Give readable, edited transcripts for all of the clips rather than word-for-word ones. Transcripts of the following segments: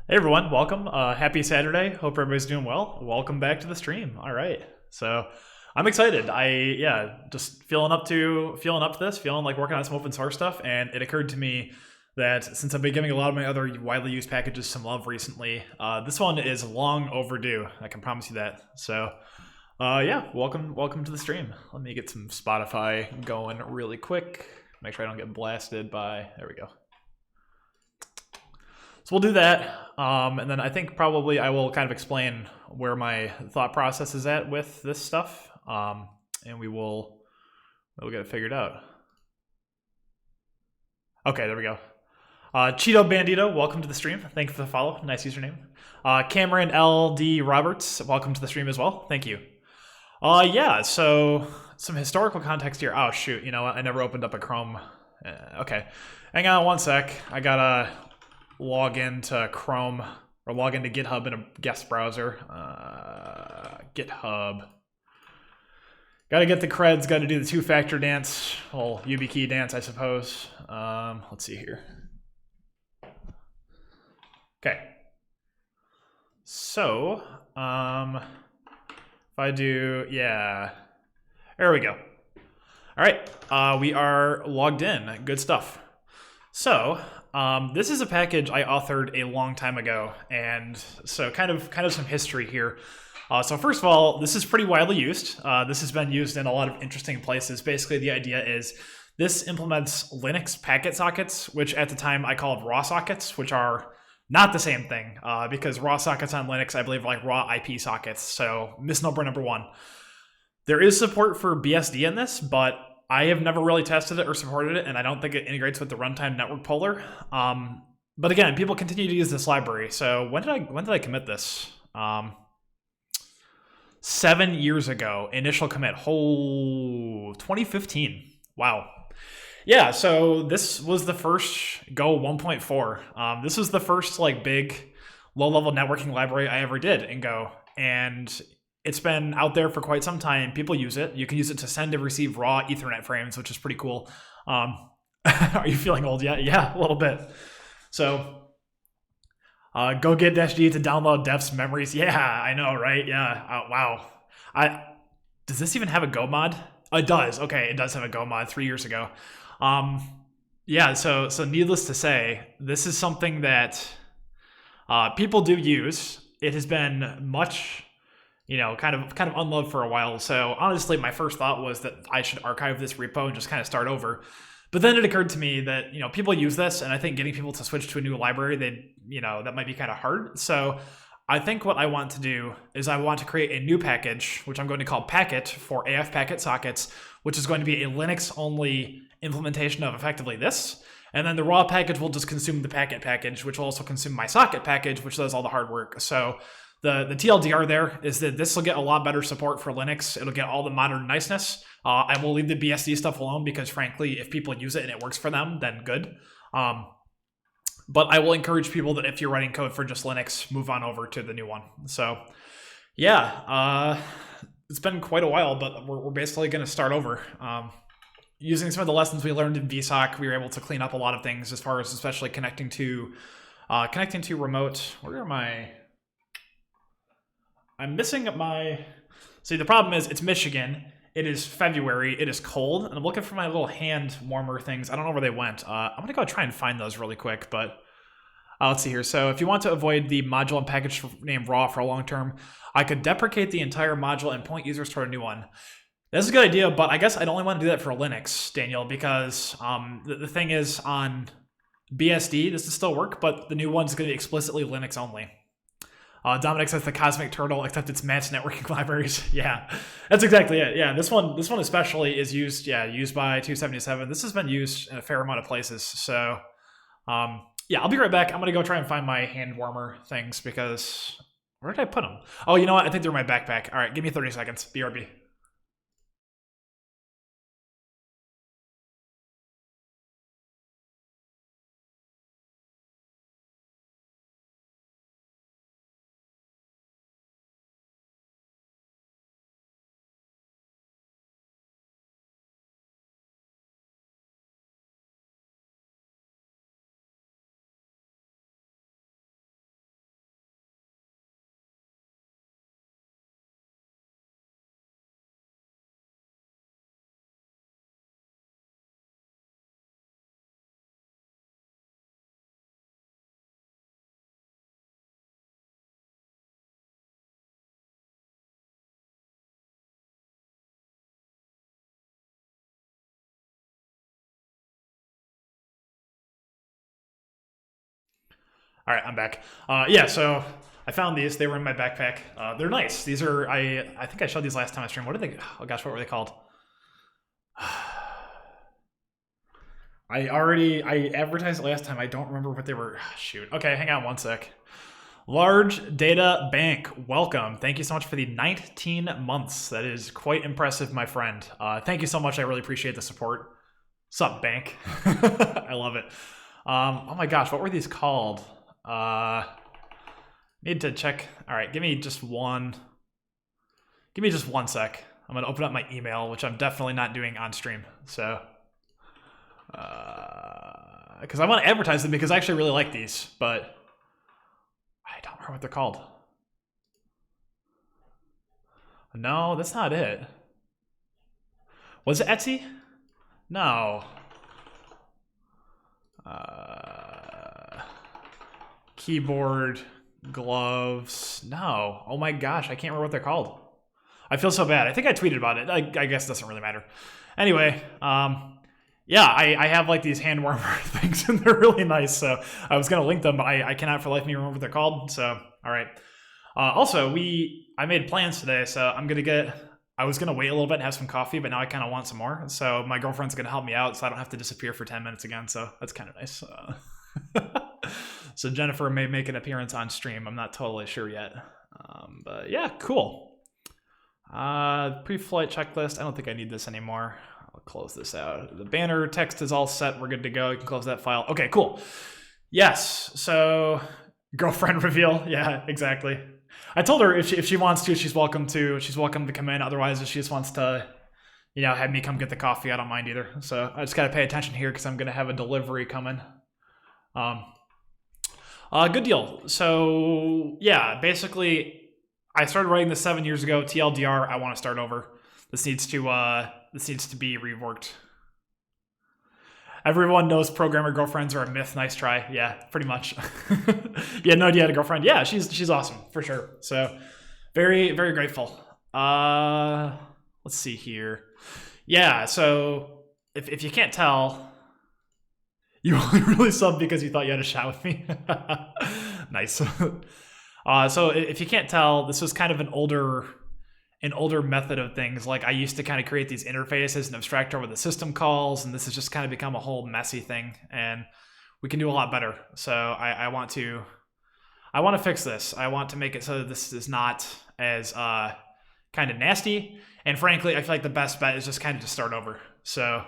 Hey everyone, welcome. Happy Saturday. Hope everybody's doing well. Welcome back to the stream. All right. So I'm excited. Just feeling up to this, feeling like working on some open source stuff, and it occurred to me that since I've been giving a lot of my other widely used packages some love recently, this one is long overdue. I can promise you that. So yeah, welcome to the stream. Let me get some Spotify going really quick. Make sure I don't get blasted by. There we go. So we'll do that, and then I think probably I will kind of explain where my thought process is at with this stuff, and we'll get it figured out. Okay, there we go. Cheeto Bandito, welcome to the stream. Thank you for the follow. Nice username. Cameron LD Roberts, welcome to the stream as well. Thank you. Yeah, so some historical context here. Oh, shoot. You know what? I never opened up a Chrome. Okay. Hang on one sec. I gotta log into Chrome or log into GitHub in a guest browser. GitHub. Got to get the creds. Got to do the two-factor dance. Well, YubiKey dance, I suppose. Let's see here. Okay. So, if I do, yeah. There we go. All right, we are logged in. Good stuff. So, this is a package I authored a long time ago, and so kind of some history here. So first of all, this is pretty widely used. This has been used in a lot of interesting places. Basically, the idea is this implements Linux packet sockets, which at the time I called raw sockets, which are not the same thing, because raw sockets on Linux, I believe, are like raw IP sockets. So misnomer number one. There is support for BSD in this, but I have never really tested it or supported it, and I don't think it integrates with the runtime network polar. But again, people continue to use this library. So when did I commit this? 7 years ago, initial commit. 2015. Wow. Yeah, so this was the first Go 1.4. This was the first like big low-level networking library I ever did in Go, and it's been out there for quite some time. People use it. You can use it to send and receive raw Ethernet frames, which is pretty cool. Are you feeling old yet? Yeah, a little bit. So go get -d to download devs memories. Yeah, I know, right? Yeah. Wow. Does this even have a Go mod? Oh, it does. Okay, it does have a Go mod 3 years ago. Yeah. So needless to say, this is something that people do use. It has been much, kind of unloved for a while. So honestly, my first thought was that I should archive this repo and just kind of start over. But then it occurred to me that, people use this, and I think getting people to switch to a new library, that might be kind of hard. So I think what I want to do is I want to create a new package, which I'm going to call Packet for AF packet sockets, which is going to be a Linux-only implementation of effectively this. And then the raw package will just consume the packet package, which will also consume my socket package, which does all the hard work. So the TLDR there is that this will get a lot better support for Linux. It'll get all the modern niceness. I will leave the BSD stuff alone because, frankly, if people use it and it works for them, then good. But I will encourage people that if you're writing code for just Linux, move on over to the new one. So, yeah, it's been quite a while, but we're basically going to start over. Using some of the lessons we learned in VSOC, we were able to clean up a lot of things as far as especially connecting to remote. Where am I? I'm missing my... See, the problem is it's Michigan. It is February. It is cold. And I'm looking for my little hand warmer things. I don't know where they went. I'm going to go try and find those really quick. But let's see here. So if you want to avoid the module and package name raw for a long term, I could deprecate the entire module and point users toward a new one. That's a good idea, but I guess I'd only want to do that for Linux, Daniel, because the thing is on BSD, this will still work, but the new one's going to be explicitly Linux only. Dominic says the Cosmic Turtle, except it's matched networking libraries. Yeah, that's exactly it. Yeah, this one especially is used by 277. This has been used in a fair amount of places. So, yeah, I'll be right back. I'm going to go try and find my hand warmer things because where did I put them? Oh, you know what? I think they're in my backpack. All right, give me 30 seconds. BRB. All right, I'm back. Yeah, so I found these. They were in my backpack. They're nice. These are, I think I showed these last time I streamed. What are they? Oh gosh, what were they called? I advertised it last time. I don't remember what they were. Shoot. Okay, hang on one sec. Large Data Bank, welcome. Thank you so much for the 19 months. That is quite impressive, my friend. Thank you so much. I really appreciate the support. Sup, bank? I love it. Oh my gosh, what were these called? Need to check. All right, give me just one sec. I'm gonna open up my email, which I'm definitely not doing on stream. So, because I want to advertise them because I actually really like these, but I don't remember what they're called. No, that's not it. Was it Etsy? No. Keyboard, gloves. No. Oh my gosh, I can't remember what they're called. I feel so bad. I think I tweeted about it. I guess it doesn't really matter. Anyway, yeah, I have like these hand warmer things and they're really nice. So I was going to link them, but I cannot for the life of me remember what they're called. So, all right. Also, I made plans today. So I was going to wait a little bit and have some coffee, but now I kind of want some more. So my girlfriend's going to help me out so I don't have to disappear for 10 minutes again. So that's kind of nice. So Jennifer may make an appearance on stream. I'm not totally sure yet. But yeah, cool. Pre-flight checklist. I don't think I need this anymore. I'll close this out. The banner text is all set. We're good to go. You can close that file. Okay, cool. Yes. So girlfriend reveal. Yeah, exactly. I told her if she wants to, she's welcome to come in. Otherwise, if she just wants to, have me come get the coffee, I don't mind either. So I just got to pay attention here because I'm going to have a delivery coming. Good deal. So yeah, basically I started writing this 7 years ago. TLDR, I want to start over. This needs to be reworked. Everyone knows programmer girlfriends are a myth. Nice try. Yeah, pretty much. You had no idea you had a girlfriend. Yeah, she's awesome for sure. So very, very grateful. Let's see here. Yeah, so if you can't tell, you only really subbed because you thought you had a shot with me. Nice. So if you can't tell, this was kind of an older method of things. Like I used to kind of create these interfaces and abstract over the system calls, and this has just kind of become a whole messy thing, and we can do a lot better. So I want to fix this. I want to make it so that this is not as kind of nasty. And frankly, I feel like the best bet is just kind of to start over. So,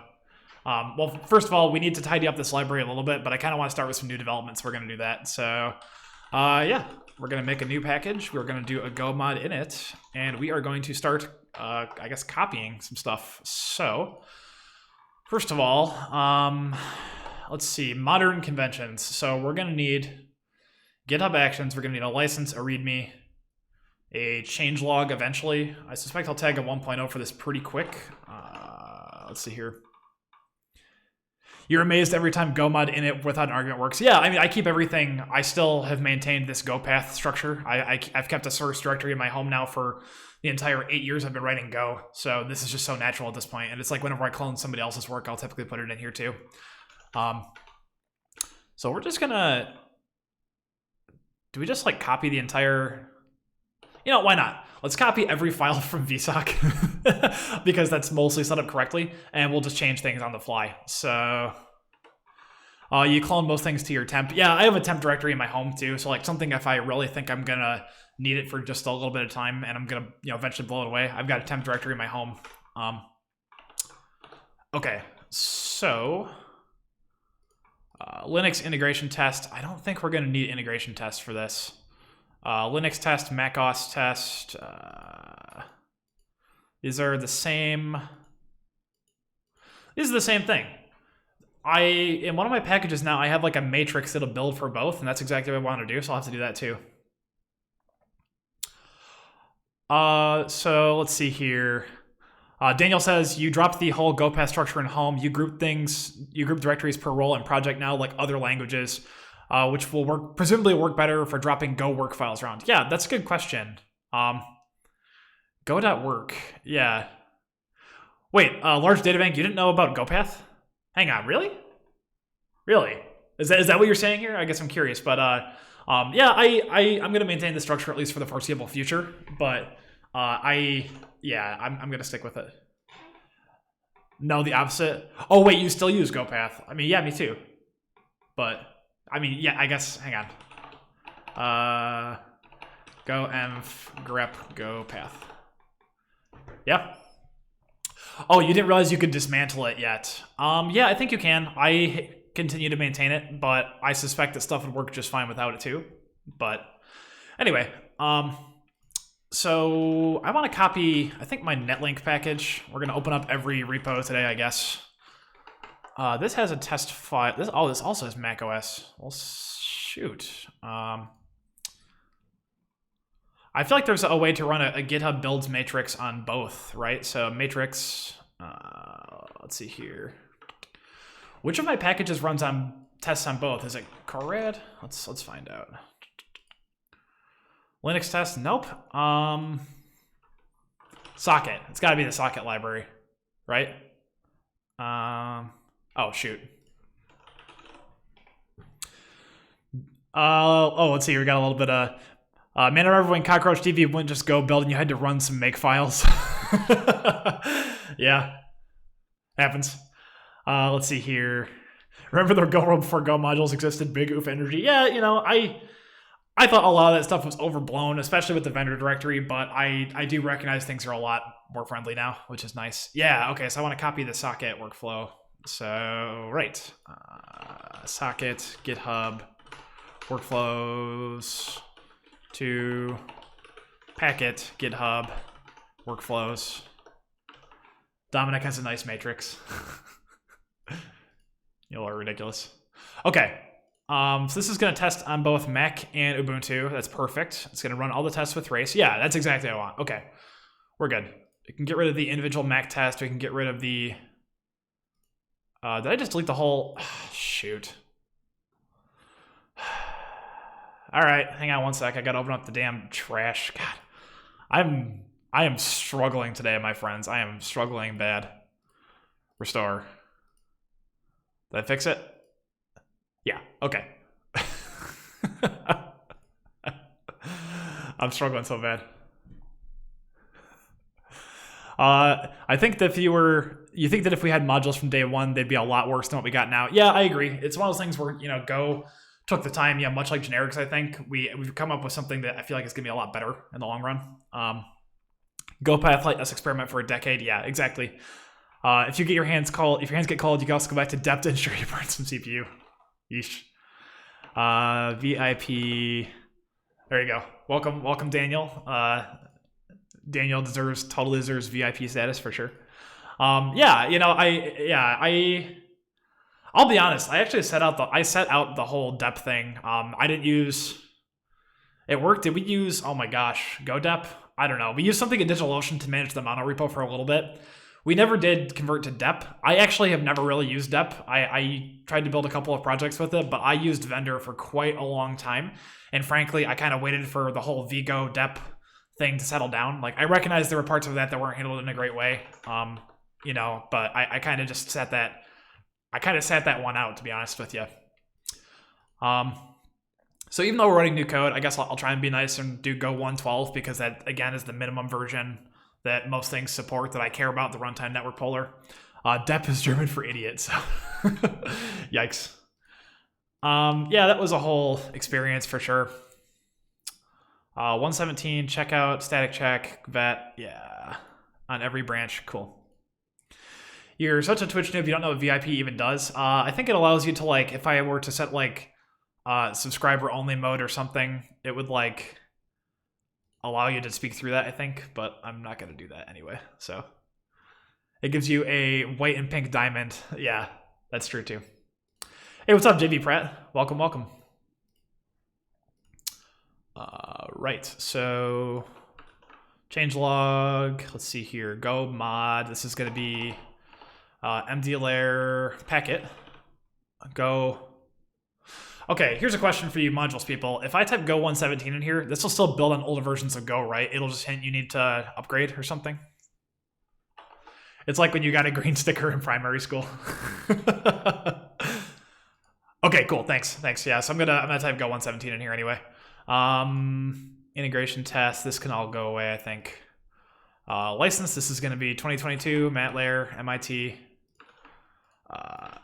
well, first of all, we need to tidy up this library a little bit, but I kind of want to start with some new developments. We're going to do that. So, yeah. We're going to make a new package. We're going to do a Go mod in it, and we are going to start, I guess, copying some stuff. So, first of all, let's see, modern conventions. So we're going to need GitHub Actions. We're going to need a license, a README, a changelog eventually. I suspect I'll tag a 1.0 for this pretty quick. Let's see here. You're amazed every time Go mod in it without an argument works. Yeah, I mean, I keep everything. I still have maintained this Go path structure. I've kept a source directory in my home now for the entire 8 years I've been writing Go. So this is just so natural at this point. And it's like whenever I clone somebody else's work, I'll typically put it in here too. So we're just gonna, do we just like copy the entire, why not? Let's copy every file from VSOC because that's mostly set up correctly, and we'll just change things on the fly. So you clone most things to your temp. Yeah, I have a temp directory in my home too. So like something if I really think I'm gonna need it for just a little bit of time and I'm gonna eventually blow it away, I've got a temp directory in my home. Okay, so Linux integration test. I don't think we're gonna need integration tests for this. Linux test, macOS test. These are the same. These are the same thing. In one of my packages now, I have like a matrix that'll build for both, and that's exactly what I want to do, so I'll have to do that too. So let's see here. Daniel says, you dropped the whole Go path structure in home. You group directories per role and project now like other languages. Which will presumably work better for dropping Go work files around. Yeah, that's a good question. Go.work. Yeah. Wait, large data bank, you didn't know about GoPath? Hang on, really? Really? Is that what you're saying here? I guess I'm curious, but yeah, I'm gonna maintain the structure at least for the foreseeable future. But I'm gonna stick with it. No, the opposite. Oh wait, you still use GoPath? I mean, yeah, me too. But I mean, yeah, I guess. Hang on. GoEnv grep GoPath. Yeah. Oh, you didn't realize you could dismantle it yet. Yeah, I think you can. I continue to maintain it, but I suspect that stuff would work just fine without it too. But anyway, so I want to copy, I think, my netlink package. We're going to open up every repo today, I guess. This has a test file. This also has macOS. Well, shoot. I feel like there's a way to run a GitHub builds matrix on both, right? So matrix, let's see here. Which of my packages runs on tests on both? Is it Corad? Let's find out. Linux test? Nope. Socket. It's got to be the socket library, right? Oh shoot. Let's see. We got a little bit of. Man, I remember when Cockroach TV wouldn't just go build and you had to run some make files. Yeah, happens. Let's see here. Remember the Go Roll before Go modules existed? Big oof energy. Yeah, you know, I thought a lot of that stuff was overblown, especially with the vendor directory, but I do recognize things are a lot more friendly now, which is nice. Yeah, okay, so I want to copy the socket workflow. So, right. Socket, GitHub, workflows, to packet, GitHub, workflows. Dominic has a nice matrix. You all are ridiculous. Okay. So this is going to test on both Mac and Ubuntu. That's perfect. It's going to run all the tests with race. Yeah, that's exactly what I want. Okay. We're good. We can get rid of the individual Mac test. We can get rid of the... did I just delete the whole... Shoot. All right, hang on one sec. I got to open up the damn trash. God, I am struggling today, my friends. I am struggling bad. Restore. Did I fix it? Yeah, okay. I'm struggling so bad. I think that you think that if we had modules from day one, they'd be a lot worse than what we got now. Yeah, I agree. It's one of those things where, you know, Go took the time, yeah, much like generics, I think. We've come up with something that I feel like is going to be a lot better in the long run. GoPath, let us experiment for a decade. Yeah, exactly. If your hands get cold, you can also go back to depth to ensure you burn some CPU. Yeesh. VIP. There you go. Welcome, Daniel. Daniel totally deserves VIP status for sure. Yeah, you know, I'll be honest. I actually set out the whole dep thing. I didn't use. It worked. Did we use? Oh my gosh, GoDep? I don't know. We used something in DigitalOcean to manage the mono repo for a little bit. We never did convert to dep. I actually have never really used dep. I tried to build a couple of projects with it, but I used vendor for quite a long time. And frankly, I kind of waited for the whole vgo dep thing to settle down. Like, I recognized there were parts of that weren't handled in a great way. You know, but I kind of just sat that. I kind of sat that one out, to be honest with you. So even though we're writing new code, I guess I'll try and be nice and do Go 112 because that, again, is the minimum version that most things support that I care about, the runtime network polar. Dep is German for idiot, so yikes. Yeah, that was a whole experience for sure. 117, checkout, static check, vet, yeah, on every branch, cool. You're such a Twitch noob, you don't know what VIP even does. I think it allows you to, like, if I were to set, like, subscriber only mode or something, it would, like, allow you to speak through that, I think, but I'm not going to do that anyway, so. It gives you a white and pink diamond. Yeah, that's true too. Hey, what's up, JV Pratt? Welcome, welcome. Right, so changelog, let's see here, go mod, this is going to be mdlayer packet, go. Okay, here's a question for you modules people. If I type go 117 in here, this will still build on older versions of Go, right? It'll just hint you need to upgrade or something. It's like when you got a green sticker in primary school. Okay, cool. Thanks. Yeah, so I'm gonna type Go 117 in here anyway. Integration test. This can all go away, I think. License. This is gonna be 2022 mdlayer MIT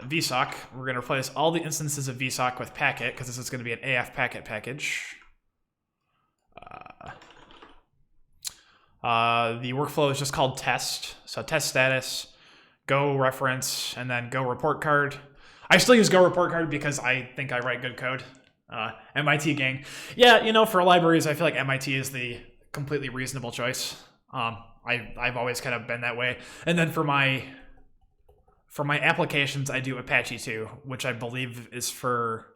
vsock. We're gonna replace all the instances of vsock with packet because this is gonna be an AF packet package. The workflow is just called test. So test status, Go reference, and then Go report card. I still use Go report card because I think I write good code. MIT gang. Yeah, for libraries, I feel like MIT is the completely reasonable choice. I've always kind of been that way. And then for my applications, I do Apache 2, which I believe is for,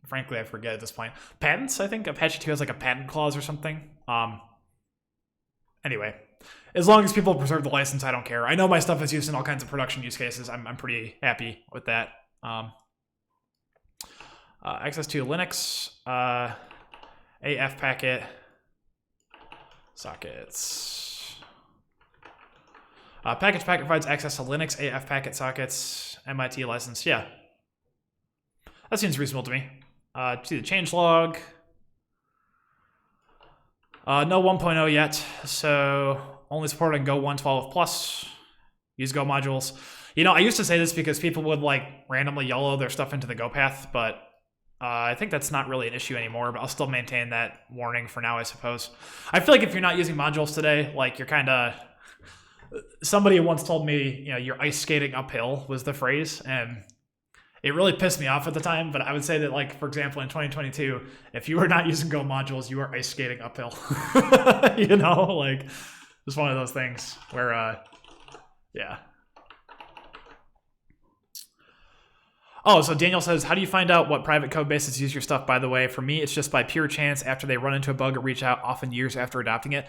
frankly, I forget at this point. Patents, I think Apache 2 has like a patent clause or something. Anyway, as long as people preserve the license, I don't care. I know my stuff is used in all kinds of production use cases. I'm pretty happy with that. Access to Linux, AF packet, sockets. Package packet provides access to Linux, AF packet sockets, MIT license. Yeah, that seems reasonable to me. See the change log. No 1.0 yet, so only supporting Go 112 plus. Use Go modules. I used to say this because people would like randomly YOLO their stuff into the Go path, but I think that's not really an issue anymore, but I'll still maintain that warning for now, I suppose. I feel like if you're not using modules today, like you're kind of... Somebody once told me, you're ice skating uphill was the phrase, and it really pissed me off at the time, but I would say that, like, for example, in 2022, if you are not using Go modules, you are ice skating uphill. Like, just one of those things where, yeah. Oh, so Daniel says, how do you find out what private code bases use your stuff, by the way? For me, it's just by pure chance after they run into a bug or reach out, often years after adopting it.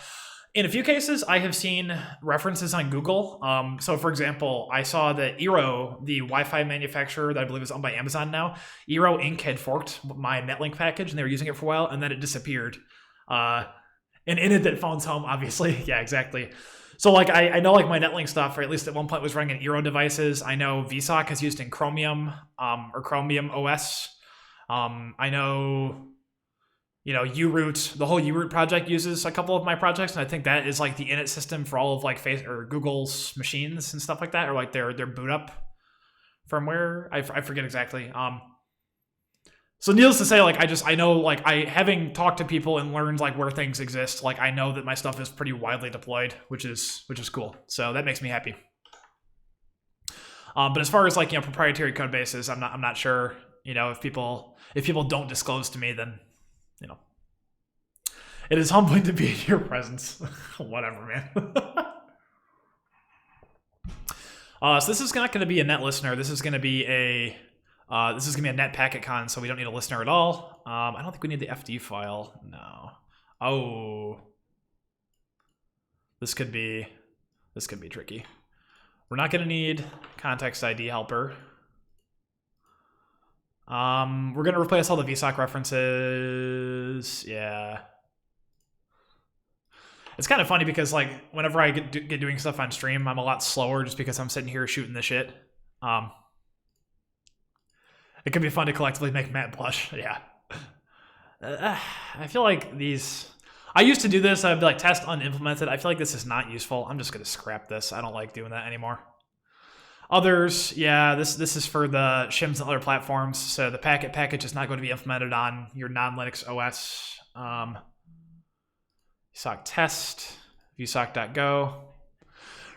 In a few cases, I have seen references on Google. So, for example, I saw that Eero, the Wi-Fi manufacturer that I believe is owned by Amazon now, Eero Inc. had forked my Netlink package, and they were using it for a while, and then it disappeared. And in it, that phone's home, obviously. Yeah, exactly. So, like, I know, like, my Netlink stuff, or at least at one point was running in Eero devices. I know vsock is used in Chromium, or Chromium OS. I know... uroot, the whole uroot project uses a couple of my projects, and I think that is like the init system for all of like Google's machines and stuff like that, or like their boot up firmware. I forget exactly. So needless to say, like I know, like having talked to people and learned like where things exist, like I know that my stuff is pretty widely deployed, which is cool. So that makes me happy. But as far as like proprietary code bases, I'm not sure. If people don't disclose to me, then it is humbling to be in your presence. Whatever, man. So this is not going to be a net listener. This is going to be a netpakicon, so we don't need a listener at all. I don't think we need the FD file. No. Oh. This could be tricky. We're not going to need context ID helper. We're going to replace all the vsock references. Yeah. It's kind of funny because, like, whenever I get doing stuff on stream, I'm a lot slower just because I'm sitting here shooting the shit. It can be fun to collectively make Matt blush. Yeah. I feel like these... I used to do this. I'd be like, test unimplemented. I feel like this is not useful. I'm just going to scrap this. I don't like doing that anymore. Others, yeah, this is for the shims and other platforms. So the package is not going to be implemented on your non-Linux OS. vsock test, vsock.go.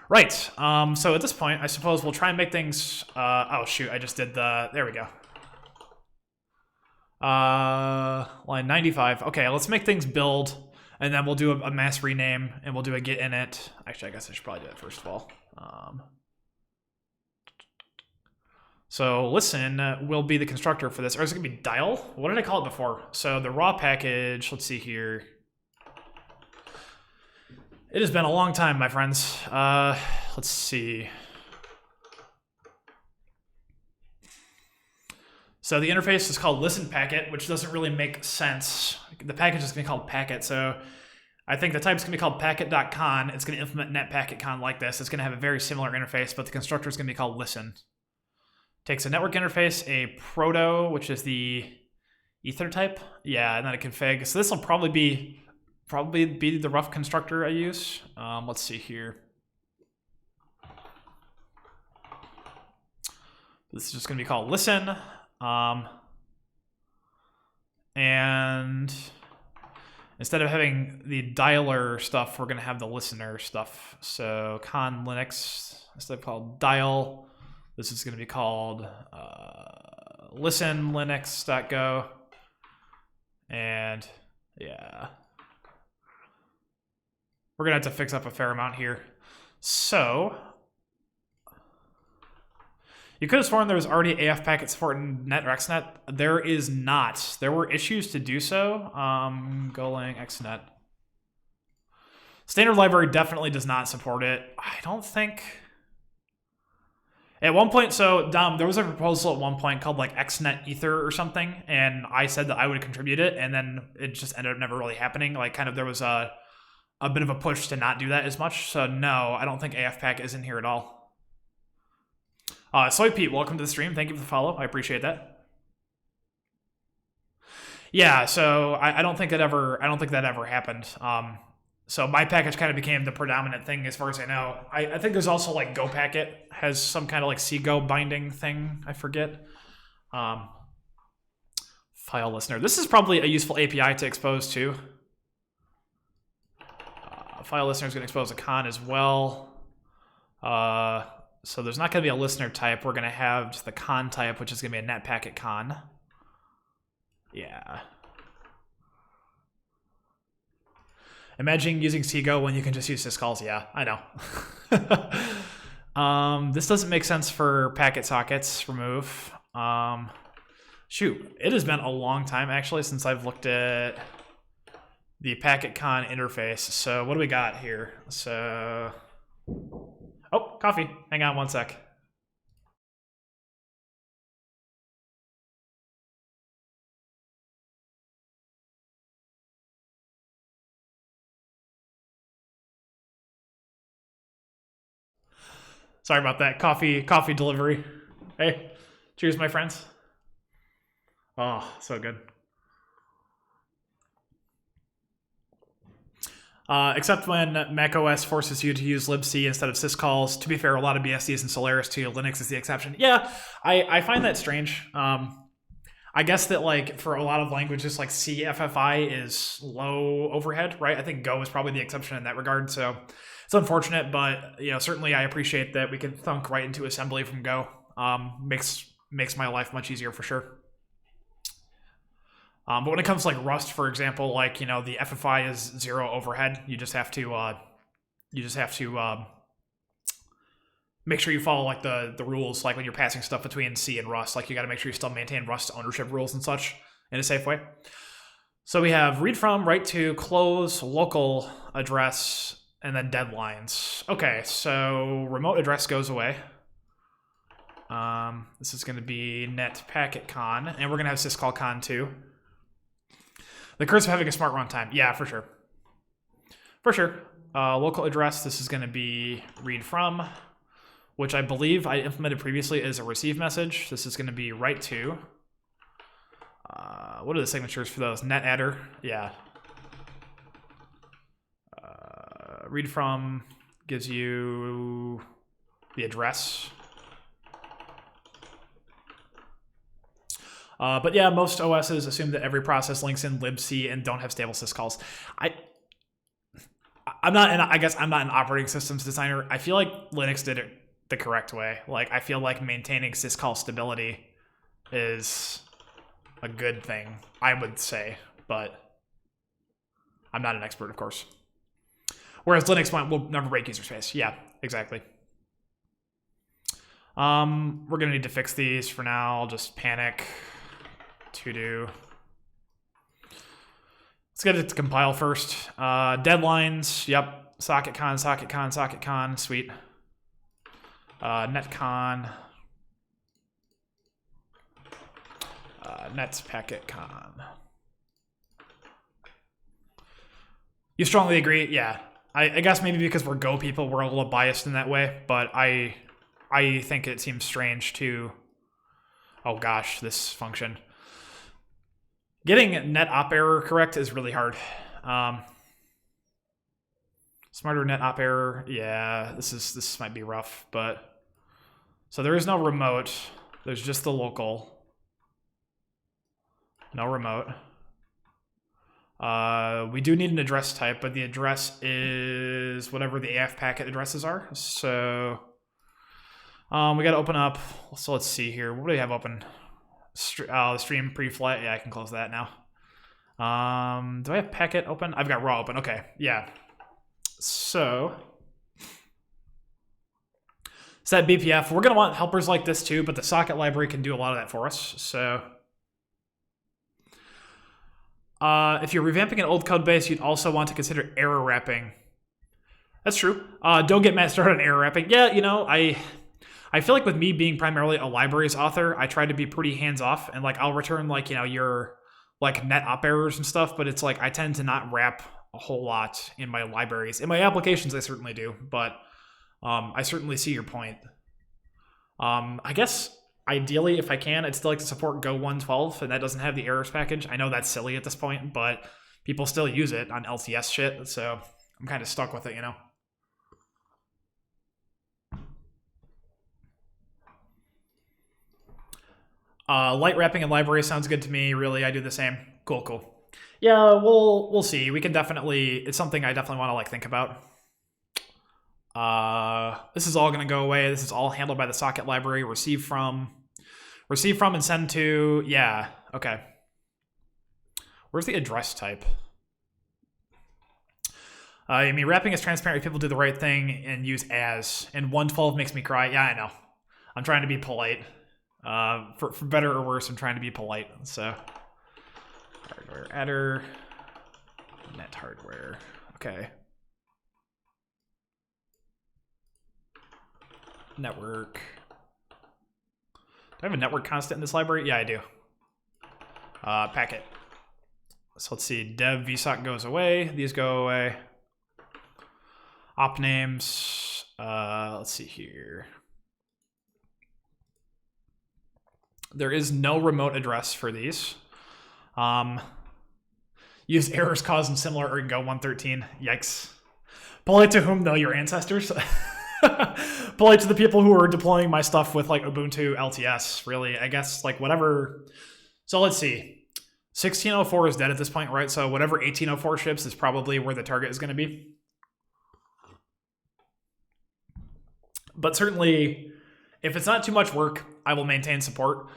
Right, so at this point, I suppose we'll try and make things... oh, shoot, I just did the... There we go. Line 95. Okay, let's make things build, and then we'll do a mass rename, and we'll do a git init. Actually, I guess I should probably do that first of all. So listen will be the constructor for this, or is it going to be dial? What did I call it before? So the raw package, let's see here. It has been a long time, my friends. Let's see. So the interface is called listen packet, which doesn't really make sense. The package is going to be called packet, so I think the type is going to be called packet.con. It's going to implement netpakicon like this. It's going to have a very similar interface, but the constructor is going to be called listen. Takes a network interface, a proto, which is the ether type. Yeah, and then a config. So this will probably be the rough constructor I use. Let's see here. This is just going to be called listen. And instead of having the dialer stuff, we're going to have the listener stuff. So con Linux, instead of called dial, this is going to be called listen linux.go. And yeah, we're going to have to fix up a fair amount here. So you could have sworn there was already AF packet support in NetRxNet. There is not. There were issues to do so. Golang xnet. Standard library definitely does not support it. I don't think. At one point, so Dom, there was a proposal at one point called like XNet Ether or something, and I said that I would contribute it, and then it just ended up never really happening. Like, kind of, there was a bit of a push to not do that as much. So no, I don't think AFPack is in here at all. Soy Pete, welcome to the stream. Thank you for the follow. I appreciate that. Yeah, so I don't think that ever happened. So my package kind of became the predominant thing as far as I know. I think there's also like GoPacket has some kind of like CGO binding thing. I forget. File listener. This is probably a useful API to expose too. File listener is going to expose a con as well. So there's not going to be a listener type. We're going to have the con type, which is going to be a netpakicon. Yeah. Imagine using CGO when you can just use syscalls. Yeah, I know. This doesn't make sense for packet sockets remove. Shoot, it has been a long time actually since I've looked at the packetcon interface. So what do we got here? So, oh, coffee. Hang on one sec. Sorry about that. Coffee delivery. Hey, cheers, my friends. Oh, so good. Except when macOS forces you to use libc instead of syscalls. To be fair, a lot of BSDs and Solaris too. Linux is the exception. Yeah, I find that strange. I guess that like for a lot of languages, like CFFI is low overhead, right? I think Go is probably the exception in that regard. So it's unfortunate, but you know, certainly I appreciate that we can thunk right into assembly from Go. Makes my life much easier for sure. But when it comes to like Rust, for example, like, you know, the FFI is 0 overhead. You just have to make sure you follow like the rules, like when you're passing stuff between C and Rust. Like you got to make sure you still maintain Rust ownership rules and such in a safe way. So we have read from, write to, close, local address, and then deadlines. Okay, so remote address goes away. This is going to be netpakicon, and we're going to have syscallcon too. The curse of having a smart runtime. Yeah, for sure. For sure. Local address, this is going to be read from, which I believe I implemented previously as a receive message. This is going to be write to. What are the signatures for those? Netadder. Yeah. Read from gives you the address. But yeah, most OSs assume that every process links in libc and don't have stable syscalls. I guess I'm not an operating systems designer. I feel like Linux did it the correct way. Like, I feel like maintaining syscall stability is a good thing, I would say, but I'm not an expert, of course. Whereas Linux will never break user space. Yeah, exactly. We're gonna need to fix these for now. I'll just panic. To do. Let's get it to compile first. Deadlines. Yep. Socketcon. Sweet. Netcon. Netpakicon. You strongly agree? Yeah. I guess maybe because we're Go people, we're a little biased in that way, but I think it seems strange to Oh gosh, this function. Getting net op error correct is really hard. Smarter net op error. Yeah, this might be rough, but so there is no remote. There's just the local. No remote. We do need an address type, but the address is whatever the AF packet addresses are. So we got to open up. So let's see here. What do we have open? The stream Preflight. Yeah, I can close that now. Do I have packet open? I've got raw open. Okay, yeah. So set BPF. We're going to want helpers like this too, but the socket library can do a lot of that for us. So if you're revamping an old code base, you'd also want to consider error wrapping. That's true. Don't get mad started on error wrapping. Yeah, you know, I feel like with me being primarily a libraries author, I try to be pretty hands-off, and like I'll return like, you know, your like net op errors and stuff, but it's like I tend to not wrap a whole lot in my libraries. In my applications, I certainly do, but I certainly see your point. I guess ideally, if I can, I'd still like to support Go 112, and that doesn't have the errors package. I know that's silly at this point, but people still use it on LTS shit, so I'm kind of stuck with it, you know? Light wrapping in library sounds good to me. Really, I do the same. Cool, cool. Yeah, we'll see. We can definitely. It's something I definitely want to like think about. This is all going to go away. This is all handled by the socket library. Receive from, and send to. Yeah. Okay. Where's the address type? I mean, wrapping is transparent if people do the right thing and use as. And 112 makes me cry. Yeah, I know. I'm trying to be polite. For better or worse, I'm trying to be polite. So, hardware adder, net hardware. Okay. Network. Do I have a network constant in this library? Yeah, I do. Packet. So let's see. Dev vsoc goes away. These go away. Op names. Let's see here. There is no remote address for these. Use errors caused in similar or Go 113. Yikes. Polite to whom, though? Your ancestors? Polite to the people who are deploying my stuff with like Ubuntu LTS, really. I guess like whatever. So let's see. 1604 is dead at this point, right? So whatever 1804 ships is probably where the target is going to be. But certainly, if it's not too much work, I will maintain support.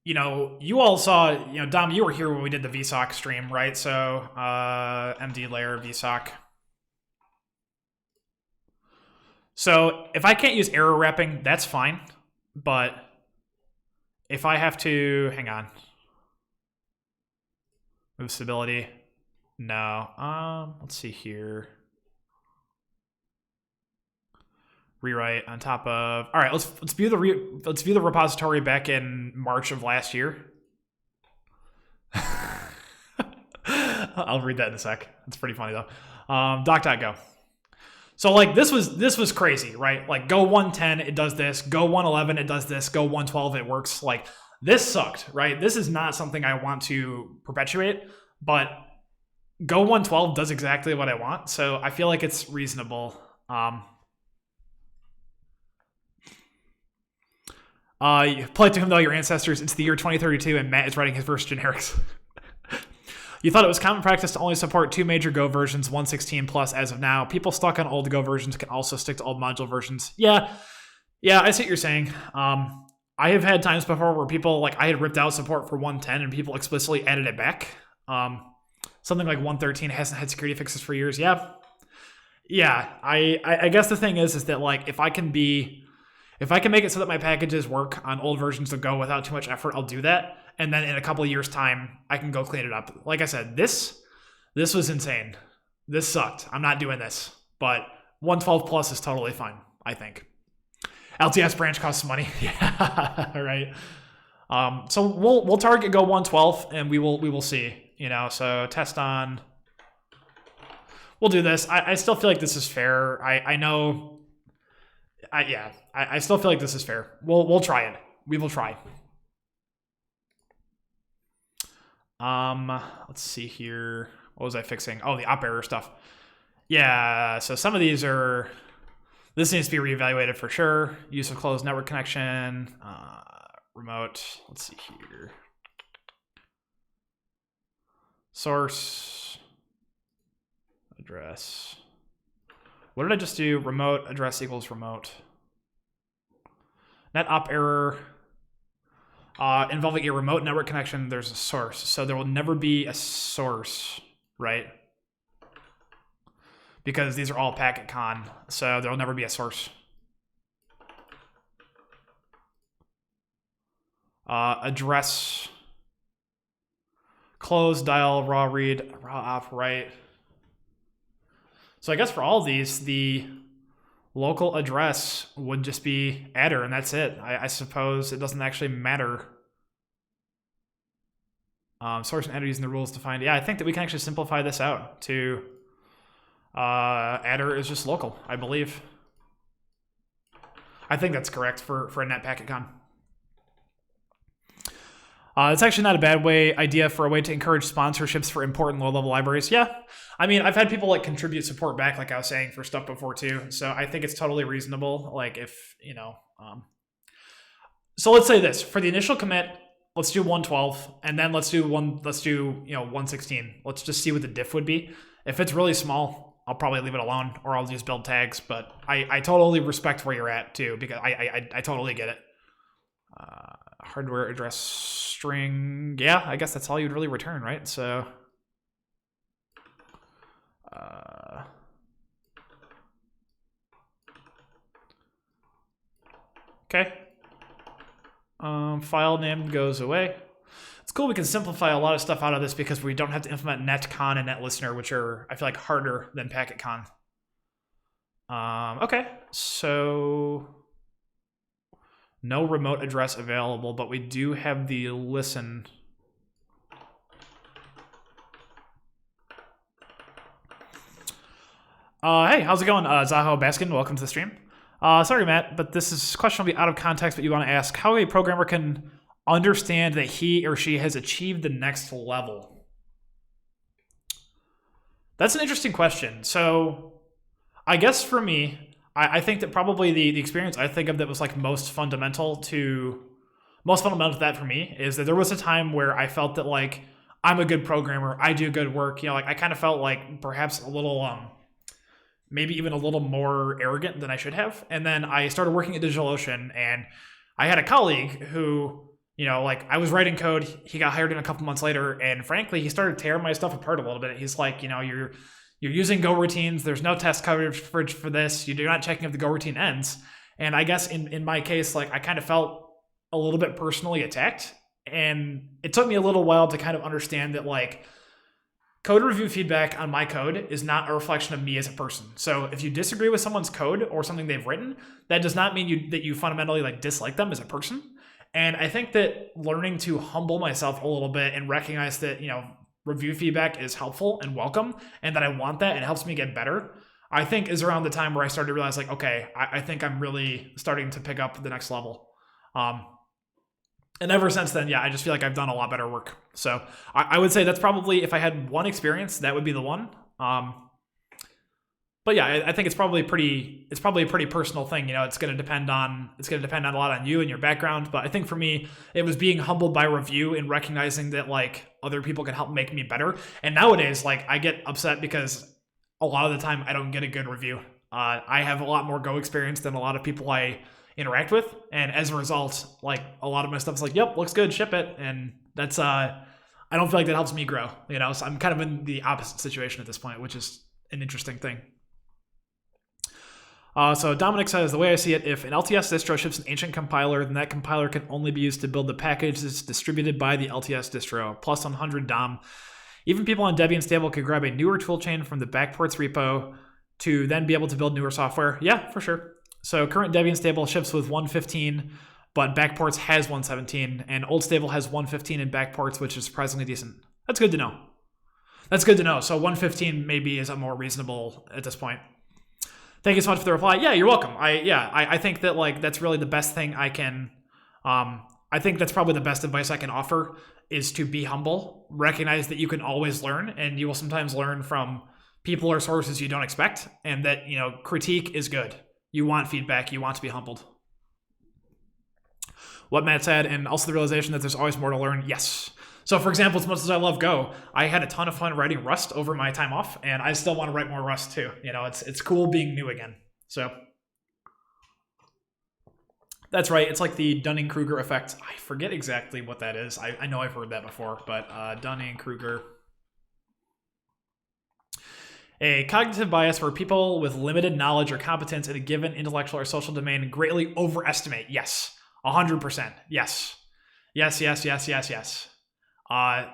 You know, you all saw, you know, Dom, you were here when we did the VSOC stream, right? So, mdlayer VSOC. So, if I can't use error wrapping, that's fine. But if I have to, hang on. Move stability. No. Let's see here. Rewrite on top of. All right, let's view the repository back in March of last year. I'll read that in a sec. It's pretty funny though. Doc.go. So like this was crazy, right? Like Go 110 it does this, Go 111 it does this, Go 112 it works. Like this sucked, right? This is not something I want to perpetuate, but Go 112 does exactly what I want, so I feel like it's reasonable. Polite to whom, though, your ancestors. It's the year 2032, and Matt is writing his first generics. You thought it was common practice to only support 2 major Go versions, 116 plus as of now. People stuck on old Go versions can also stick to old module versions. Yeah, I see what you're saying. I have had times before where people, like, I had ripped out support for 110 and people explicitly added it back. Something like 113 hasn't had security fixes for years. Yeah, I guess the thing is that, like, if I can make it so that my packages work on old versions of Go without too much effort, I'll do that. And then in a couple of years' time, I can go clean it up. Like I said, this was insane. This sucked. I'm not doing this. But 112 plus is totally fine, I think. LTS branch costs money. Yeah, all right. So we'll target Go 112, and we will see. You know, so test on. We'll do this. I still feel like this is fair. I know. I still feel like this is fair. We'll try it. We will try. Let's see here. What was I fixing? Oh, the op error stuff. Yeah, so some of these are, this needs to be reevaluated for sure. Use of closed network connection, remote, let's see here. Source, address. What did I just do? Remote address equals remote. Net op error. Involving a remote network connection, there's a source. So there will never be a source, right? Because these are all packetcon, so there'll never be a source. Address, close, dial, raw read, raw op, write. So I guess for all of these, the local address would just be adder, and that's it. I suppose it doesn't actually matter. Source and adder using the rules defined. Yeah, I think that we can actually simplify this out to adder is just local, I believe. I think that's correct for a netpakicon. It's actually not a bad idea for a way to encourage sponsorships for important low-level libraries. Yeah, I mean, I've had people like contribute support back, like I was saying, for stuff before too. So I think it's totally reasonable. Like if, you know, so let's say this for the initial commit, let's do 112, and then let's do 116. Let's just see what the diff would be. If it's really small, I'll probably leave it alone, or I'll just build tags. But I totally respect where you're at too, because I totally get it. Hardware address string. Yeah, I guess that's all you'd really return, right? So, okay. File name goes away. It's cool. We can simplify a lot of stuff out of this because we don't have to implement netcon and netlistener, which are, I feel like, harder than packetcon. Okay, so no remote address available, but we do have the listen. Hey, how's it going? Zaho Baskin, welcome to the stream. Sorry, Matt, but this question will be out of context, but you want to ask how a programmer can understand that he or she has achieved the next level. That's an interesting question. So I guess for me, I think that probably the experience I think of that was like most fundamental to that for me is that there was a time where I felt that like I'm a good programmer, I do good work, you know, like I kind of felt like perhaps a little maybe even a little more arrogant than I should have. And then I started working at DigitalOcean, and I had a colleague who, you know, like I was writing code, he got hired in a couple months later, and frankly he started tearing my stuff apart a little bit. He's like, you know, you're using Go routines. There's no test coverage for this. You're not checking if the Go routine ends. And I guess in my case, like I kind of felt a little bit personally attacked. And it took me a little while to kind of understand that like code review feedback on my code is not a reflection of me as a person. So if you disagree with someone's code or something they've written, that does not mean that you fundamentally like dislike them as a person. And I think that learning to humble myself a little bit and recognize that, you know, review feedback is helpful and welcome, and that I want that and it helps me get better, I think is around the time where I started to realize like, okay, I think I'm really starting to pick up the next level. And ever since then, yeah, I just feel like I've done a lot better work. So I would say that's probably, if I had one experience, that would be the one. But yeah, I think it's probably a pretty personal thing. You know, it's going to depend a lot on you and your background. But I think for me, it was being humbled by review and recognizing that like other people can help make me better. And nowadays, like I get upset because a lot of the time I don't get a good review. I have a lot more Go experience than a lot of people I interact with. And as a result, like a lot of my stuff is like, yep, looks good, ship it. And that's, I don't feel like that helps me grow, you know? So I'm kind of in the opposite situation at this point, which is an interesting thing. So Dominic says, the way I see it, if an LTS distro ships an ancient compiler, then that compiler can only be used to build the package that's distributed by the LTS distro, plus 100 DOM. Even people on Debian stable could grab a newer toolchain from the backports repo to then be able to build newer software. Yeah, for sure. So current Debian stable ships with 115, but backports has 117, and old stable has 115 in backports, which is surprisingly decent. That's good to know. So 115 maybe is a more reasonable at this point. Thank you so much for the reply. Yeah, you're welcome. I think that like that's really the best thing I can I think that's probably the best advice I can offer, is to be humble, recognize that you can always learn, and you will sometimes learn from people or sources you don't expect, and that, critique is good. You want feedback, you want to be humbled. What Matt said, and also the realization that there's always more to learn. Yes. So for example, as much as I love Go, I had a ton of fun writing Rust over my time off, and I still want to write more Rust too. It's cool being new again. So that's right. It's like the Dunning-Kruger effect. I forget exactly what that is. I know I've heard that before, but Dunning-Kruger. A cognitive bias where people with limited knowledge or competence in a given intellectual or social domain greatly overestimate. Yes. 100%. Yes. Yes. I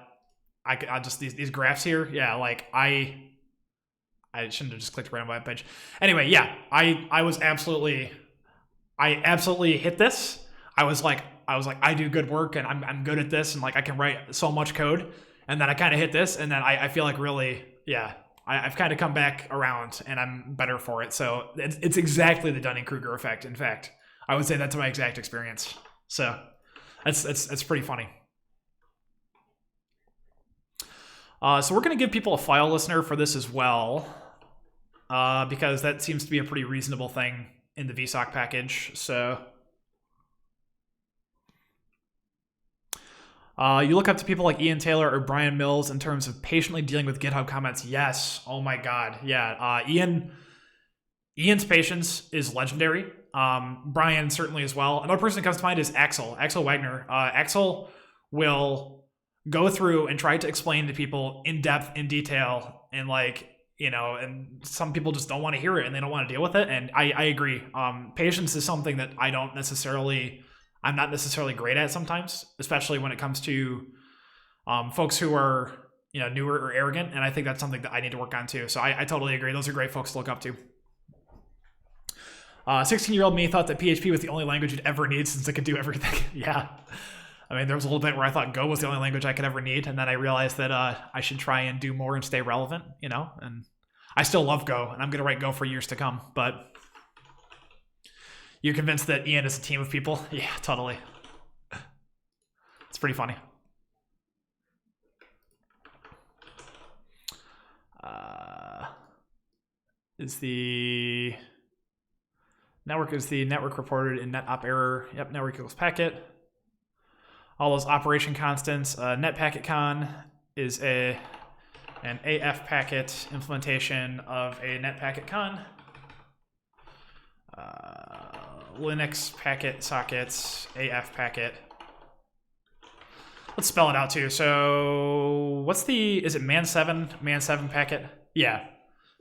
just these graphs here. Yeah, like I shouldn't have just clicked right on my page. Anyway, yeah, I absolutely hit this. I was like, I do good work and I'm good at this, and like I can write so much code. And then I kind of hit this, and then I feel like really, yeah, I've kind of come back around and I'm better for it. So it's exactly the Dunning-Kruger effect. In fact, I would say that's my exact experience. So that's pretty funny. So we're going to give people a file listener for this as well, because that seems to be a pretty reasonable thing in the VSOC package. So you look up to people like Ian Taylor or Brian Mills in terms of patiently dealing with GitHub comments. Yes. Oh my God. Yeah. Ian's patience is legendary. Brian certainly as well. Another person that comes to mind is Axel Wagner. Axel will go through and try to explain to people in depth, in detail, and and some people just don't want to hear it and they don't want to deal with it. And I agree. Patience is something that I'm not necessarily great at sometimes, especially when it comes to folks who are newer or arrogant. And I think that's something that I need to work on too. So I totally agree. Those are great folks to look up to. 16-year-old me thought that PHP was the only language you'd ever need since it could do everything. Yeah. I mean, there was a little bit where I thought Go was the only language I could ever need. And then I realized that I should try and do more and stay relevant, and I still love Go and I'm going to write Go for years to come. But you convinced that Ian is a team of people? Yeah, totally. It's pretty funny. Is the network reported in netop error? Yep, network equals packet. All those operation constants. Netpakicon is an AF packet implementation of a netpakicon. Linux packet sockets, AF packet. Let's spell it out too. So is it man7 packet? Yeah.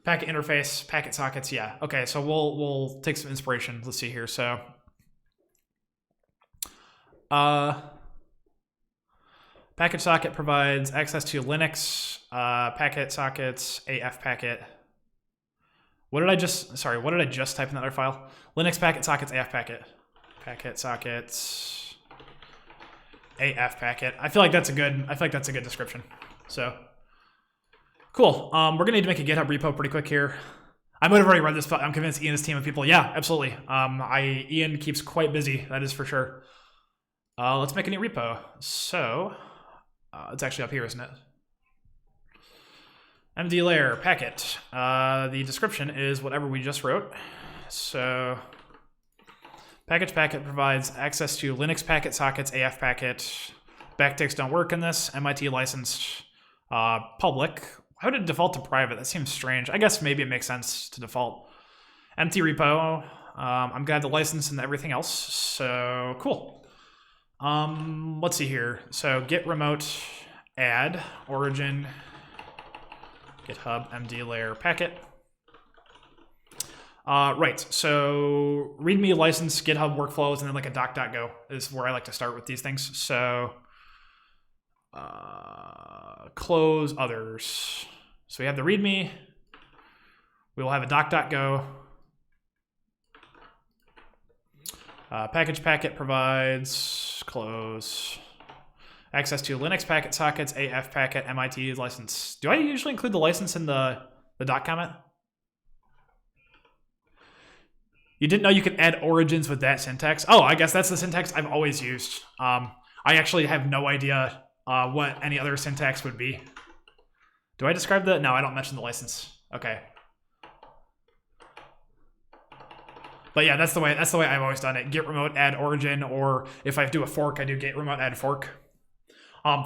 Packet interface, packet sockets, yeah. Okay, so we'll take some inspiration. Let's see here. So packet socket provides access to Linux, packet sockets, AF packet. What did I just type in that other file? Linux packet sockets, AF packet. Packet sockets, AF packet. I feel like that's a good description. So cool. We're gonna need to make a GitHub repo pretty quick here. I might have already read this, but I'm convinced Ian is a team of people. Yeah, absolutely. Ian keeps quite busy, that is for sure. Let's make a new repo. So it's actually up here, isn't it? mdlayer packet. The description is whatever we just wrote. So package packet provides access to Linux packet sockets, AF packet. Backticks don't work in this. MIT licensed, public. Why would it default to private? That seems strange. I guess maybe it makes sense to default. Empty repo. I'm gonna have the license and everything else. So cool. Let's see here. So git remote add origin GitHub mdlayer packet. Right. So readme license GitHub workflows, and then like a doc.go is where I like to start with these things. So close others. So we have the readme. We will have a doc.go. Package packet provides close access to Linux packet sockets, AF packet, MIT license. Do I usually include the license in the doc comment? You didn't know you could add origins with that syntax? Oh, I guess that's the syntax I've always used. I actually have no idea what any other syntax would be. Do I describe the? No, I don't mention the license. Okay. But yeah, that's the way I've always done it. Git remote add origin, or if I do a fork, I do git remote add fork.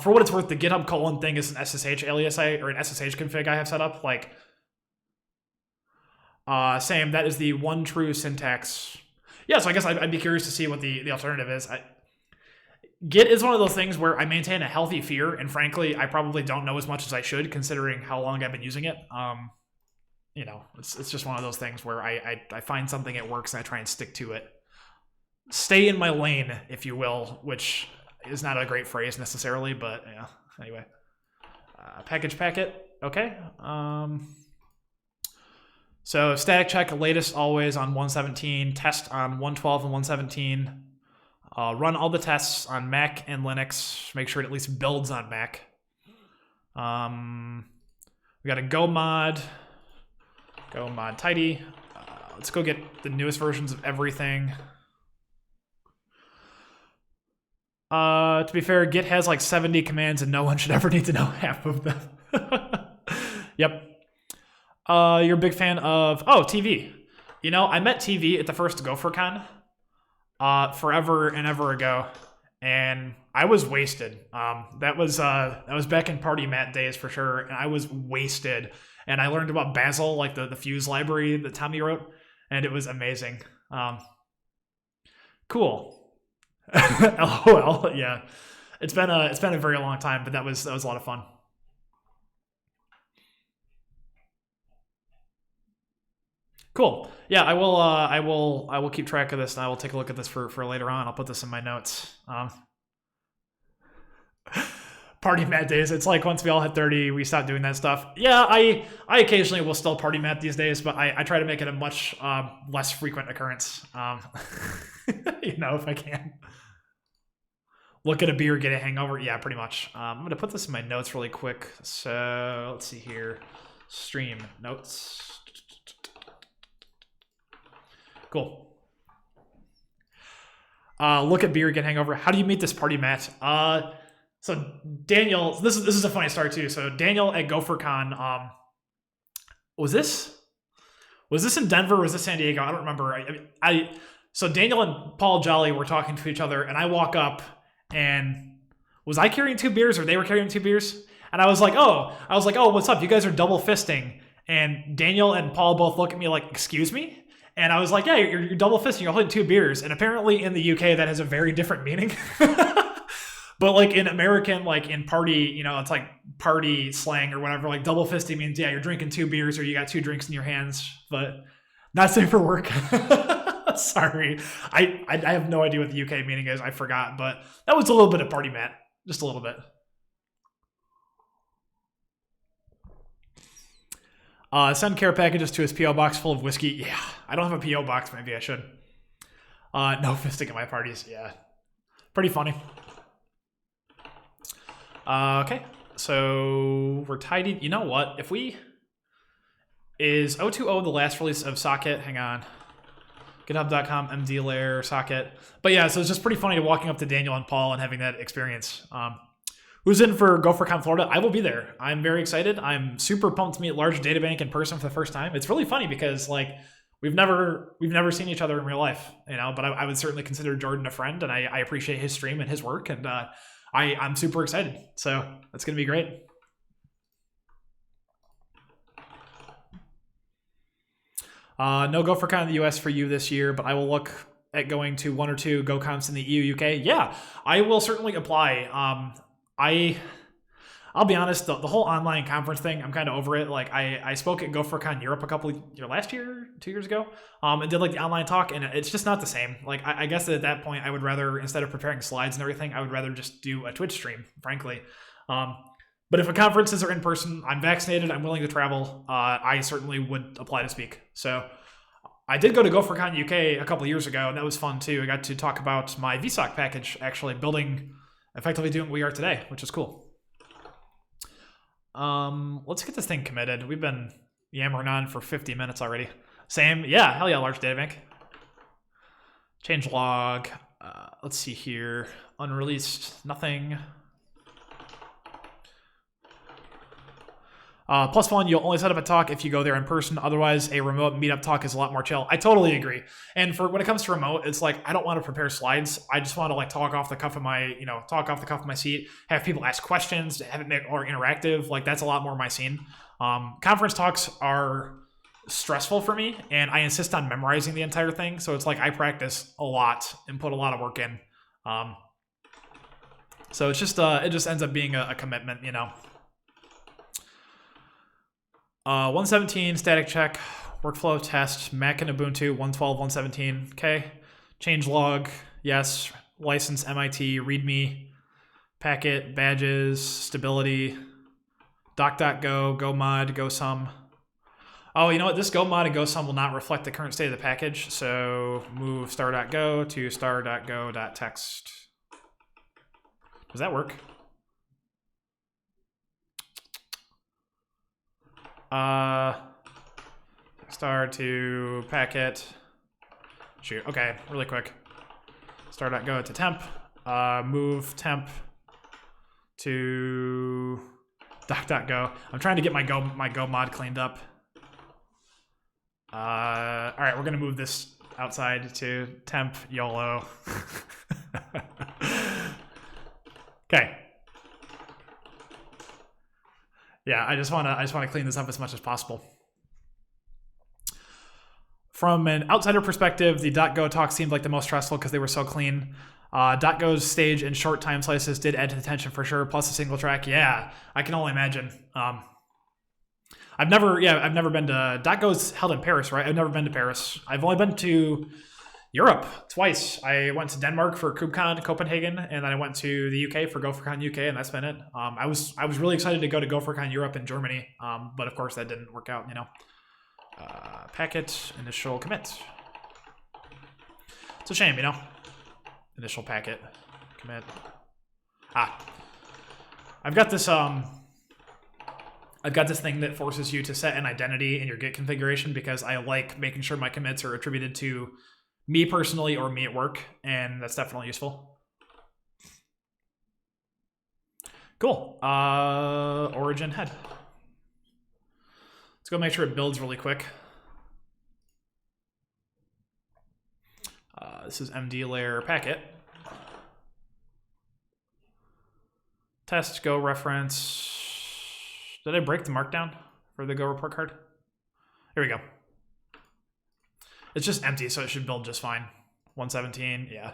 For what it's worth, the GitHub colon thing is an SSH alias or an SSH config I have set up. Like, same. That is the one true syntax. Yeah, so I guess I'd be curious to see what the alternative is. Git is one of those things where I maintain a healthy fear, and frankly, I probably don't know as much as I should, considering how long I've been using it. You know, it's just one of those things where I find something that works and I try and stick to it. Stay in my lane, if you will, which is not a great phrase necessarily, but yeah. Anyway, package packet. Okay. So static check latest always on 117, test on 112 and 117. Run all the tests on Mac and Linux. Make sure it at least builds on Mac. We got a Go mod tidy. Let's go get the newest versions of everything. To be fair, Git has like 70 commands and no one should ever need to know half of them. Yep. You're a big fan of, TV. You know, I met TV at the first GopherCon forever and ever ago, and I was wasted. That was back in Party Mat days for sure, and I was wasted. And I learned about Bazel, like the Fuse library that Tommy wrote, and it was amazing. Cool. LOL. Yeah, it's been a very long time, but that was a lot of fun. Cool. Yeah, I will keep track of this, and I will take a look at this for later on. I'll put this in my notes. Party mat days. It's like once we all hit 30, we stop doing that stuff. Yeah, I occasionally will still party mat these days, but I try to make it a much less frequent occurrence. You know, if I can. Look at a beer, get a hangover. Yeah, pretty much. I'm going to put this in my notes really quick. So let's see here. Stream notes. Cool. Look at beer, get hangover. How do you meet this party mat? So Daniel, this is a funny story too. So Daniel at GopherCon, was this in Denver? Or was this San Diego? I don't remember. So Daniel and Paul Jolly were talking to each other, and I walk up, and was I carrying 2 beers or they were carrying 2 beers? And I was like, oh, what's up? You guys are double fisting. And Daniel and Paul both look at me like, excuse me? And I was like, yeah, you're double fisting. You're holding 2 beers. And apparently in the UK, that has a very different meaning. But like in American, like in party, you know, it's like party slang or whatever. Like double fisting means, yeah, you're drinking 2 beers or you got 2 drinks in your hands. But not safe for work. Sorry. I have no idea what the UK meaning is. I forgot. But that was a little bit of party mat. Just a little bit. Send care packages to his P.O. box full of whiskey. Yeah, I don't have a P.O. box. Maybe I should. No fisting at my parties. Yeah. Pretty funny. Okay. So we're tidied. You know what? Is 020 the last release of Socket? Hang on. GitHub.com, mdlayer, Socket. But yeah, so it's just pretty funny walking up to Daniel and Paul and having that experience. Who's in for GopherCamp Florida? I will be there. I'm very excited. I'm super pumped to meet Large Databank in person for the first time. It's really funny because like we've never seen each other in real life, you know. But I would certainly consider Jordan a friend, and I appreciate his stream and his work, and I'm super excited. So that's gonna be great. No GopherCon in the US for you this year, but I will look at going to 1 or 2 GoCamps in the EU, UK. Yeah, I will certainly apply. I'll be honest, the whole online conference thing, I'm kind of over it. Like I spoke at GopherCon Europe last year, 2 years ago, and did like the online talk, and it's just not the same. Like I guess at that point I would rather, instead of preparing slides and everything, I would rather just do a Twitch stream, frankly. But if a conferences are in person, I'm vaccinated, I'm willing to travel, I certainly would apply to speak. So I did go to GopherCon UK a couple of years ago, and that was fun too. I got to talk about my VSOC package, actually effectively doing what we are today, which is cool. Let's get this thing committed. We've been yammering on for 50 minutes already. Same, yeah, hell yeah, Large Databank. Change log. Let's see here. Unreleased, nothing. +1, you'll only set up a talk if you go there in person. Otherwise, a remote meetup talk is a lot more chill. I totally agree. And for when it comes to remote, it's like I don't want to prepare slides. I just want to like talk off the cuff of my, seat. Have people ask questions, have it make more interactive. Like that's a lot more my scene. Conference talks are stressful for me, and I insist on memorizing the entire thing. So it's like I practice a lot and put a lot of work in. So it's just it just ends up being a commitment, 117 static check, workflow test, Mac and Ubuntu 112, 117. Okay. Change log, yes. License MIT, Readme, packet, badges, stability, doc.go, gomod, gosum. Oh, you know what? This gomod and gosum will not reflect the current state of the package. So move star.go to star.go.text. Does that work? Star to packet. Shoot. Okay, really quick. Star.go to temp. Move temp to doc.go. I'm trying to get my go mod cleaned up. All right, we're gonna move this outside to temp YOLO. Okay. Yeah, I just wanna clean this up as much as possible. From an outsider perspective, the .go talk seemed like the most stressful because they were so clean. .go's stage and short time slices did add to the tension for sure. Plus a single track, yeah, I can only imagine. I've never been to .go's held in Paris, right? I've never been to Paris. I've only been to Europe twice. I went to Denmark for KubeCon Copenhagen, and then I went to the UK for GopherCon UK, and that's been it. I was really excited to go to GopherCon Europe in Germany, but of course that didn't work out, Packet, initial commit. It's a shame, Initial packet, commit. I've got this thing that forces you to set an identity in your Git configuration because I like making sure my commits are attributed to me personally or me at work, and that's definitely useful. Cool. Origin head. Let's go make sure it builds really quick. This is mdlayer packet. Test go reference. Did I break the markdown for the go report card? Here we go. It's just empty, so it should build just fine. 117, yeah.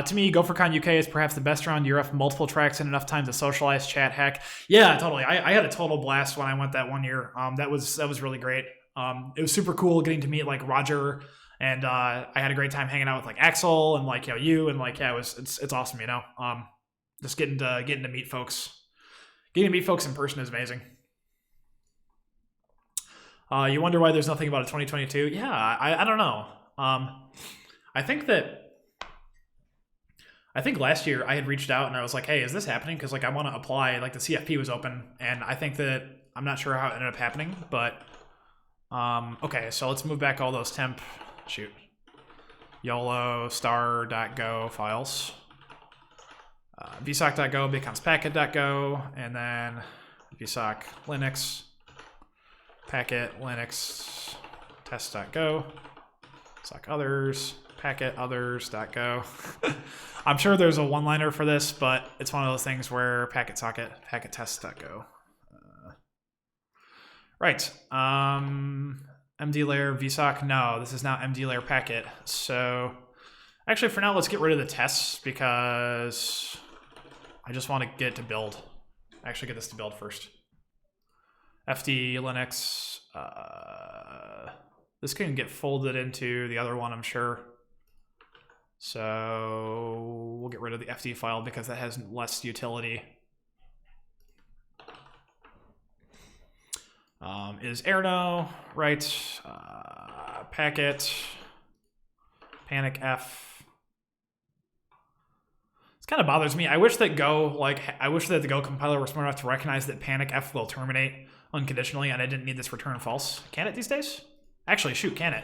To me, GopherCon UK is perhaps the best round. You're multiple tracks and enough time to socialize, chat, hack. Yeah, totally. I had a total blast when I went that one year. That was really great. It was super cool getting to meet like Roger, and I had a great time hanging out with like Axel and like you and like it's awesome. Just getting to meet folks. Getting to meet folks in person is amazing. You wonder why there's nothing about a 2022? Yeah, I don't know. I think last year I had reached out and I was like, hey, is this happening? Because like I want to apply. Like the CFP was open, and I think that I'm not sure how it ended up happening, but okay. So let's move back all those temp. Shoot. YOLO star.go files. vsoc.go becomes packet.go, and then vsoc Linux. Packet Linux test.go, sock others, packet others.go. I'm sure there's a one-liner for this, but it's one of those things where packet socket, packet test.go. Right. mdlayer vsoc. No, this is not mdlayer packet. So actually for now, let's get rid of the tests because I just want to get it to build. Actually get this to build first. FD Linux, this can get folded into the other one, I'm sure. So we'll get rid of the FD file because that has less utility. Is Erno, right? Packet, panic F. This kind of bothers me. I wish that the Go compiler was smart enough to recognize that panic F will terminate unconditionally, and I didn't need this return false. Can it these days? Actually, shoot, can it?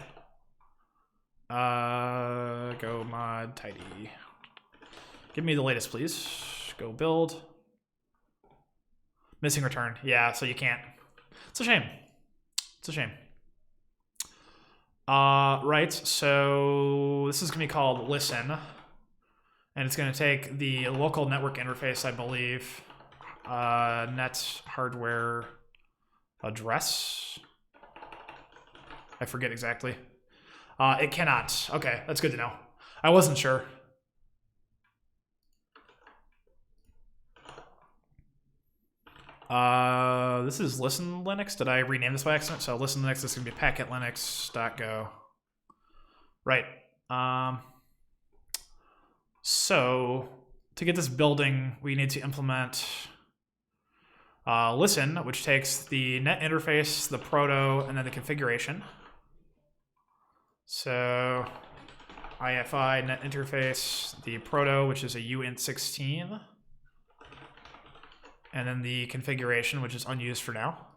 Go mod tidy. Give me the latest, please. Go build. Missing return. Yeah, so you can't. It's a shame. It's a shame. Right, so this is going to be called listen. And it's going to take the local network interface, I believe. Net hardware address. I forget exactly. It cannot. Okay, that's good to know. I wasn't sure. This is listen Linux. Did I rename this by accident? So listen Linux, this is gonna be packetlinux.go. Right. So to get this building, we need to implement listen, which takes the net interface, the proto, and then the configuration. So IFI net interface, the proto, which is a uint16. And then the configuration, which is unused for now.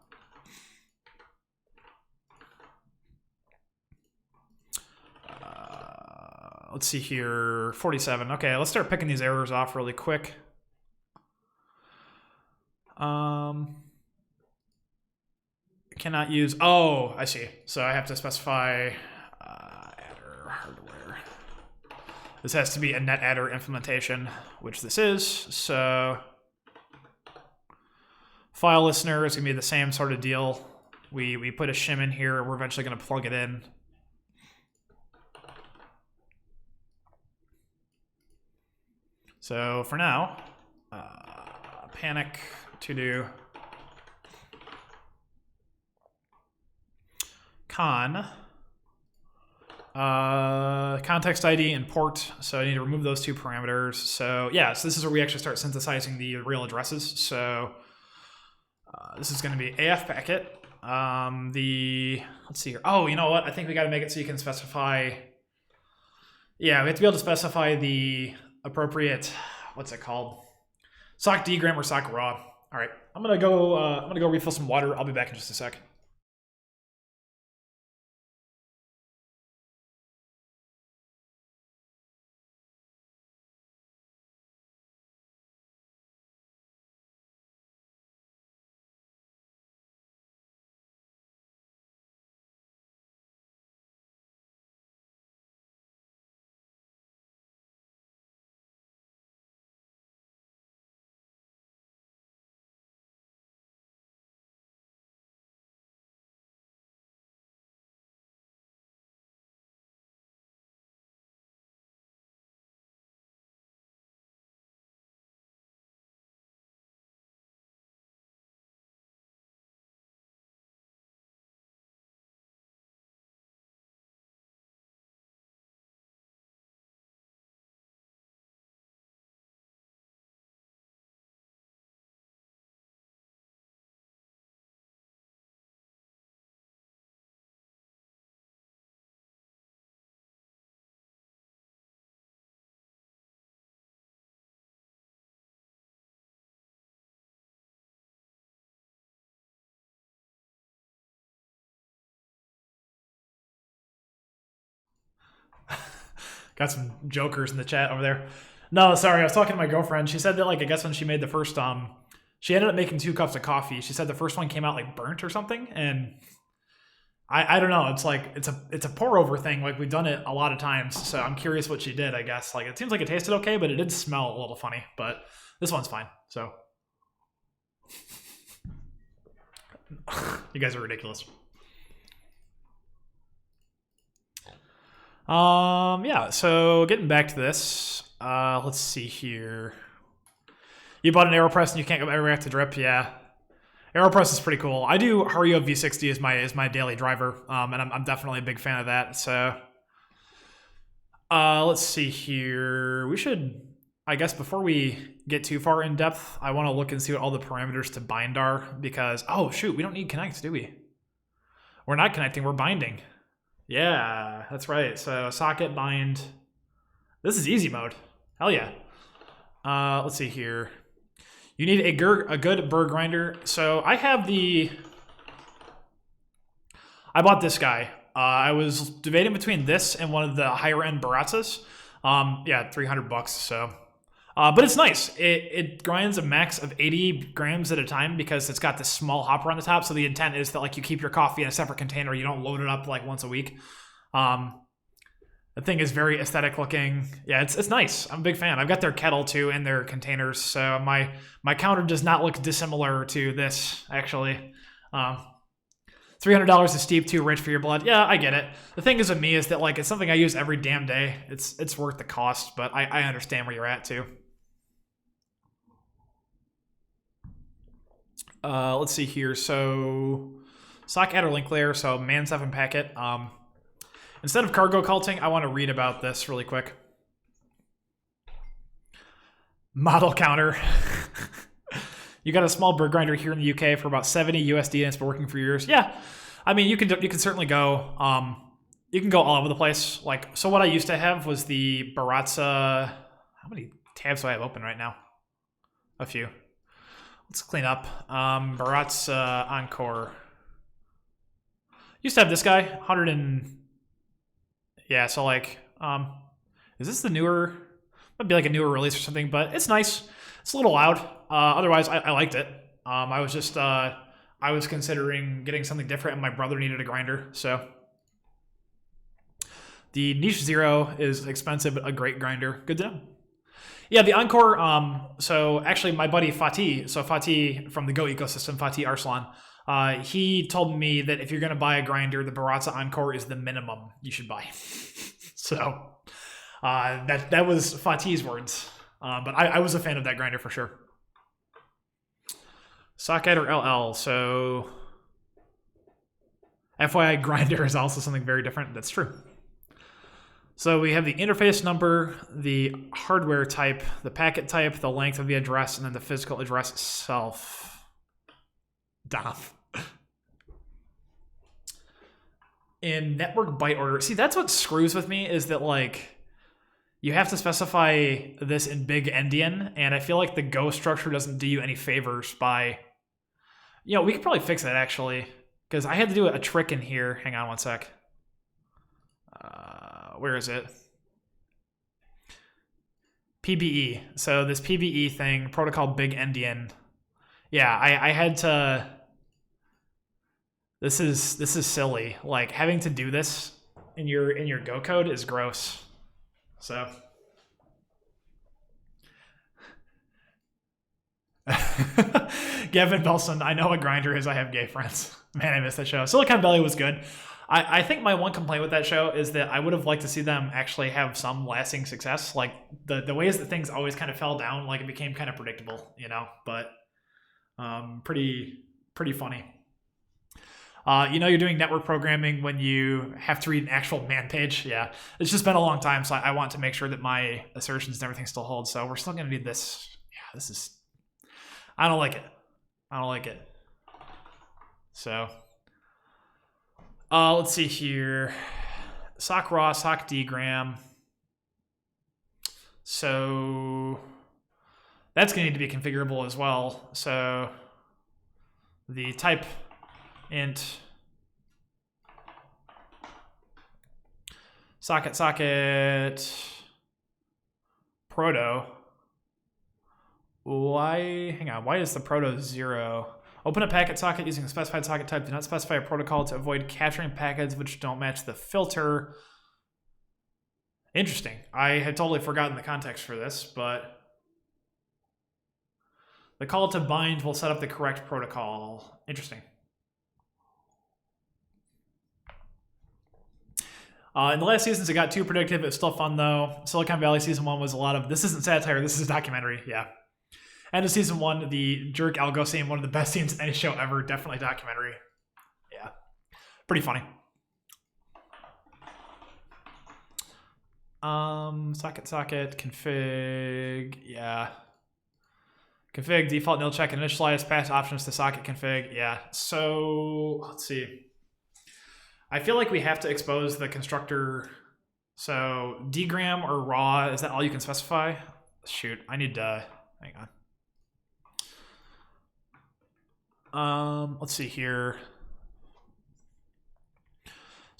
Let's see here, 47. Okay, let's start picking these errors off really quick. Cannot use, oh, I see. So I have to specify adder hardware. This has to be a net adder implementation, which this is. So file listener is going to be the same sort of deal. We put a shim in here. We're eventually going to plug it in. So for now, panic to do con context ID and port. So I need to remove those two parameters. So yeah, so this is where we actually start synthesizing the real addresses. So this is going to be AF packet. Let's see here. Oh, you know what? I think we got to make it so you can specify. Yeah, we have to be able to specify the appropriate, what's it called? Sock dgram or sock raw. All right, I'm gonna go refill some water. I'll be back in just a sec. Got some jokers in the chat over there. No, sorry, I was talking to my girlfriend. She said that, like, I guess when she made the first, she ended up making 2 cups of coffee. She said the first one came out like burnt or something, and I don't know. It's like it's a pour over thing. Like, we've done it a lot of times, so I'm curious what she did. I guess like it seems like it tasted okay, but it did smell a little funny. But this one's fine. So you guys are ridiculous. Yeah, so getting back to this, let's see here. You bought an AeroPress and you can't go back to drip, yeah. AeroPress is pretty cool. I do Hario V60 as my daily driver, and I'm definitely a big fan of that. So, let's see here. We should, I guess, before we get too far in depth, I want to look and see what all the parameters to bind are, because oh shoot, we don't need connect, do we? We're not connecting, we're binding. Yeah, that's right. So socket bind. This is easy mode. Hell yeah. Let's see here. You need a good burr grinder. So I bought this guy. I was debating between this and one of the higher end Barazzas. Yeah, $300. So, but it's nice. It grinds a max of 80 grams at a time because it's got this small hopper on the top. So the intent is that like you keep your coffee in a separate container. You don't load it up like once a week. The thing is very aesthetic looking. Yeah, it's nice. I'm a big fan. I've got their kettle too and their containers. So my counter does not look dissimilar to this actually. $300 is steep, too rich for your blood. Yeah, I get it. The thing is with me is that like it's something I use every damn day. It's worth the cost, but I understand where you're at too. Let's see here. So sock adder link layer. So man 7 packet. Instead of cargo culting, I want to read about this really quick. Model counter. You got a small bird grinder here in the UK for about 70 USD and it's been working for years. Yeah, I mean you can certainly go. You can go all over the place. Like so, what I used to have was the Barazza. How many tabs do I have open right now? A few. Let's clean up. Barazza Encore. Used to have this guy, 100 and yeah. So like, is this the newer? Might be like a newer release or something, but it's nice. It's a little loud. Otherwise, I liked it. I was just I was considering getting something different, and my brother needed a grinder. So the Niche Zero is expensive, but a great grinder. Good to know. Yeah, the Encore. So actually, my buddy Fatih, so Fatih from the Go ecosystem, Fatih Arslan, he told me that if you're going to buy a grinder, the Barazza Encore is the minimum you should buy. So that was Fatih's words. But I was a fan of that grinder for sure. Sock adder LL. So FYI, grinder is also something very different. That's true. So we have the interface number, the hardware type, the packet type, the length of the address, and then the physical address itself. Doth. In network byte order. See, that's what screws with me is that like you have to specify this in big endian, and I feel like the Go structure doesn't do you any favors by, you know, we could probably fix that actually, because I had to do a trick in here. Hang on one sec. Where is it? PBE. So this PBE thing, protocol big endian. Yeah, I had to. This is silly. Like having to do this in your Go code is gross. So Gavin Belson, I know what grinder is. I have gay friends. Man, I missed that show. Silicon Valley was good. I think my one complaint with that show is that I would have liked to see them actually have some lasting success. Like the ways that things always kind of fell down, like it became kind of predictable, you know, but pretty funny. You know, you're doing network programming when you have to read an actual man page. Yeah, it's just been a long time, so I want to make sure that my assertions and everything still hold. So we're still going to need this. Yeah, this is. I don't like it. I don't like it. So, let's see here. Sock raw, sock dgram. So that's going to need to be configurable as well. So the type int socket proto. Why is the proto 0? Open a packet socket using a specified socket type. Do not specify a protocol to avoid capturing packets which don't match the filter. Interesting. I had totally forgotten the context for this, but the call to bind will set up the correct protocol. Interesting. In the last seasons, it got too predictive. It's still fun, though. Silicon Valley Season 1 was a lot of, this isn't satire, this is a documentary. Yeah. End of Season 1, the jerk algo scene, one of the best scenes in any show ever. Definitely documentary. Yeah. Pretty funny. Socket, config. Yeah. Config, default nil check, initialize, pass options to socket config. Yeah. So, let's see. I feel like we have to expose the constructor. So dgram or raw, is that all you can specify? Shoot, I need to, hang on. Let's see here.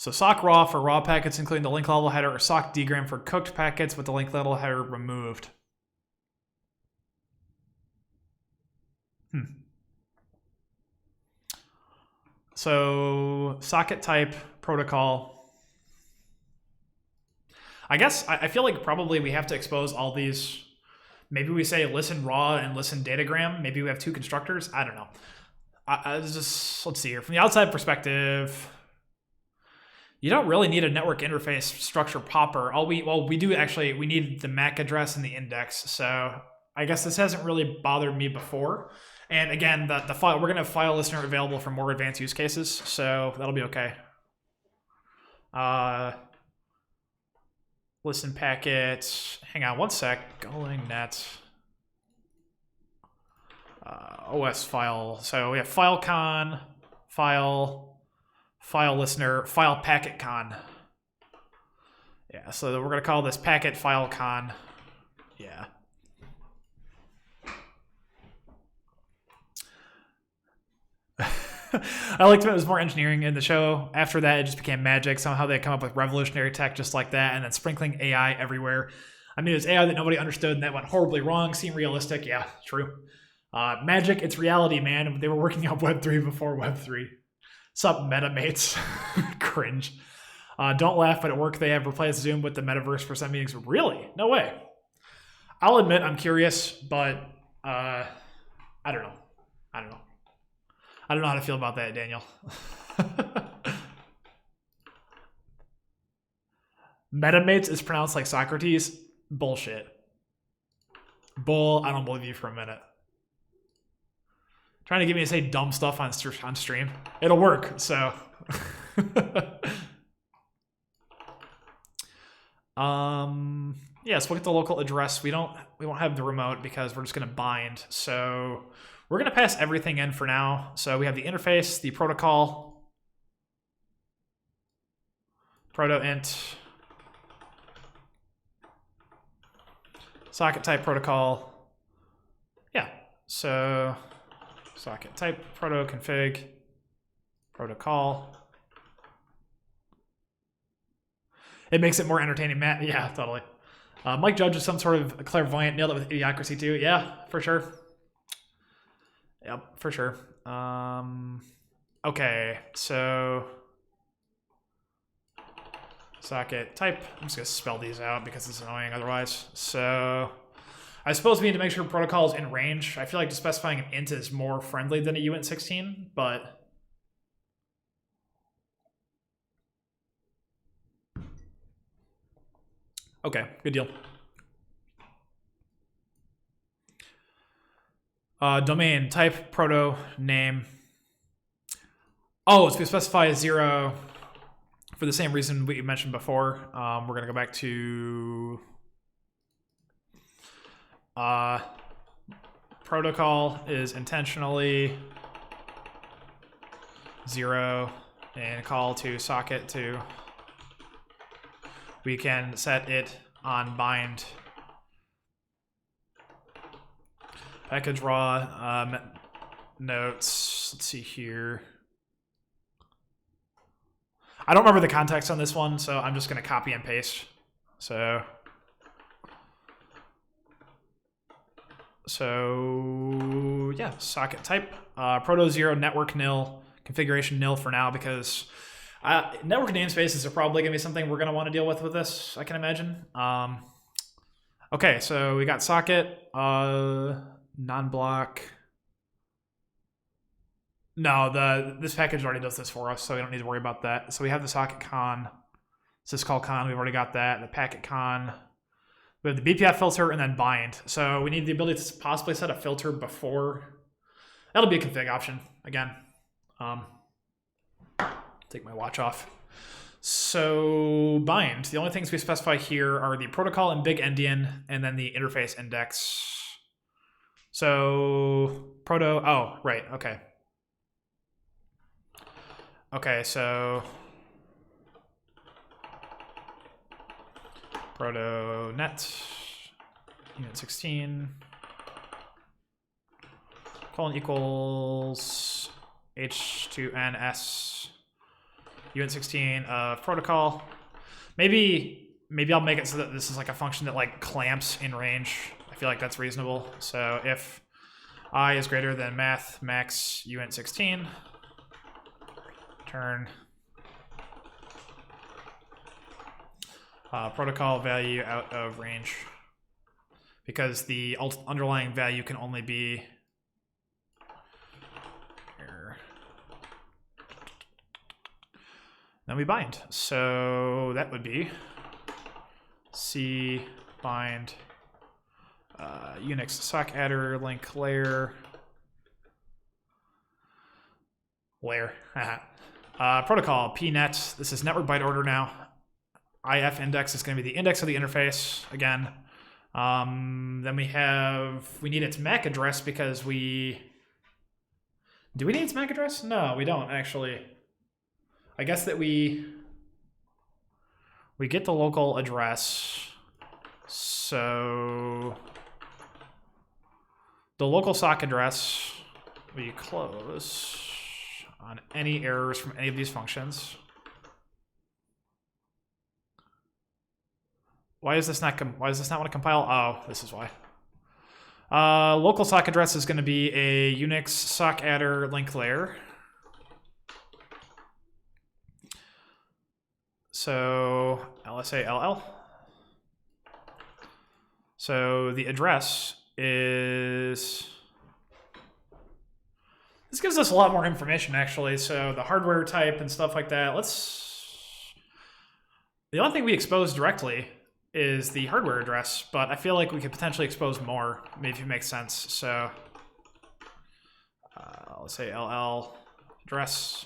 So sock raw for raw packets, including the link level header, or sock dgram for cooked packets with the link level header removed. So socket type protocol. I guess I feel like probably we have to expose all these. Maybe we say listen raw and listen datagram. Maybe we have two constructors. I don't know. Let's see here. From the outside perspective, you don't really need a network interface structure popper. We do actually, we need the MAC address and the index. So I guess this hasn't really bothered me before. And again, the file, we're going to have file listener available for more advanced use cases. So that'll be okay. Listen packet. Hang on one sec. Going net. OS file. So we have filecon, file listener, file packetcon. Yeah, so we're going to call this packet filecon. Yeah. I liked it was more engineering in the show. After that, it just became magic. Somehow they come up with revolutionary tech just like that, and then sprinkling AI everywhere. I mean, it's AI that nobody understood, and that went horribly wrong. Seemed realistic. Yeah, true. Magic, it's reality, man. They were working on Web3 before Web3. Sup, meta mates. Cringe. Don't laugh, but at work they have replaced Zoom with the metaverse for some meetings. Really? No way. I'll admit I'm curious, but I don't know. I don't know how to feel about that, Daniel. Metamates is pronounced like Socrates. Bullshit. Bull, I don't believe you for a minute. Trying to get me to say dumb stuff on stream. It'll work, so. Yes, look at the local address. We won't have the remote because we're just gonna bind. So we're gonna pass everything in for now. So we have the interface, the protocol, proto-int, socket type protocol. Yeah, so socket type proto config protocol. It makes it more entertaining, Matt. Yeah, totally. Mike Judge is some sort of clairvoyant, nailed it with idiocracy too. Yeah, for sure. Yep, for sure. Okay, so socket type. I'm just gonna spell these out because it's annoying otherwise. So I suppose we need to make sure protocol is in range. I feel like just specifying an int is more friendly than a uint16, but okay, good deal. Domain type proto name. Oh, it's going to specify a 0 for the same reason we mentioned before. We're going to go back to protocol is intentionally 0 and call to socket 2. We can set it on bind. Package raw notes. Let's see here. I don't remember the context on this one, so I'm just going to copy and paste. So yeah, socket type proto 0 network nil configuration nil for now because network namespaces are probably going to be something we're going to want to deal with this, I can imagine. Okay, so we got socket, non-block. No, this package already does this for us, so we don't need to worry about that. So we have the socket con, syscall con, we've already got that, the packet con. We have the BPF filter and then bind. So we need the ability to possibly set a filter before. That'll be a config option, again. Take my watch off. So bind, the only things we specify here are the protocol and big endian and then the interface index. So proto, oh, right, okay. Okay, so proto net unit 16 colon equals h2ns uint16 of protocol. Maybe I'll make it so that this is like a function that like clamps in range. I feel like that's reasonable. So if I is greater than math max uint16, turn protocol value out of range, because the underlying value can only be here. Then we bind. So that would be C bind Unix sock adder link layer protocol pnet. This is network byte order now. IF index is going to be the index of the interface again. Then we need its MAC address because do we need its MAC address? No, we don't actually. I guess that we get the local address. So the local sock address we close on any errors from any of these functions. Why does this not want to compile? Oh, this is why. Local sock address is going to be a Unix sock adder link layer. So LSALL. So the address is, this gives us a lot more information actually. So the hardware type and stuff like that. The only thing we expose directly is the hardware address, but I feel like we could potentially expose more, maybe if it makes sense. So let's say LL address.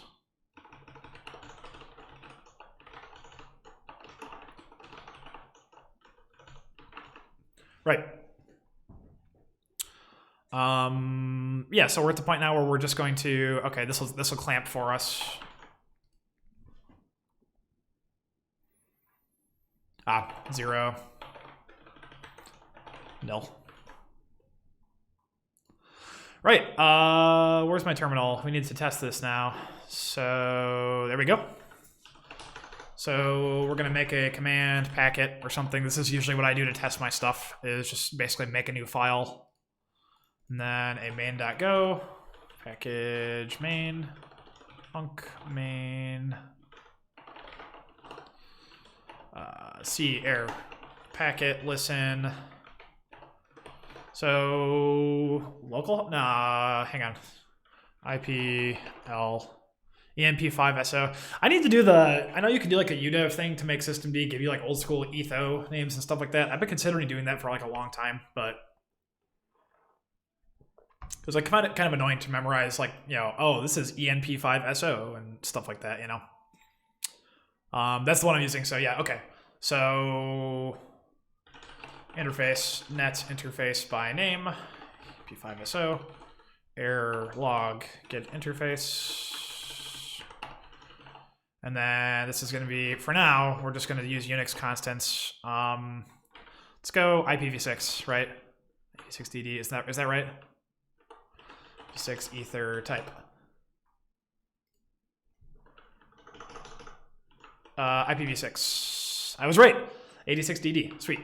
Right. Yeah, so we're at the point now where we're just going to, okay, this will clamp for us. 0. Nil. Right, where's my terminal? We need to test this now. So there we go. So we're gonna make a command packet or something. This is usually what I do to test my stuff, is just basically make a new file. And then a main.go, package main, func main, C error, packet listen. So local, hang on, IPL, EMP5SO. I need to do I know you can do like a udev thing to make systemd give you like old school etho names and stuff like that. I've been considering doing that for like a long time, but it was like kind of annoying to memorize, like, you know, oh, this is ENP5SO and stuff like that, you know. That's the one I'm using, so yeah, okay. So interface, net interface by name, P5SO, error log, get interface. And then this is going to be, for now, we're just going to use Unix constants. Let's go IPv6, right? IPv6DD, is that right? 6 ether type. IPv6. I was right. 86DD. Sweet.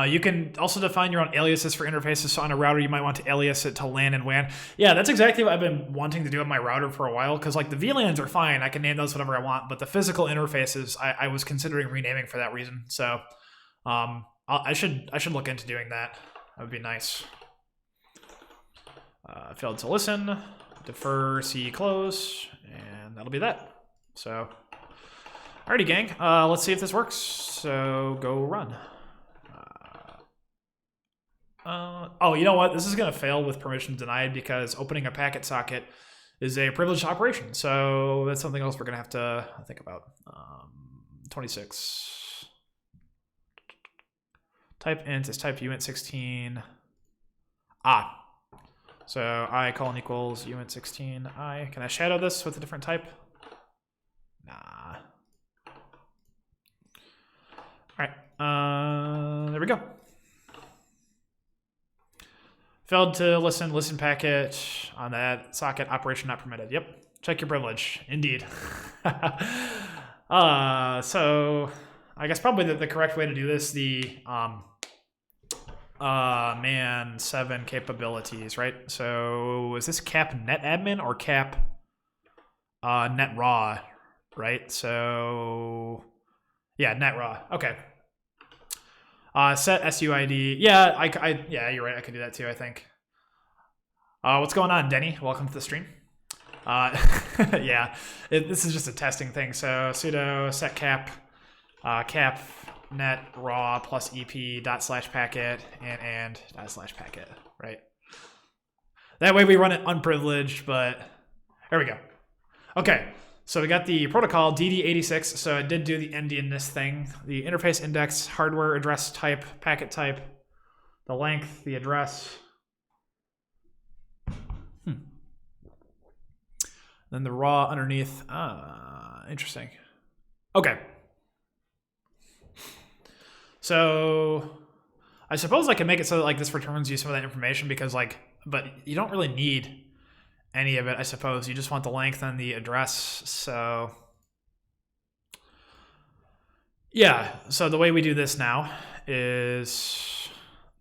You can also define your own aliases for interfaces. So on a router, you might want to alias it to LAN and WAN. Yeah, that's exactly what I've been wanting to do on my router for a while. Because like the VLANs are fine. I can name those whatever I want. But the physical interfaces, I was considering renaming for that reason. So I should look into doing that. That would be nice. Failed to listen. Defer, C, close, and that'll be that. So, alrighty, gang. Let's see if this works. So, go run. Oh, you know what? This is going to fail with permission denied because opening a packet socket is a privileged operation. So, that's something else we're going to have to think about. 26. Type int is type uint16. So I : equals uint16 I. Can I shadow this with a different type? Nah. All right. There we go. Failed to listen packet on that socket operation not permitted. Yep. Check your privilege. Indeed. So I guess probably the correct way to do this, the man 7 capabilities, right? So is this cap net admin or cap net raw, right? So yeah, net raw. Okay. Set SUID. Yeah, yeah, you're right. I could do that too, I think. What's going on, Denny? Welcome to the stream. Yeah, this is just a testing thing. So sudo set cap cap net raw plus ep dot slash packet and dot slash packet, right? That way we run it unprivileged, but there we go. Okay, so we got the protocol DD86. So it did do the endianness thing. The interface index, hardware address type, packet type, the length, the address. Then the raw underneath. Interesting. Okay. So I suppose I can make it so that like this returns you some of that information because like, but you don't really need any of it, I suppose. You just want the length and the address. So yeah, so the way we do this now is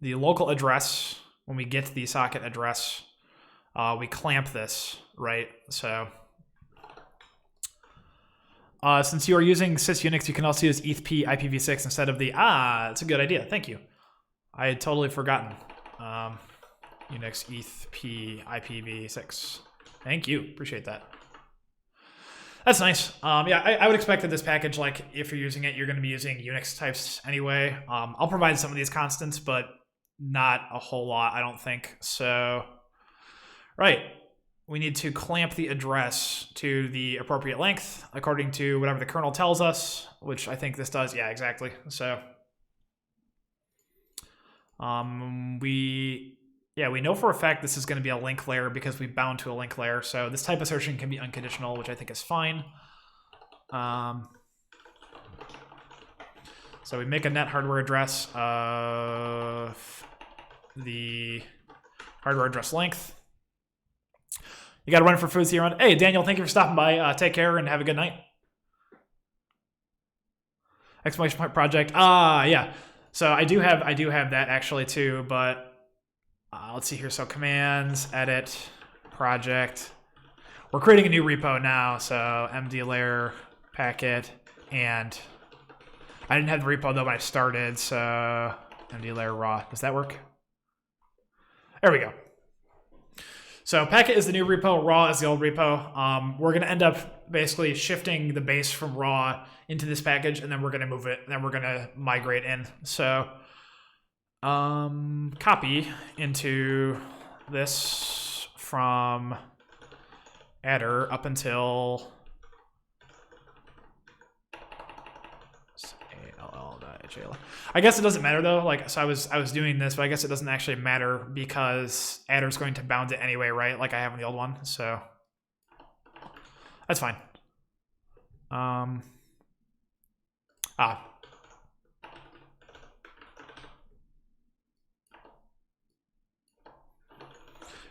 the local address. When we get the socket address, we clamp this, right? So since you are using sysunix, you can also use ethp IPv6 instead of the, it's a good idea. Thank you. I had totally forgotten. Unix ethp IPv6. Thank you. Appreciate that. That's nice. Yeah, I would expect that this package, like if you're using it, you're going to be using Unix types anyway. I'll provide some of these constants, but not a whole lot, I don't think. So, right. We need to clamp the address to the appropriate length according to whatever the kernel tells us, which I think this does. Yeah, exactly. So we know for a fact this is going to be a link layer because we bound to a link layer. So this type assertion can be unconditional, which I think is fine. So we make a net hardware address of the hardware address length. You got to run for food here on. Hey, Daniel, thank you for stopping by. Take care and have a good night. Exclamation point project. Yeah. So I do have that actually too, but let's see here. So commands, edit, project. We're creating a new repo now. So mdlayer, packet, and I didn't have the repo though when I started. So mdlayer raw. Does that work? There we go. So packet is the new repo, raw is the old repo. We're going to end up basically shifting the base from raw into this package, and then we're going to move it, and then we're going to migrate in. So copy into this from adder up until all.hl. I guess it doesn't matter though. Like, so I was doing this, but I guess it doesn't actually matter because adder's going to bound it anyway, right? Like I have in the old one, so that's fine.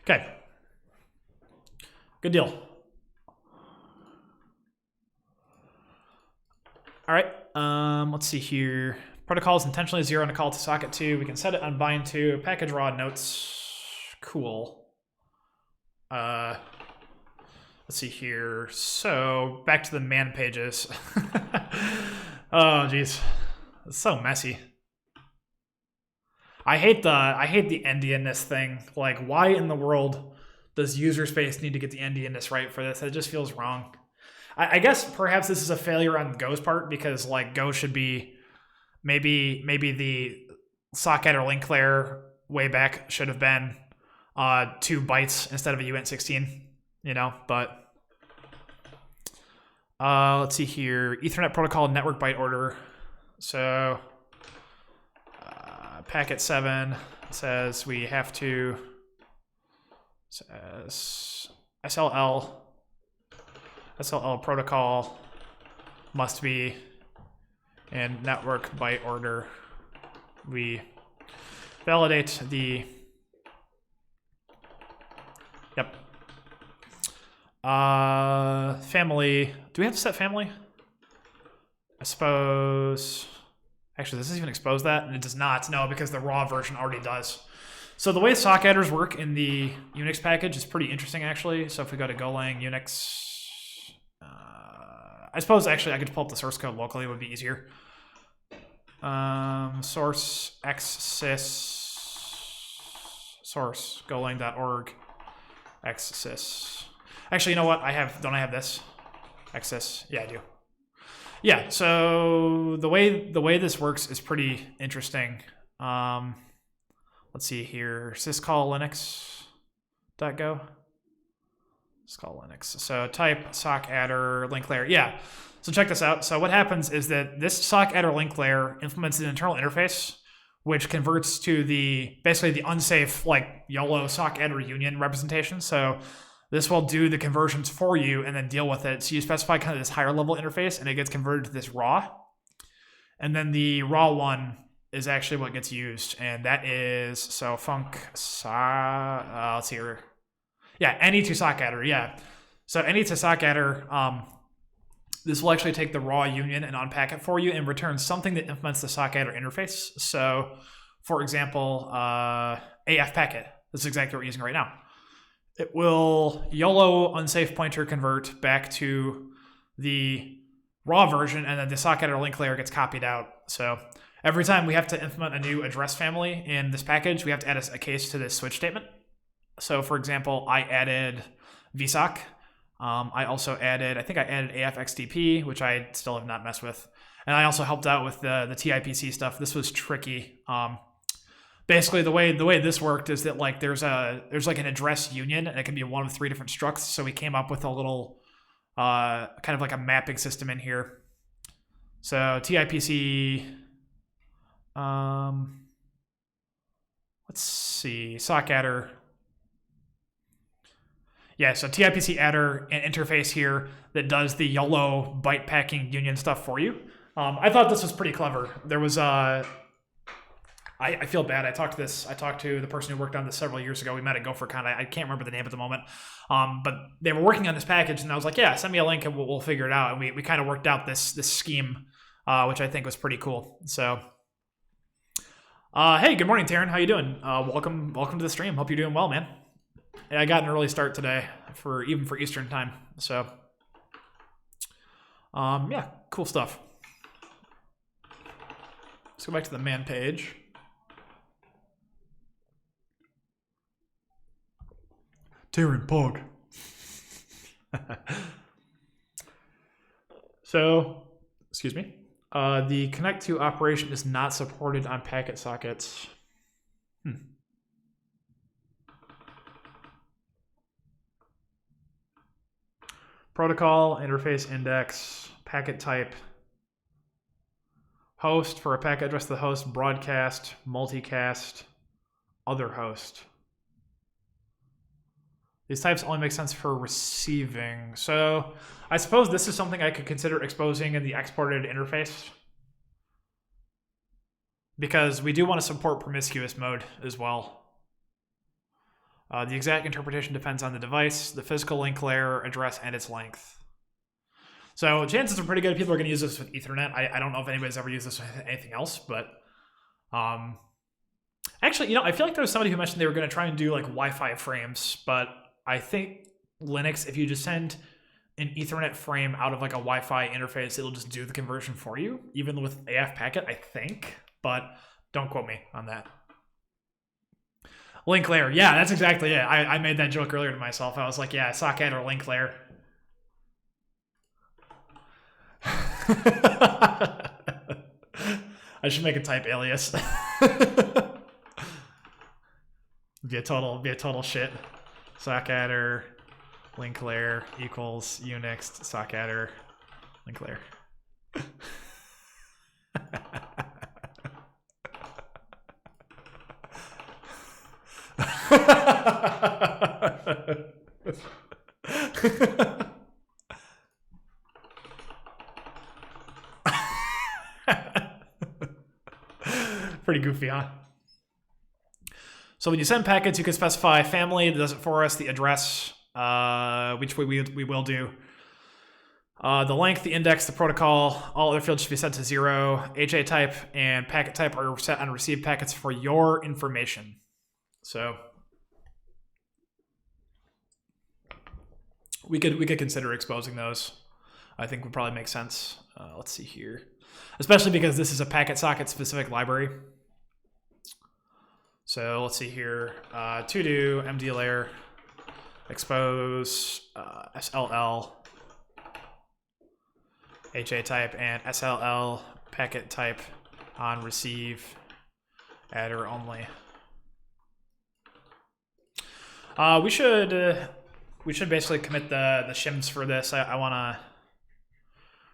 Okay. Good deal. All right. Let's see here. Protocol is intentionally 0 and a call to socket 2. We can set it on bind to package raw notes. Cool. Let's see here. So back to the man pages. Oh, geez. It's so messy. I hate the endianness thing. Like, why in the world does user space need to get the endianness right for this? It just feels wrong. I guess perhaps this is a failure on Go's part because like Go should be maybe the socket or link layer way back should have been 2 bytes instead of a uint16, you know, but let's see here. Ethernet protocol network byte order. So packet 7 says we have to says SLL protocol must be in network byte order. We validate the Family. Do we have to set family? I suppose. Actually, does this even expose that? And it does not. No, because the raw version already does. So the way sock adders work in the Unix package is pretty interesting, actually. So if we go to golang Unix, I suppose actually I could pull up the source code locally. It would be easier. Source xsys source golang.org xsys. Actually, you know what? Don't I have this? Xsys. Yeah, I do. Yeah, so the way this works is pretty interesting. Let's see here. Syscall linux.go. Syscall linux. So type sock adder link layer. Yeah. So check this out. So what happens is that this sock adder link layer implements an internal interface which converts to basically the unsafe like YOLO sock adder union representation. So this will do the conversions for you and then deal with it. So you specify kind of this higher level interface and it gets converted to this raw. And then the raw one is actually what gets used. And that is, so func, let's see here. Yeah, any to sock adder, yeah. So any to sock adder, this will actually take the raw union and unpack it for you and return something that implements the sock adder interface. So for example, AF packet, this is exactly what we're using right now. It will YOLO unsafe pointer convert back to the raw version, and then the sock adder link layer gets copied out. So every time we have to implement a new address family in this package, we have to add a case to this switch statement. So for example, I added vsock. I also added, I think I added AFXDP, which I still have not messed with. And I also helped out with the TIPC stuff. This was tricky. Basically, the way this worked is that like there's like an address union, and it can be one of 3 different structs. So we came up with a little kind of like a mapping system in here. So TIPC, let's see, sock adder. Yeah, so TIPC adder and interface here that does the YOLO byte packing union stuff for you. I thought this was pretty clever. There was I feel bad. I talked to the person who worked on this several years ago. We met at GopherCon. I can't remember the name at the moment. But they were working on this package, and I was like, yeah, send me a link and we'll figure it out. And we kind of worked out this scheme, which I think was pretty cool. So, hey, good morning, Taryn. How you doing? Welcome to the stream. Hope you're doing well, man. Yeah, I got an early start today even for Eastern time. So, yeah, cool stuff. Let's go back to the man page. Taryn Pog. So, excuse me. The connect to operation is not supported on packet sockets. Protocol, interface index, packet type, host for a packet address to the host, broadcast, multicast, other host. These types only make sense for receiving. So I suppose this is something I could consider exposing in the exported interface, because we do want to support promiscuous mode as well. The exact interpretation depends on the device, the physical link layer, address, and its length. So chances are pretty good people are going to use this with Ethernet. I don't know if anybody's ever used this with anything else, but actually, I feel like there was somebody who mentioned they were going to try and do like Wi-Fi frames, but I think Linux, if you just send an Ethernet frame out of like a Wi-Fi interface, it'll just do the conversion for you, even with AF packet, I think, but don't quote me on that. Link layer. Yeah, that's exactly it. I made that joke earlier to myself. I was like, yeah, sock adder link layer. I should make a type alias. Be a total shit. Sock adder link layer equals Unix sock adder link layer. Pretty goofy, huh? So when you send packets, you can specify family that does it for us, the address, which we will do. The length, the index, the protocol, all other fields should be set to 0. HA type and packet type are set on received packets for your information. So we could consider exposing those. I think would probably make sense. Let's see here, especially because this is a packet socket specific library. So let's see here, to do mdlayer expose SLL HA type and SLL packet type on receive adder only. We should basically commit the shims for this. I wanna.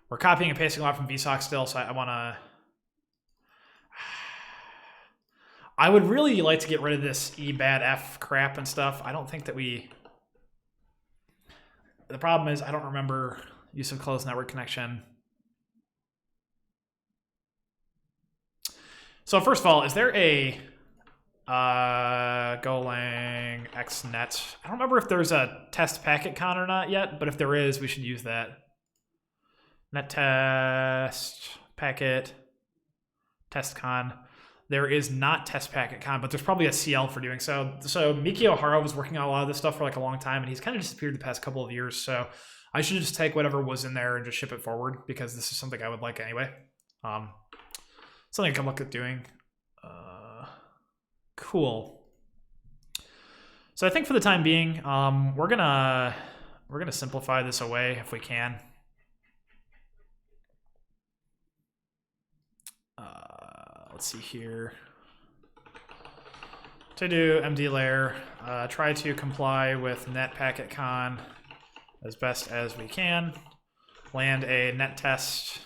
We're copying and pasting a lot from VSOC still, so I wanna. I would really like to get rid of this ebadf crap and stuff. I don't think that we. The problem is I don't remember use of closed network connection. So first of all, is there a Golang xnet? I don't remember if there's a test packetcon or not yet, but if there is, we should use that. Net test packet testcon. There is not test packetcon, but there's probably a CL for doing so. So Miki Ohara was working on a lot of this stuff for like a long time, and he's kind of disappeared the past couple of years. So I should just take whatever was in there and just ship it forward, because this is something I would like anyway. Something I can look at doing. Cool. So I think for the time being, we're gonna simplify this away if we can. Let's see here. To do mdlayer, try to comply with netpakicon as best as we can. Land a net test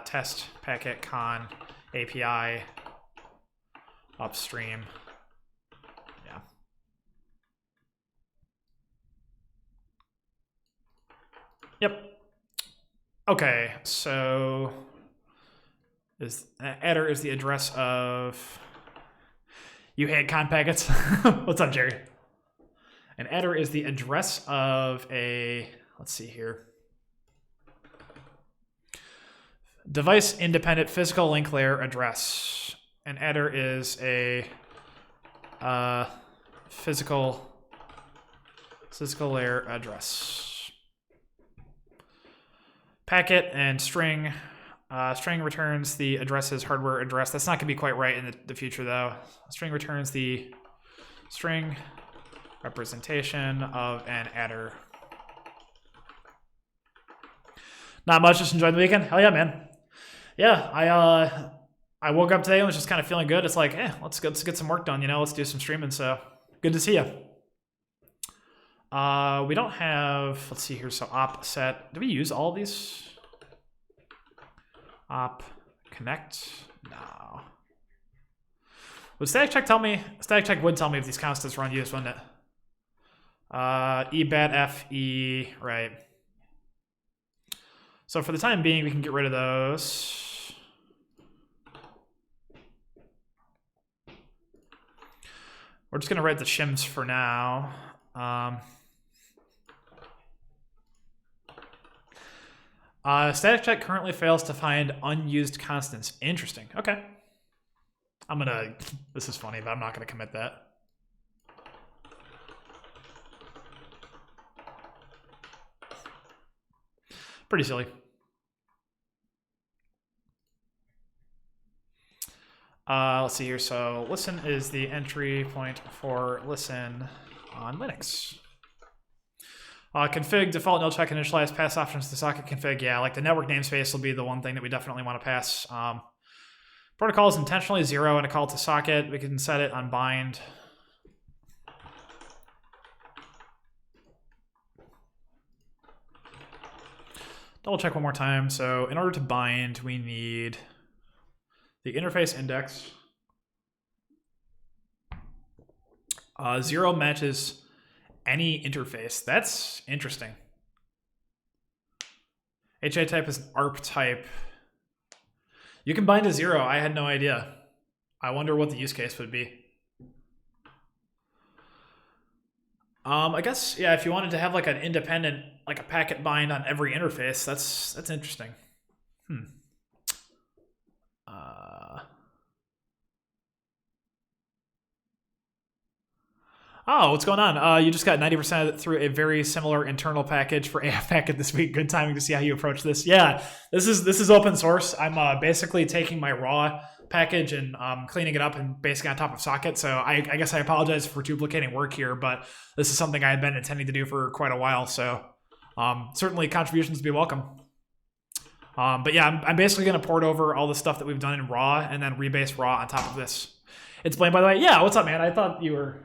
test packetcon API upstream. Yeah. Yep. Okay, so adder is the address of. You hate con packets? What's up, Jerry? An adder is the address of a, let's see here, device independent physical link layer address. An adder is a physical layer address. Packet and string. String returns the address's hardware address. That's not going to be quite right in the future, though. String returns the string representation of an adder. Not much, just enjoyed the weekend. Hell yeah, man. Yeah, I woke up today and was just kind of feeling good. It's like, let's get some work done, you know, let's do some streaming. So good to see you. We don't have, let's see here, so op set. Do we use all of these? Op connect? No. Would static check tell me? Static check would tell me if these constants were unused, wouldn't it? ebadf e, right. So for the time being, we can get rid of those. We're just going to write the shims for now. Static check currently fails to find unused constants. Interesting. Okay. This is funny, but I'm not going to commit that. Pretty silly. Let's see here. So listen is the entry point for listen on Linux. Config default no check initialize pass options to socket config. Yeah, like the network namespace will be the one thing that we definitely want to pass. Protocol is intentionally 0 and a call to socket. We can set it on bind. Double check one more time. So in order to bind, we need the interface index. 0 matches any interface. That's interesting. HA type is an ARP type. You can bind to 0. I had no idea. I wonder what the use case would be. I guess, yeah, if you wanted to have like an independent, like a packet bind on every interface, that's interesting. Oh, what's going on? You just got 90% through a very similar internal package for AF Packet this week. Good timing to see how you approach this. Yeah, this is open source. I'm basically taking my raw package and cleaning it up and basically on top of socket. So I guess I apologize for duplicating work here, but this is something I had been intending to do for quite a while. So certainly contributions be welcome. But yeah, I'm basically going to port over all the stuff that we've done in raw and then rebase raw on top of this. It's Blaine, by the way. Yeah, what's up, man? I thought you were...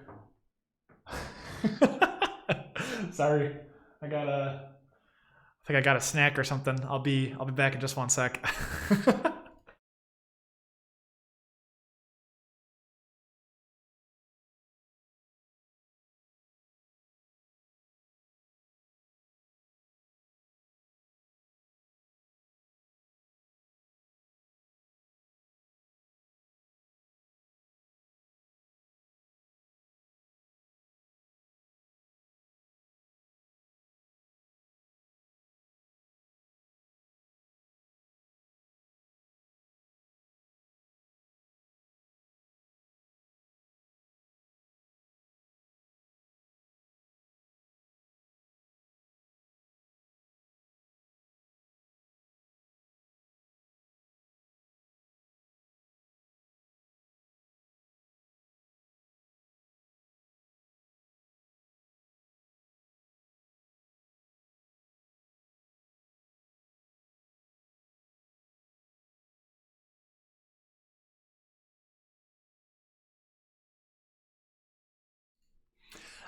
Sorry, I think I got a snack or something. I'll be back in just one sec.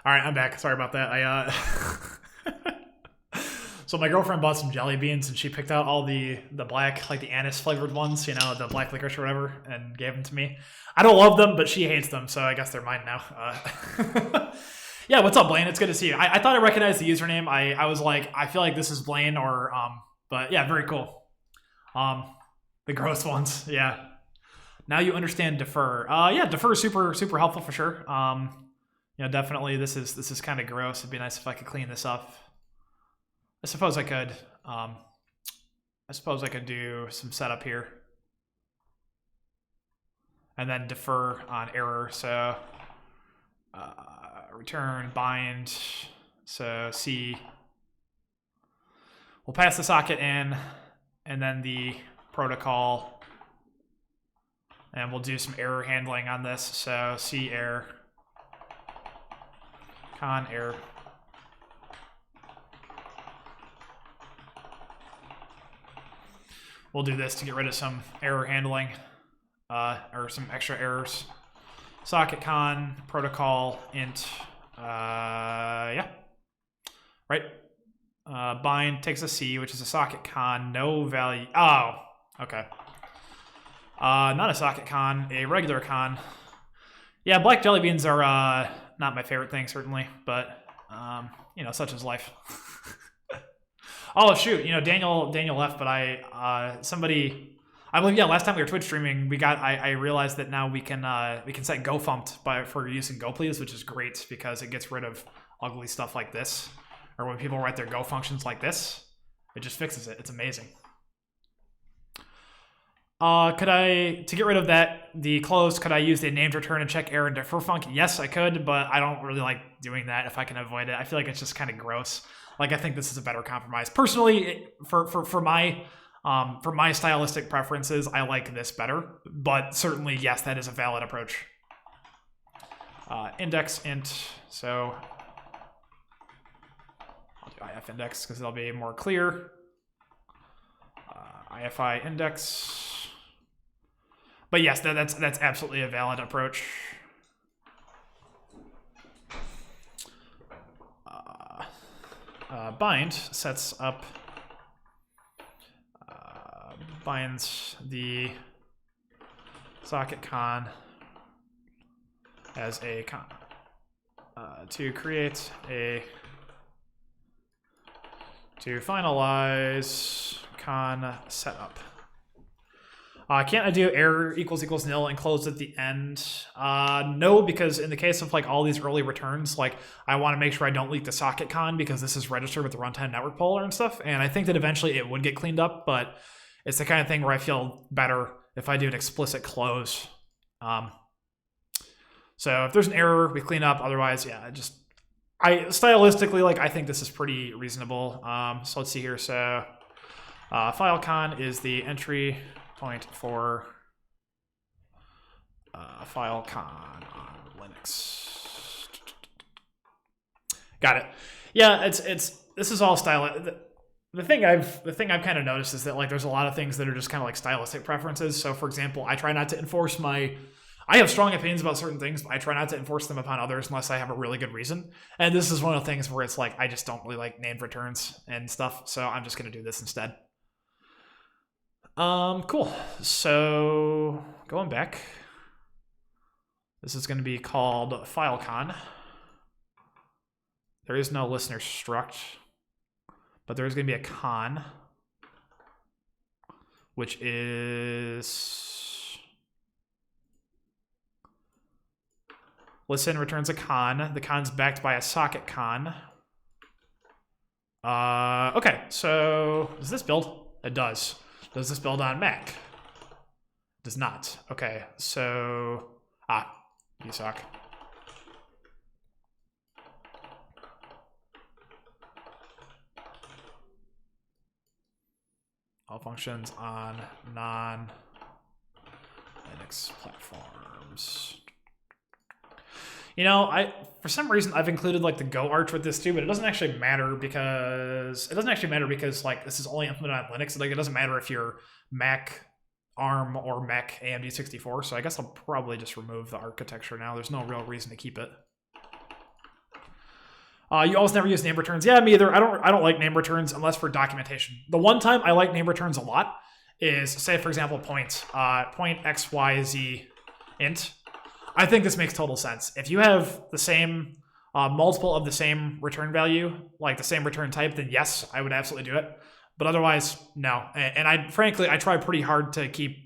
All right, I'm back. Sorry about that. So my girlfriend bought some jelly beans and she picked out all the black, like the anise flavored ones, you know, the black licorice or whatever, and gave them to me. I don't love them, but she hates them, so I guess they're mine now. Yeah, what's up, Blaine? It's good to see you. I thought I recognized the username. I was like, I feel like this is Blaine or but yeah, very cool. The gross ones, yeah. Now you understand defer. Yeah, defer is super helpful for sure. You know, definitely this is kind of gross. It'd be nice if I could clean this up. I suppose I could. I suppose I could do some setup here, and then defer on error. So return bind. So C. We'll pass the socket in, and then the protocol, and we'll do some error handling on this. So C error. Con error. We'll do this to get rid of some error handling or some extra errors. Socket con protocol int. Yeah. Right. Bind takes a C, which is a socket con, no value. Oh, okay. Not a socket con, a regular con. Yeah, black jelly beans are not my favorite thing, certainly, but you know, such is life. Oh shoot, you know, Daniel left, but I believe, yeah, last time we were Twitch streaming, I realized that now we can set GoFumped for using GoPlease, which is great because it gets rid of ugly stuff like this, or when people write their Go functions like this, it just fixes it. It's amazing. To get rid of the close, could I use the named return and check error and defer func? Yes, I could, but I don't really like doing that if I can avoid it. I feel like it's just kind of gross. Like, I think this is a better compromise. Personally, for my stylistic preferences, I like this better, but certainly, yes, that is a valid approach. Index int, so I'll do if index because it'll be more clear. IFI index. But yes, that's absolutely a valid approach. Bind sets up, binds the socket con as a con to finalize con setup. Can't I do error equals nil and close at the end? No, because in the case of like all these early returns, like I want to make sure I don't leak the socket con because this is registered with the runtime network poller and stuff. And I think that eventually it would get cleaned up, but it's the kind of thing where I feel better if I do an explicit close. So if there's an error, we clean up. Otherwise, yeah, I stylistically, like I think this is pretty reasonable. So let's see here. So filecon is the entry point for filecon on Linux. Got it. Yeah, this is all style. The thing I've kind of noticed is that like there's a lot of things that are just kind of like stylistic preferences. So for example, I try not to enforce I have strong opinions about certain things, but I try not to enforce them upon others unless I have a really good reason. And this is one of the things where it's like I just don't really like named returns and stuff, so I'm just going to do this instead. Cool. So going back, this is going to be called filecon. There is no listener struct, but there is going to be a con, which is listen returns a con. The con's backed by a socket con. Okay, so does this build? It does. Does this build on Mac? It does not. Okay, so you suck. All functions on non-Linux platforms. You know, for some reason I've included like the Go arch with this too, but it doesn't actually matter because like this is only implemented on Linux. Like it doesn't matter if you're Mac ARM or Mac AMD 64. So I guess I'll probably just remove the architecture now. There's no real reason to keep it. You always never use name returns. Yeah, me either. I don't like name returns unless for documentation. The one time I like name returns a lot is, say for example, point XYZ int. I think this makes total sense. If you have the same multiple of the same return value, like the same return type, then yes, I would absolutely do it. But otherwise, no. And frankly, I try pretty hard to keep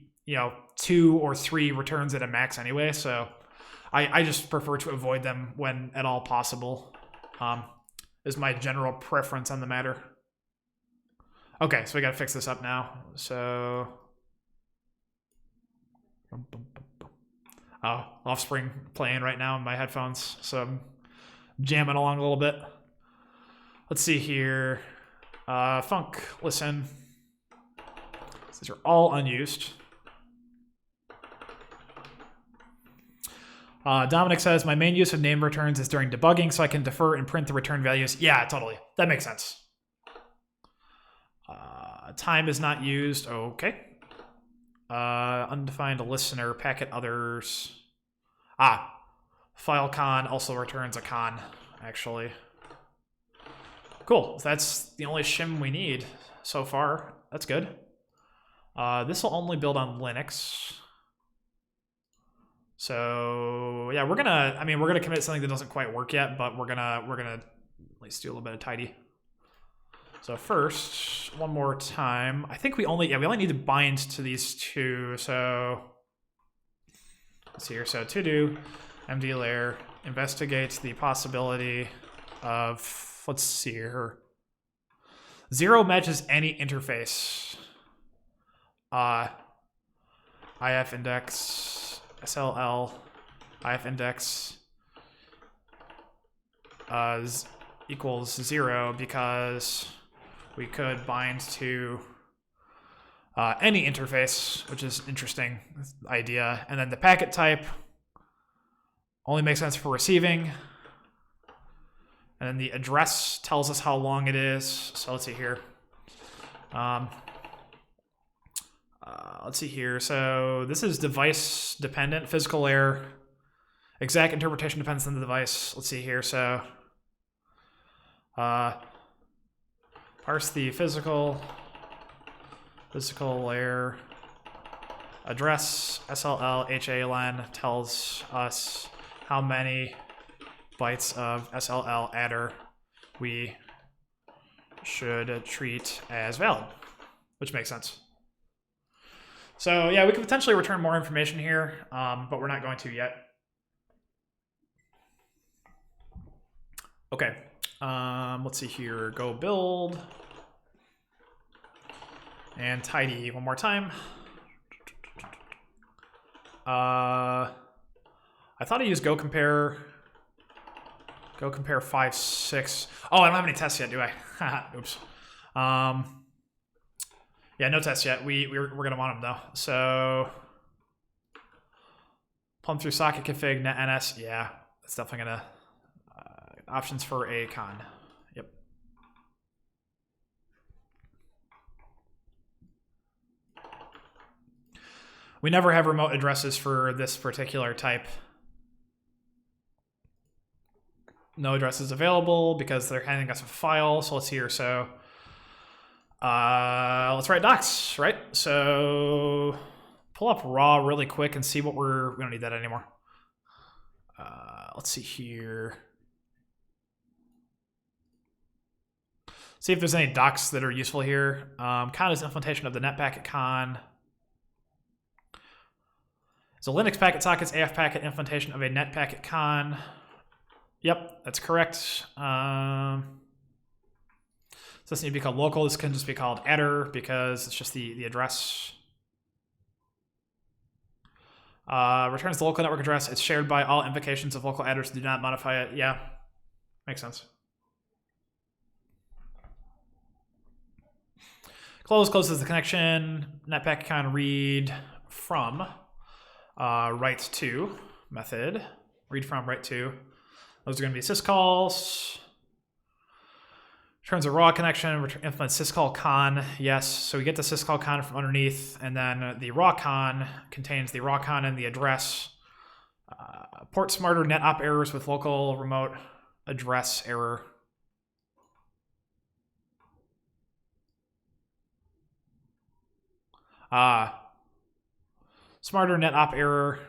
2 or 3 returns at a max anyway. So I just prefer to avoid them when at all possible. Is my general preference on the matter. Okay, so we got to fix this up now. So, Offspring playing right now in my headphones, so I'm jamming along a little bit. Let's see here. Func, listen. These are all unused. Dominic says, my main use of name returns is during debugging, so I can defer and print the return values. Yeah, totally. That makes sense. Time is not used. Okay. Undefined listener, packet others. Filecon also returns a con, actually. Cool. That's the only shim we need so far. That's good. This will only build on Linux. So yeah, we're gonna commit something that doesn't quite work yet, but we're gonna at least do a little bit of tidy. So first, one more time. I think we only need to bind to these 2. So let's see here. So to do mdlayer investigates the possibility of, let's see here. 0 matches any interface. IF index SLL IF index equals 0 because we could bind to any interface, which is an interesting idea. And then the packet type only makes sense for receiving. And then the address tells us how long it is. So let's see here. Let's see here. So this is device dependent, physical layer. Exact interpretation depends on the device. Let's see here. So parse the physical layer address. SLL HALN tells us how many bytes of SLL adder we should treat as valid, which makes sense. So yeah, we could potentially return more information here, but we're not going to yet. Okay, let's see here. Go build and tidy one more time. I thought I used GoCompare 5.6. Oh, I don't have any tests yet, do I? Oops. Yeah, no tests yet. We're gonna want them though. So plumb through socket config netns. Yeah, that's definitely gonna options for a con. Yep. We never have remote addresses for this particular type. No addresses available because they're handing us a file. So let's see here. So let's write docs, right? So pull up raw really quick and see what we don't need that anymore. Let's see here. See if there's any docs that are useful here. Con is implementation of the netpakicon. So Linux packet sockets, AF packet implementation of a netpakicon. Yep, that's correct. So this need to be called local. This can just be called adder because it's just the address. Returns the local network address. It's shared by all invocations of local adders. Do not modify it. Yeah, makes sense. Closes the connection. Netpakicon read from write to method. Read from write to. Those are going to be syscalls. Returns a raw connection. Implements syscall con. Yes, so we get the syscall con from underneath, and then the raw con contains the raw con and the address. Port smarter net op errors with local remote address error. Smarter net op error.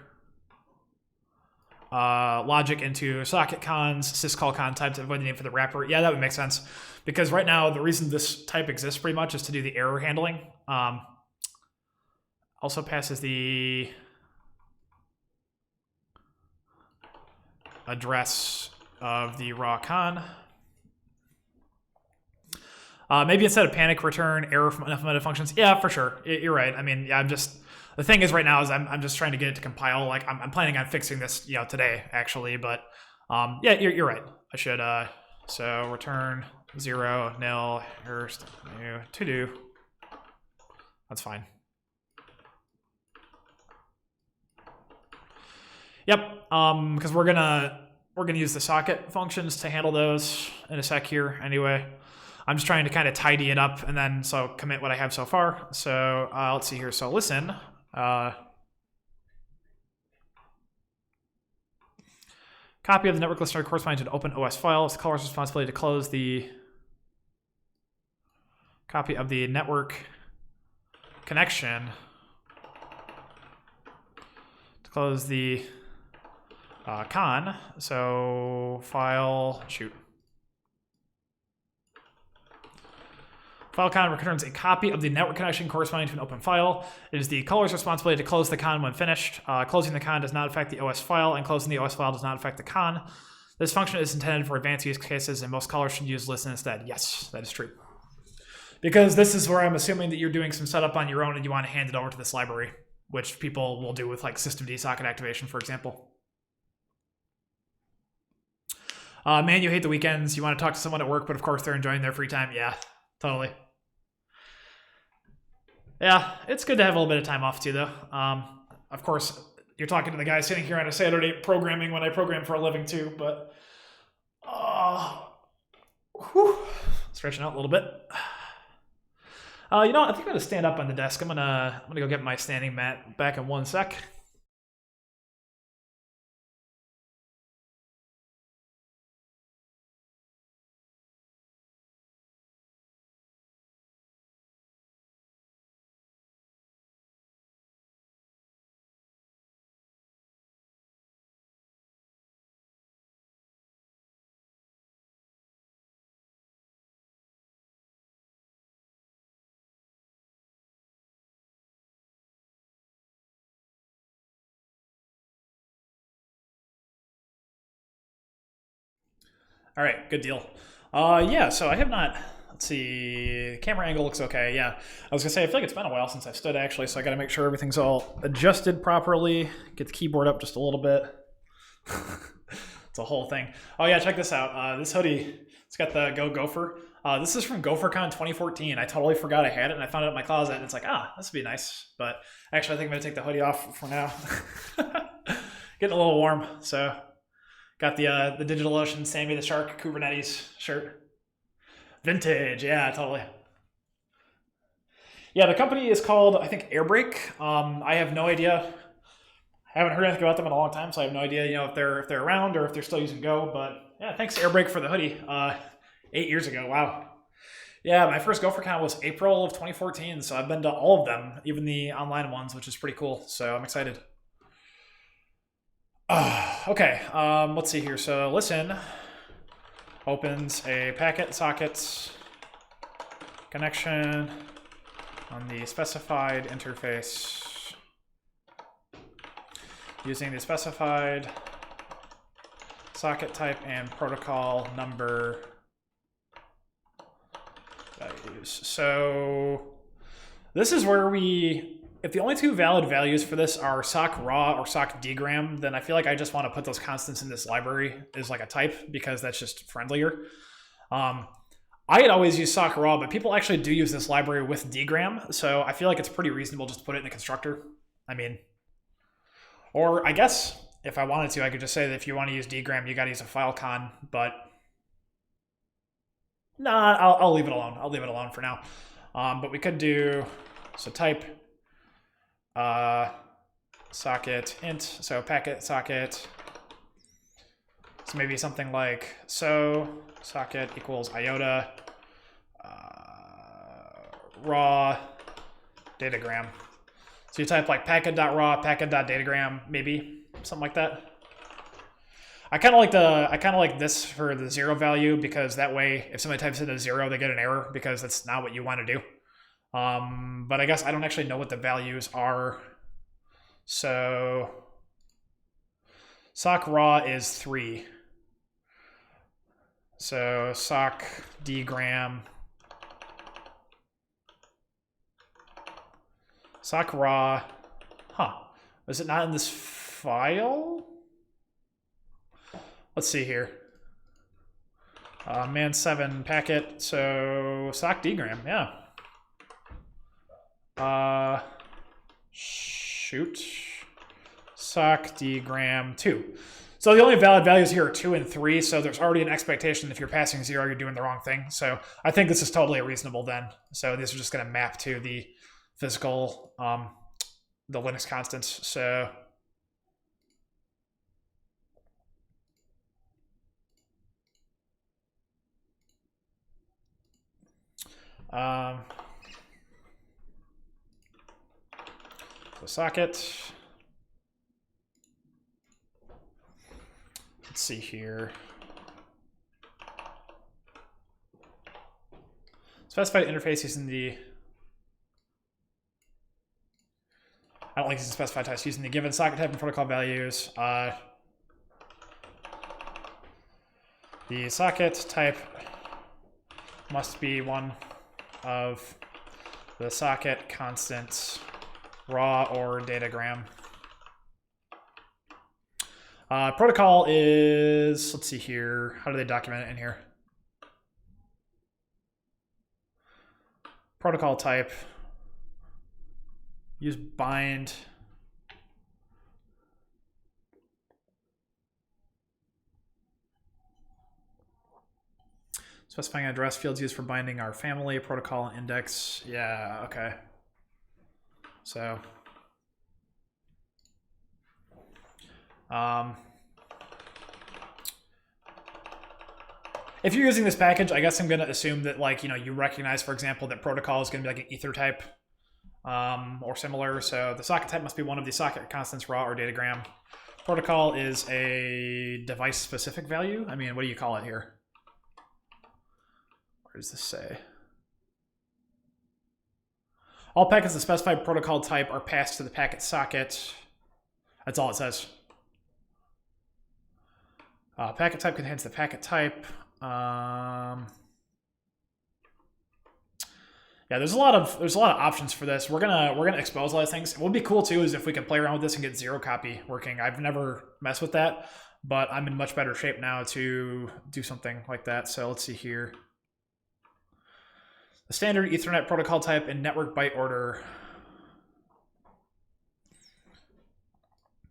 Logic into socket cons, syscall con type to avoid the name for the wrapper. Yeah, that would make sense. Because right now, the reason this type exists pretty much is to do the error handling. Also passes the address of the raw con. Maybe instead of panic, return error from unimplemented functions. Yeah, for sure. You're right. I mean, yeah, the thing is right now is I'm just trying to get it to compile. Like I'm planning on fixing this, today actually. But yeah, you're right. I should so return 0 nil errors new to do. That's fine. Yep. Because we're gonna use the socket functions to handle those in a sec here anyway. I'm just trying to kind of tidy it up and then so commit what I have so far. So let's see here. So listen. Copy of the network listener corresponding to an open OS file. It's the caller's responsibility to close the copy of the network connection. To close the con. So file, shoot. File con returns a copy of the network connection corresponding to an open file. It is the caller's responsibility to close the con when finished. Closing the con does not affect the OS file, and closing the OS file does not affect the con. This function is intended for advanced use cases, and most callers should use listen instead. Yes, that is true. Because this is where I'm assuming that you're doing some setup on your own and you want to hand it over to this library, which people will do with like systemd socket activation, for example. Man, you hate the weekends. You want to talk to someone at work, but of course they're enjoying their free time. Yeah, totally. Yeah, it's good to have a little bit of time off too, though. Of course, you're talking to the guy sitting here on a Saturday programming when I program for a living too, but stretching out a little bit. I think I'm gonna stand up on the desk. I'm gonna go get my standing mat back in 1 sec. All right, good deal. Yeah, so I have not. Let's see. The camera angle looks okay. Yeah, I was gonna say I feel like it's been a while since I stood actually, so I got to make sure everything's all adjusted properly. Get the keyboard up just a little bit. It's a whole thing. Oh yeah, check this out. This hoodie, it's got the Go Gopher. This is from GopherCon 2014. I totally forgot I had it, and I found it in my closet, and it's like, this would be nice. But actually, I think I'm gonna take the hoodie off for now. Getting a little warm, so got the DigitalOcean Sammy the Shark Kubernetes shirt. Vintage, yeah, totally. Yeah, the company is called, I think, Airbrake. I have no idea. I haven't heard anything about them in a long time, so I have no idea, if they're around or if they're still using Go. But yeah, thanks to Airbrake for the hoodie. 8 years ago, wow. Yeah, my first GopherCon was April of 2014, so I've been to all of them, even the online ones, which is pretty cool. So I'm excited. Okay, let's see here. So listen opens a packet sockets connection on the specified interface using the specified socket type and protocol number values. So this is where if the only two valid values for this are sock raw or sock dgram, then I feel like I just want to put those constants in this library as like a type because that's just friendlier. I had always used sock raw, but people actually do use this library with dgram, so I feel like it's pretty reasonable just to put it in the constructor. I mean, or I guess if I wanted to, I could just say that if you want to use dgram, you got to use a filecon, but nah, I'll leave it alone. I'll leave it alone for now. But we could do, so type socket int, so packet socket. So maybe something like socket equals iota raw datagram. So you type like packet.raw, packet.datagram, maybe something like that. I kind of like this for the 0 value because that way if somebody types in a 0, they get an error because that's not what you want to do. But I guess I don't actually know what the values are. So sock raw is 3. So sock dgram, sock raw, is it not in this file? Let's see here. Man7 packet, so sock dgram, yeah. Shoot. Sock dgram 2. So the only valid values here are 2 and 3, so there's already an expectation if you're passing 0, you're doing the wrong thing. So I think this is totally reasonable then. So these are just going to map to the physical, the Linux constants. So the socket. Let's see here. Specified interface using the, I don't like using specified types, using the given socket type and protocol values. The socket type must be one of the socket constants, raw or datagram. Protocol is, let's see here, how do they document it in here? Protocol type, use bind. Specifying address fields used for binding our family, protocol, index. Yeah, okay. So, if you're using this package, I guess I'm going to assume that, like, you recognize, for example, that protocol is going to be like an ether type or similar. So the socket type must be one of the socket constants, raw or datagram. Protocol is a device-specific value. I mean, what do you call it here? What does this say? All packets of specified protocol type are passed to the packet socket. That's all it says. Packet type contains the packet type. Yeah, there's a lot of options for this. We're gonna expose a lot of things. What would be cool too is if we can play around with this and get zero copy working. I've never messed with that, but I'm in much better shape now to do something like that. So let's see here. The standard Ethernet protocol type in network byte order.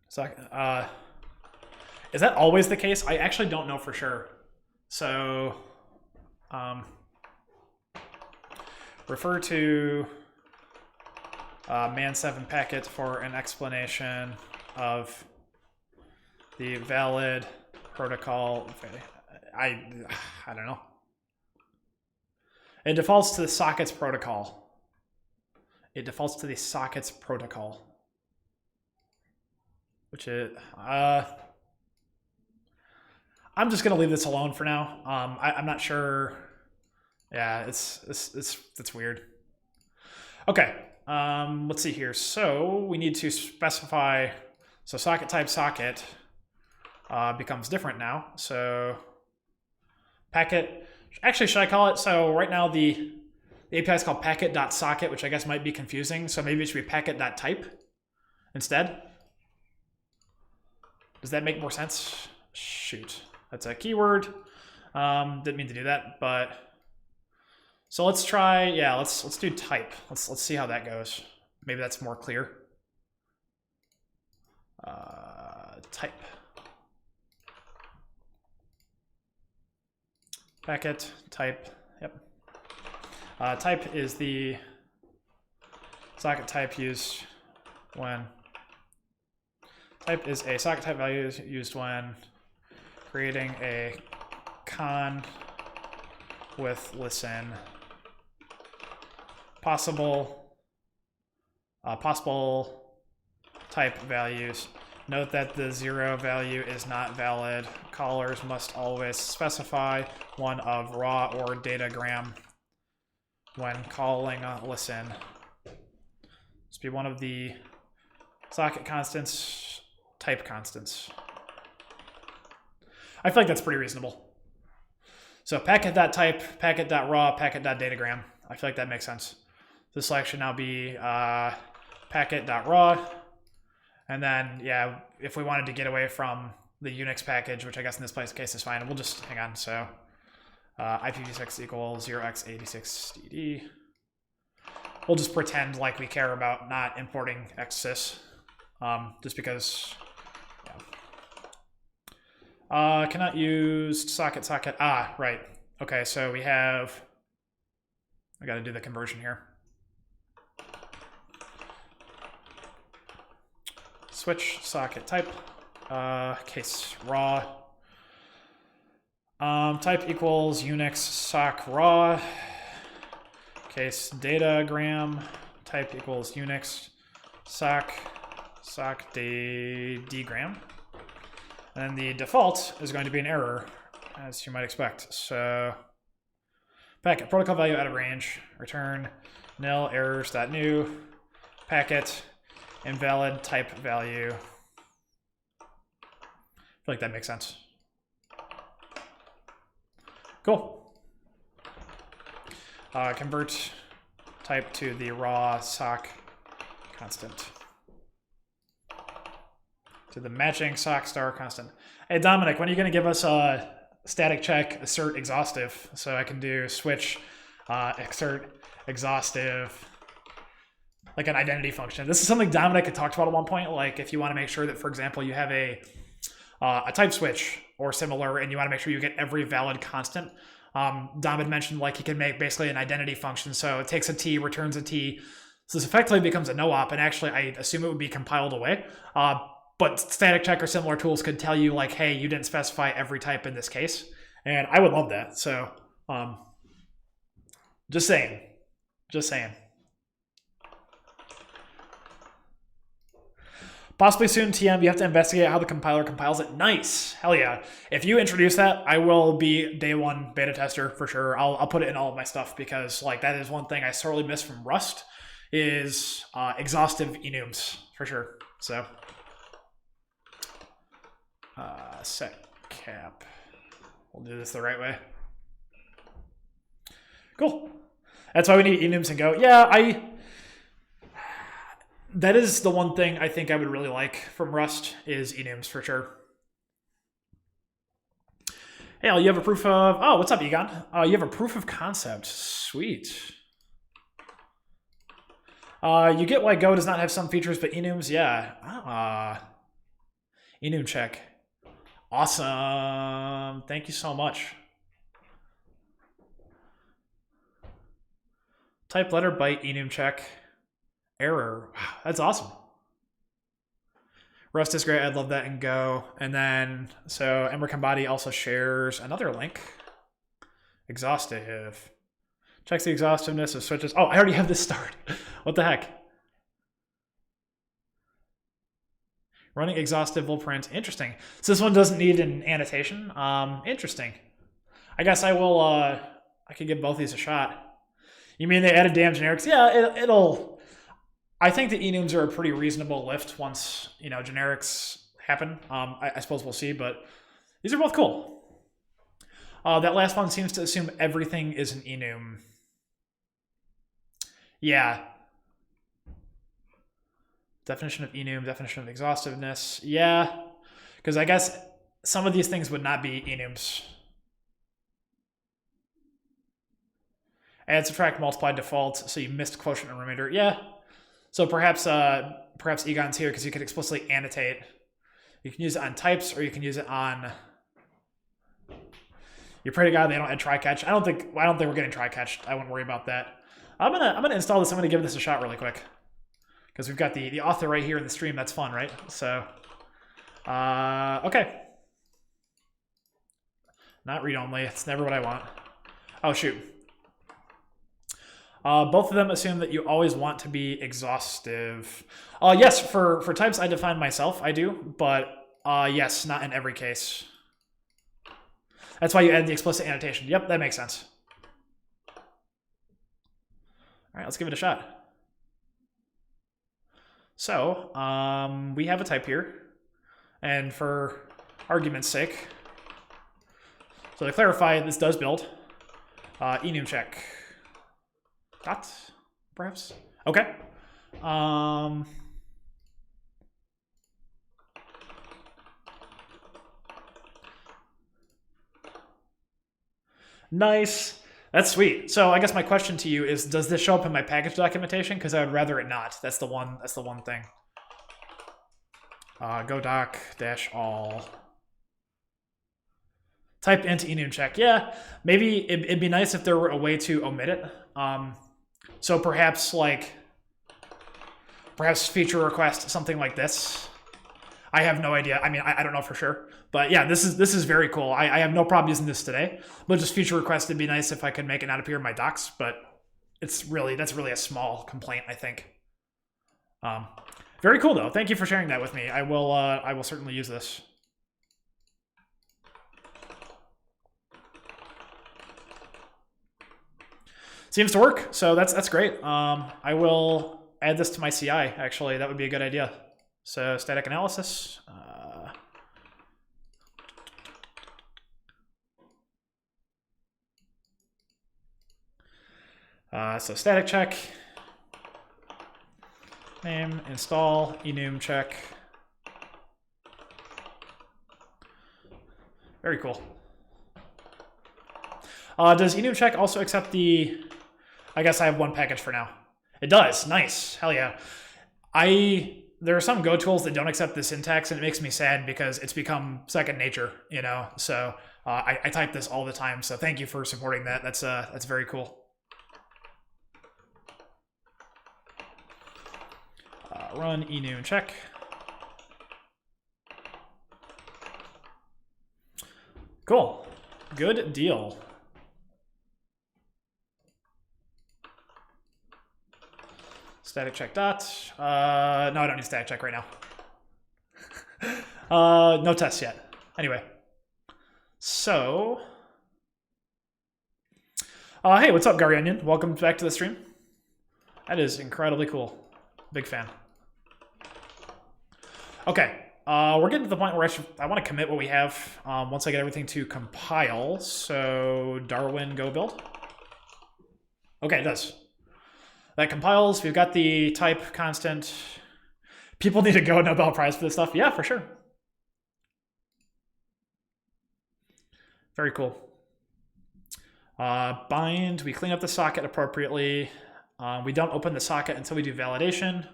So, is that always the case? I actually don't know for sure. So, refer to man7 packet for an explanation of the valid protocol. I don't know. It defaults to the sockets protocol. It defaults to the sockets protocol. Which is, I'm just gonna leave this alone for now. I'm not sure. Yeah, it's weird. Okay, let's see here. So we need to specify. So socket type socket becomes different now. So packet. Actually, should I call it? So right now the API is called packet.socket, which I guess might be confusing. So maybe it should be packet.type instead. Does that make more sense? Shoot, that's a keyword. Didn't mean to do that, but so let's try. Yeah, let's do type. Let's see how that goes. Maybe that's more clear. Type. Packet type. Yep. Type is the socket type used when. Type is a socket type value used when creating a con with listen. Possible type values. Note that the 0 value is not valid. Callers must always specify one of raw or datagram when calling a listen. This be one of the socket constants. Type constants. I feel like that's pretty reasonable. So packet.type, packet.raw, packet.datagram. I feel like that makes sense. This will actually now be packet.raw. And then, yeah, if we wanted to get away from the Unix package, which I guess in this case is fine, we'll just, hang on. So IPv6 equals 0x86dd. We'll just pretend like we care about not importing xsys, just because. Cannot use socket. Ah, right. Okay, so we have. I got to do the conversion here. Switch socket type. Case raw. Type equals Unix sock raw. Case datagram. Type equals Unix sock dgram. And then the default is going to be an error, as you might expect. So packet protocol value out of range, return nil errors.new, packet invalid type value. I feel like that makes sense. Cool. Convert type to the raw sock constant. To the matching sock star constant. Hey Dominic, when are you going to give us a static check assert exhaustive so I can do switch exert exhaustive like an identity function? This is something Dominic had talked about at one point. Like if you want to make sure that, for example, you have a type switch or similar, and you want to make sure you get every valid constant. Dom had mentioned like he can make basically an identity function. So it takes a t, returns a t. So this effectively becomes a no-op, and actually I assume it would be compiled away. But static check or similar tools could tell you like, hey, you didn't specify every type in this case. And I would love that. So just saying. Possibly soon, TM, you have to investigate how the compiler compiles it. Nice. Hell yeah. If you introduce that, I will be day one beta tester for sure. I'll put it in all of my stuff because like that is one thing I sorely miss from Rust is exhaustive enums for sure. So set cap. We'll do this the right way. Cool. That's why we need enums and Go. Yeah, that is the one thing I think I would really like from Rust is enums for sure. Hey, you have a proof of... Oh, what's up, Egon? You have a proof of concept. Sweet. You get why Go does not have some features, but enums, yeah. Enum check. Awesome. Thank you so much. Type letter byte enum check. Error. Wow, that's awesome. Rust is great. I'd love that in Go. And then, so Ember also shares another link. Exhaustive. Checks the exhaustiveness of switches. Oh, I already have this started. What the heck? Running exhaustive will print. Interesting. So this one doesn't need an annotation. Interesting. I guess I will, I could give both these a shot. You mean they added damn generics? Yeah, it'll... I think the enums are a pretty reasonable lift once, you know, generics happen. I suppose we'll see, but these are both cool. That last one seems to assume everything is an enum. Yeah. Definition of enum, definition of exhaustiveness. Yeah, because I guess some of these things would not be enums. Add, subtract, multiply, default. So you missed quotient and remainder. Yeah. So perhaps Egon's here because you could explicitly annotate. You can use it on types, or you can use it on. You pray to God they don't add try catch. I don't think we're getting try catch. I wouldn't worry about that. I'm gonna install this. I'm gonna give this a shot really quick because we've got the author right here in the stream. That's fun, right? So, okay. Not read only. It's never what I want. Oh shoot. Both of them assume that you always want to be exhaustive. Yes, for types I define myself, I do, but yes, not in every case. That's why you add the explicit annotation. Yep, that makes sense. All right, let's give it a shot. So, we have a type here, and for argument's sake, so to clarify, this does build. Enum check. Dot, perhaps? Okay. Nice. That's sweet. So I guess my question to you is, does this show up in my package documentation? Because I would rather it not. That's the one thing. Go doc dash all. Type int enum check. Yeah, maybe it'd be nice if there were a way to omit it. So perhaps feature request, something like this. I have no idea. I mean, I don't know for sure. But yeah, this is very cool. I have no problem using this today. But just feature request, it'd be nice if I could make it not appear in my docs. But that's really a small complaint, I think. Very cool though. Thank you for sharing that with me. I will certainly use this. Seems to work, so that's great. I will add this to my CI, actually. That would be a good idea. So static analysis. So static check. Name, install, enum check. Very cool. Does enum check also accept the... I guess I have one package for now. It does. Nice. Hell yeah. There are some Go tools that don't accept the syntax, and it makes me sad because it's become second nature, you know? So I type this all the time, so thank you for supporting that. That's very cool. Run enum check. Cool. Good deal. Static check dot. No, I don't need static check right now. No tests yet. Anyway. So. Hey, what's up, Gary Onion? Welcome back to the stream. That is incredibly cool. Big fan. Okay. We're getting to the point where I want to commit what we have once I get everything to compile. So Darwin go build. Okay, it does. That compiles. We've got the type constant. People need to go Nobel Prize for this stuff. Yeah, for sure. Very cool. Bind. We clean up the socket appropriately. We don't open the socket until we do validation.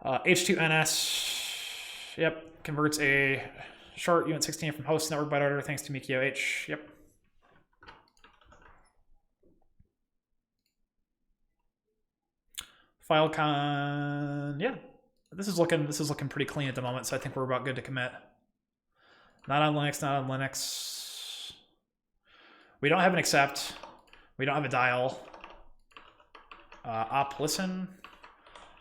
H2NS. Yep. Converts a short unit 16 from host network byte order thanks to Mikio H. Yep. File con. Yeah. This is looking pretty clean at the moment, so I think we're about good to commit. Not on Linux, not on Linux. We don't have an accept. We don't have a dial. Op listen.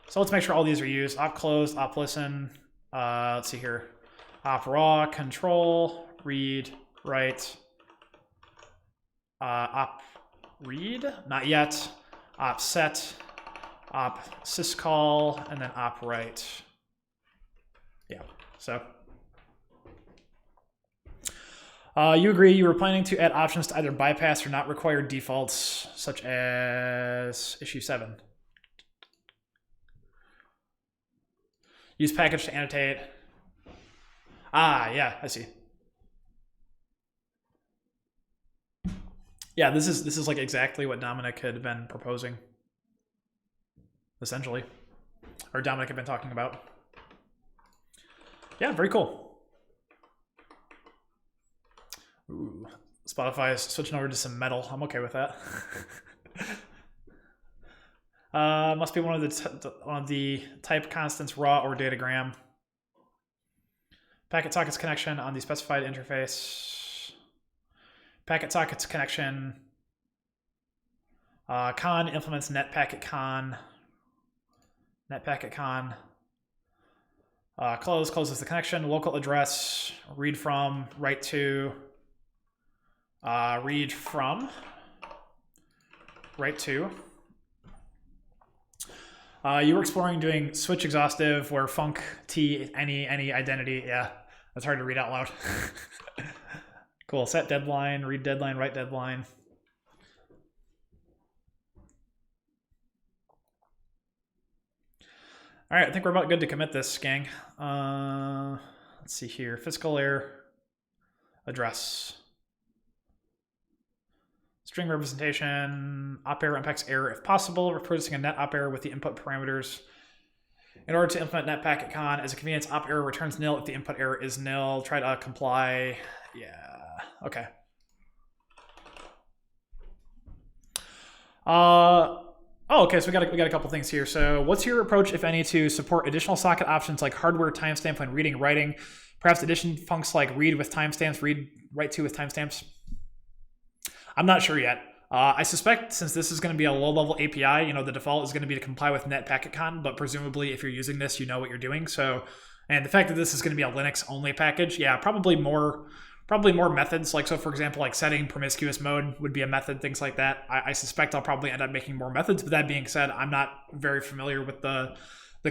So let's make sure all these are used. Op closed, op listen. Let's see here. Op raw, control, read, write. Op read, not yet. Op set, op syscall, and then op write. Yeah, so. You agree you were planning to add options to either bypass or not require defaults, such as issue 7. Use package to annotate. Ah, yeah, I see. Yeah, this is like exactly what Dominic had been proposing, essentially, or Dominic had been talking about. Yeah, very cool. Ooh, Spotify is switching over to some metal. I'm okay with that. Must be one of the type constants raw or datagram. Packet sockets connection on the specified interface. Packet sockets connection. Con implements netpakicon. Netpakicon. Closes the connection. Local address. Read from. Write to. Read from. Write to. You were exploring doing switch exhaustive where func t any identity. Yeah, that's hard to read out loud. Cool. Set deadline, read deadline, write deadline. All right, I think we're about good to commit this, gang. Let's see here. Physical layer address. String representation, op error impacts error if possible, reproducing a net op error with the input parameters. In order to implement netpakicon as a convenience, op error returns nil if the input error is nil. Try to comply. Yeah, okay. Okay, so we got a couple things here. So what's your approach, if any, to support additional socket options like hardware timestamp when reading, writing, perhaps addition functions like read with timestamps, read, write to with timestamps? I'm not sure yet. I suspect since this is going to be a low-level API, the default is going to be to comply with netpakicon, but presumably if you're using this, you know what you're doing. So, and the fact that this is going to be a Linux-only package, yeah, probably more methods. Like, so for example, like setting promiscuous mode would be a method, things like that. I suspect I'll probably end up making more methods. But that being said, I'm not very familiar with the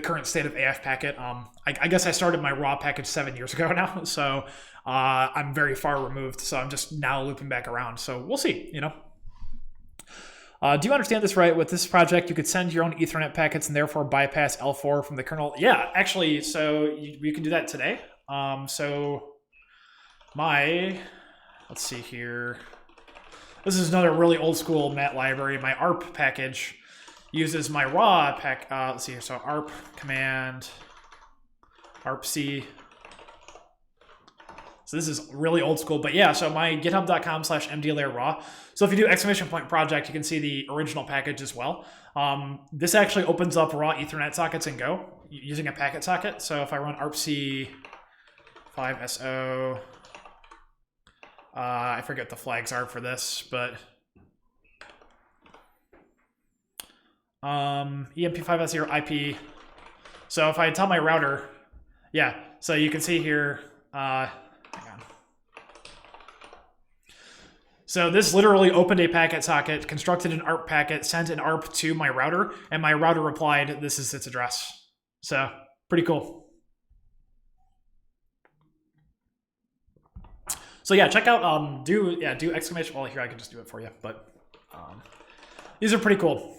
current state of AF packet. I guess I started my raw package 7 years ago now, so I'm very far removed. So I'm just now looping back around. So we'll see. Do you understand this right? With this project, you could send your own Ethernet packets and therefore bypass L4 from the kernel. Yeah, actually, so you can do that today. Let's see here. This is another really old school mat library. My ARP package uses my raw pack. Let's see here. So ARP command, ARPC. So this is really old school, but yeah, so my github.com/mdlayer raw. So if you do exclamation point project, you can see the original package as well. This actually opens up raw Ethernet sockets in Go using a packet socket. So if I run arpc 5so, I forget what the flags are for this, but EMP5S0 IP. So if I tell my router, yeah, so you can see here, hang on. So this literally opened a packet socket, constructed an ARP packet, sent an ARP to my router, and my router replied, this is its address. So pretty cool. So yeah, check out, do exclamation, well here I can just do it for you, but these are pretty cool.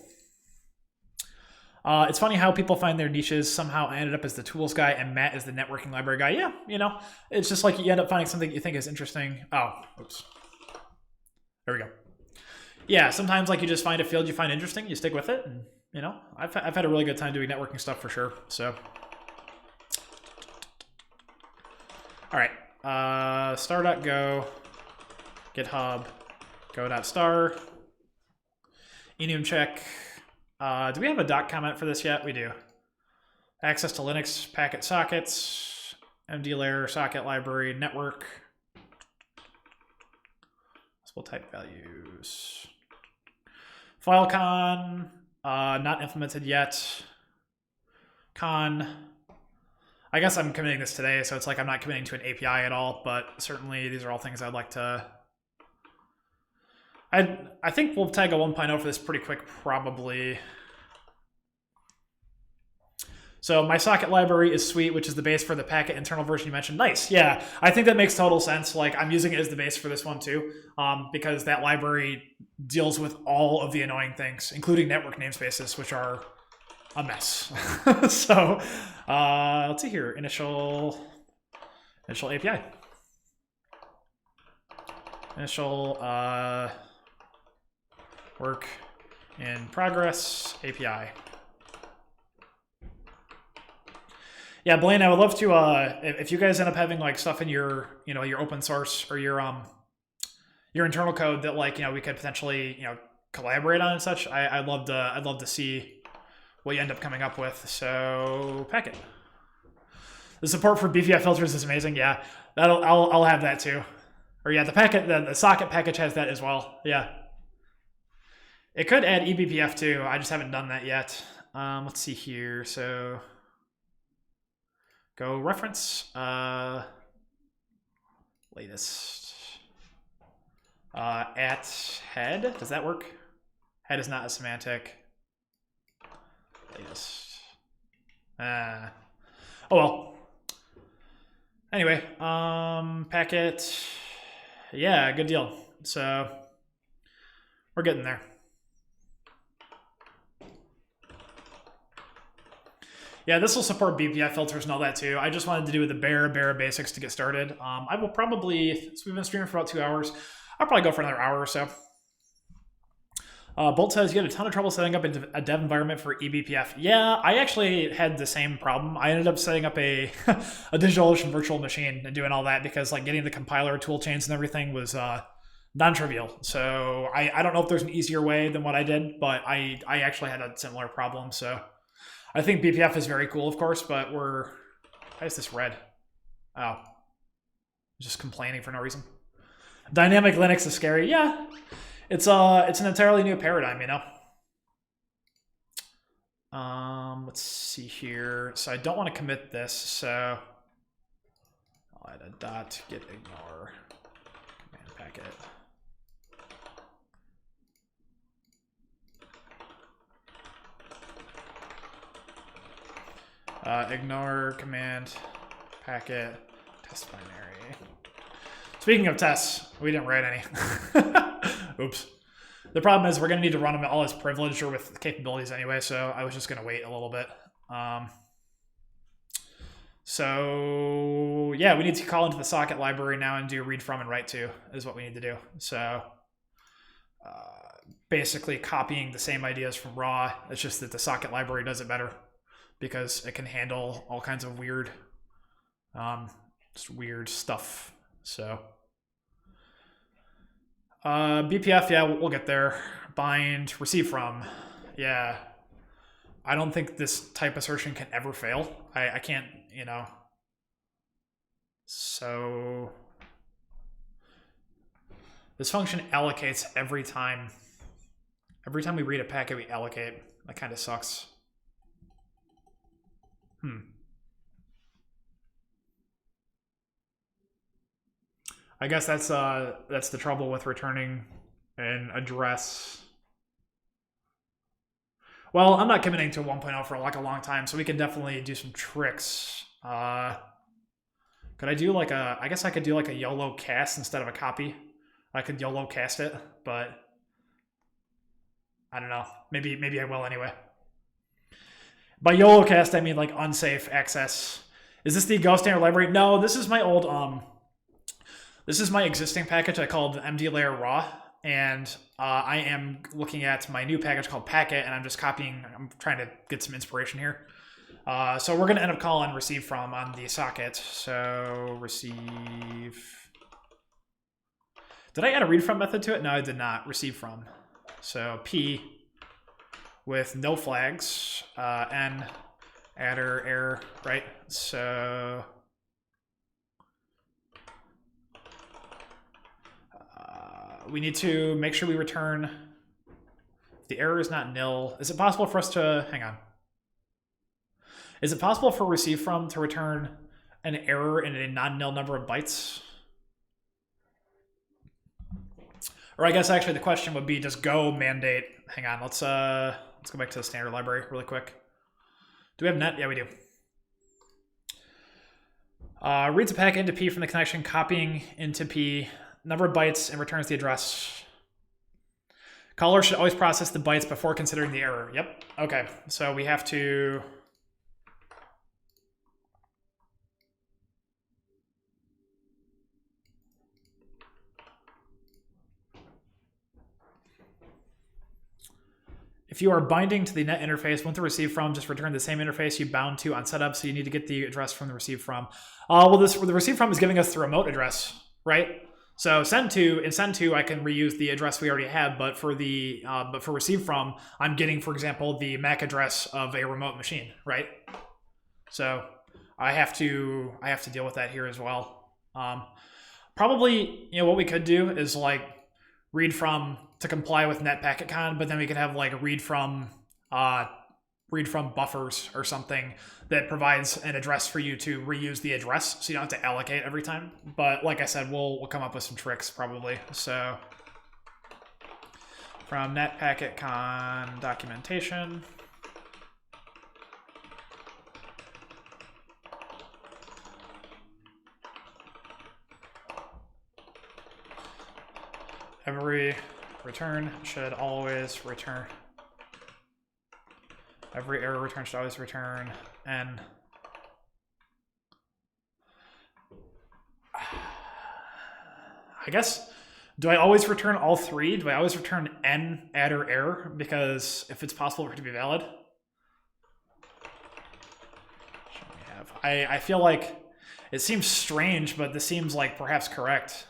It's funny how people find their niches. Somehow I ended up as the tools guy and Matt is the networking library guy. Yeah, you know, it's just like you end up finding something you think is interesting. Oh, oops. There we go. Yeah, sometimes like you just find a field you find interesting, you stick with it, and you know, I've had a really good time doing networking stuff for sure. So, all right, star.go, GitHub, go.star, enum check. Do we have a doc comment for this yet? We do. Access to Linux packet sockets, mdlayer socket library network. Possible type values. FileCon, not implemented yet. Con. I guess I'm committing this today, so it's like I'm not committing to an API at all, but certainly these are all things I'd like to... I think we'll tag a 1.0 for this pretty quick, probably. So my socket library is sweet, which is the base for the packet internal version you mentioned. Nice, yeah. I think that makes total sense. Like I'm using it as the base for this one too, because that library deals with all of the annoying things, including network namespaces, which are a mess. So let's see here, initial API. Initial work in progress API. Yeah, Blaine, I would love to, if you guys end up having like stuff in your, you know, your open source or your internal code that like, you know, we could potentially, you know, collaborate on and such. I'd love to see what you end up coming up with. So packet. The support for BVF filters is amazing. Yeah, I'll have that too. Or yeah, the socket package has that as well. Yeah. It could add eBPF too. I just haven't done that yet. Let's see here. So go reference latest at head. Does that work? Head is not a semantic. Latest. Oh well. Anyway, packet. Yeah, good deal. So we're getting there. Yeah, this will support BPF filters and all that too. I just wanted to do the bare basics to get started. I will probably, so we've been streaming for about 2 hours. I'll probably go for another hour or so. Bolt says you had a ton of trouble setting up a dev environment for eBPF. Yeah, I actually had the same problem. I ended up setting up a DigitalOcean virtual machine and doing all that because like getting the compiler tool chains and everything was non-trivial. So I don't know if there's an easier way than what I did, but I actually had a similar problem. So I think BPF is very cool, of course, but why is this red? Oh, just complaining for no reason. Dynamic Linux is scary. Yeah, it's an entirely new paradigm, you know. Let's see here. So I don't want to commit this, so I'll add a dot git ignore command packet. Ignore command packet test binary. Speaking of tests, we didn't write any. Oops. The problem is we're going to need to run them all as privileged or with capabilities anyway, so I was just going to wait a little bit. So yeah, we need to call into the socket library now and do read from and write to is what we need to do. So basically copying the same ideas from raw. It's just that the socket library does it better, because it can handle all kinds of weird, just weird stuff. So BPF, yeah, we'll get there. Bind, receive from, yeah. I don't think this type assertion can ever fail. I can't, you know. So this function allocates every time. Every time we read a packet, we allocate. That kind of sucks. I guess that's the trouble with returning an address. Well, I'm not committing to 1.0 for like a long time, so we can definitely do some tricks. Could I do like I guess I could do like a YOLO cast instead of a copy. I could YOLO cast it, but I don't know. Maybe I will anyway. By YOLOcast, I mean like unsafe access. Is this the Go standard library? No, this is my old this is my existing package I called mdlayer raw, and I am looking at my new package called packet, and I'm just copying. I'm trying to get some inspiration here. So we're going to end up calling receive from on the socket. So receive. Did I add a read from method to it? No, I did not. Receive from. So p with no flags, n adder error, right? So we need to make sure we return. If the error is not nil, is it possible for us to hang on? Is it possible for receive from to return an error in a non-nil number of bytes? Or I guess actually the question would be, does Go mandate? Hang on, let's go back to the standard library really quick. Do we have net? Yeah, we do. Reads a packet into P from the connection, copying into P number of bytes and returns the address. Caller should always process the bytes before considering the error. Yep. Okay. So we have to. If you are binding to the net interface, won't the receive from just return the same interface you bound to on setup? So you need to get the address from the receive from. Well, the receive from is giving us the remote address, right? So in send to, I can reuse the address we already have, but for receive from, I'm getting, for example, the MAC address of a remote machine, right? So I have to deal with that here as well. Probably, what we could do is like read from to comply with netpakicon, but then we could have like read from buffers or something that provides an address for you to reuse the address, so you don't have to allocate every time. But like I said, we'll come up with some tricks probably. So from netpakicon documentation. Every return should always return. Every error return should always return n. I guess, do I always return all three? Do I always return n adder error? Because if it's possible for it to be valid. I feel like it seems strange, but this seems like perhaps correct.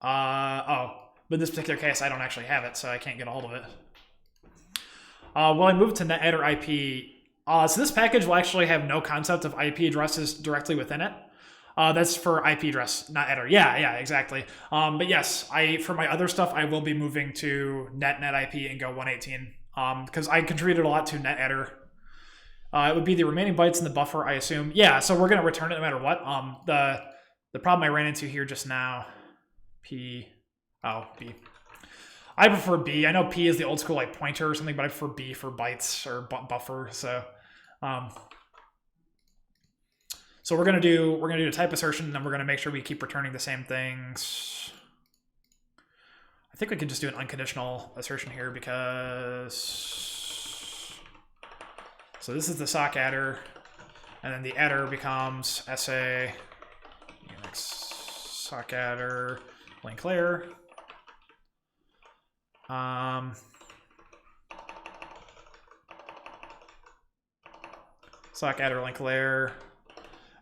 But in this particular case, I don't actually have it, so I can't get a hold of it. Well, I moved to net adder IP. So this package will actually have no concept of IP addresses directly within it. That's for IP address, not adder. Yeah, exactly. But yes, for my other stuff, I will be moving to net IP and go 118 because I contributed a lot to net adder. It would be the remaining bytes in the buffer, I assume. Yeah, so we're going to return it no matter what. The problem I ran into here just now, B. I prefer B. I know P is the old school like pointer or something, but I prefer B for bytes or buffer. So we're gonna do a type assertion, and then we're gonna make sure we keep returning the same things. I think we could just do an unconditional assertion here because so this is the sock adder, and then the adder becomes SA Unix sock adder link layer. Sock adder link layer,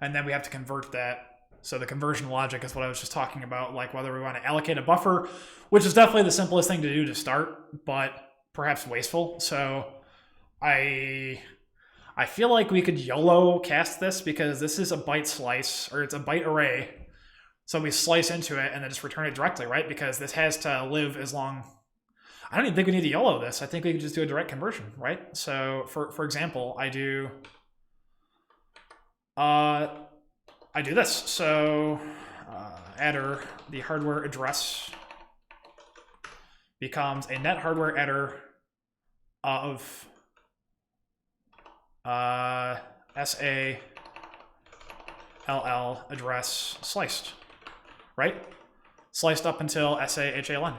and then we have to convert that. So the conversion logic is what I was just talking about, like whether we want to allocate a buffer, which is definitely the simplest thing to do to start, but perhaps wasteful. So I feel like we could YOLO cast this because this is a byte slice, or it's a byte array. So we slice into it and then just return it directly, right? Because this has to live as long. I don't even think we need to YOLO this. I think we could just do a direct conversion, right? So for example, I do this. So adder, the hardware address becomes a net hardware adder of SALL address sliced, right? Sliced up until SAHALN.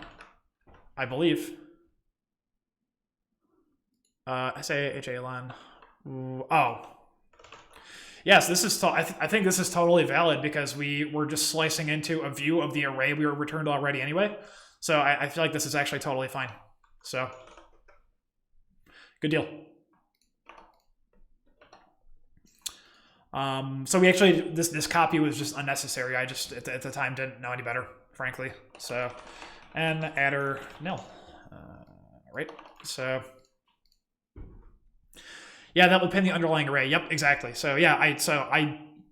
I believe. SAHALN. Oh. Yes, this is. I think this is totally valid because we were just slicing into a view of the array we were returned already anyway. So I feel like this is actually totally fine. So good deal. So we actually this copy was just unnecessary. I just at the time didn't know any better, frankly. So and adder nil, right? So. Yeah, that would pin the underlying array. Yep, exactly. So yeah, I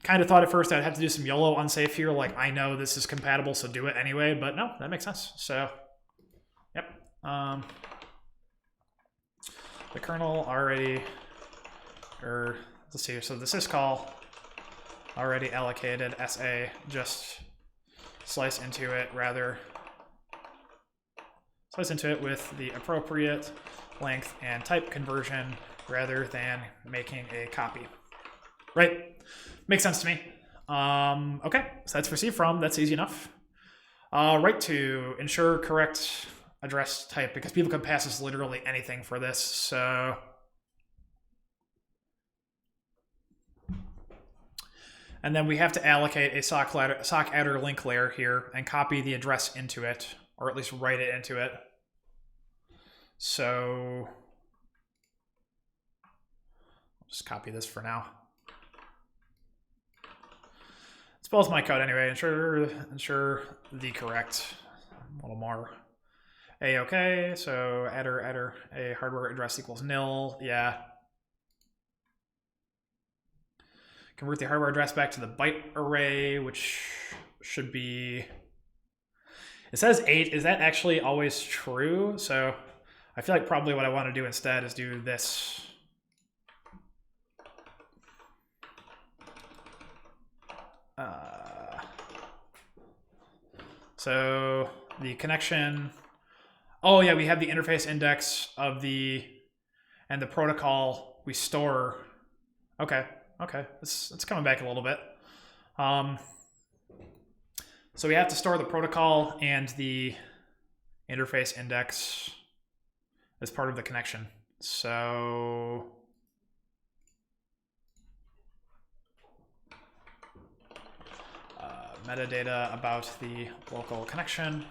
kind of thought at first I'd have to do some YOLO unsafe here. Like I know this is compatible, so do it anyway. But no, that makes sense. So, yep. The kernel already, or let's see. So the syscall already allocated SA. Just slice into it with the appropriate length and type conversion, rather than making a copy. Right? Makes sense to me. Okay, so that's receive from. That's easy enough. Right to ensure correct address type, because people can pass us literally anything for this. So and then we have to allocate a sock adder link layer here and copy the address into it, or at least write it into it. So just copy this for now. It spells my code anyway. Ensure the correct. A little more. Okay. So adder a hardware address equals nil. Yeah. Convert the hardware address back to the byte array, which should be. It says 8. Is that actually always true? So I feel like probably what I want to do instead is do this. So the connection. Oh yeah, we have the interface index of and the protocol we store. Okay, it's coming back a little bit. So we have to store the protocol and the interface index as part of the connection. So metadata about the local connection,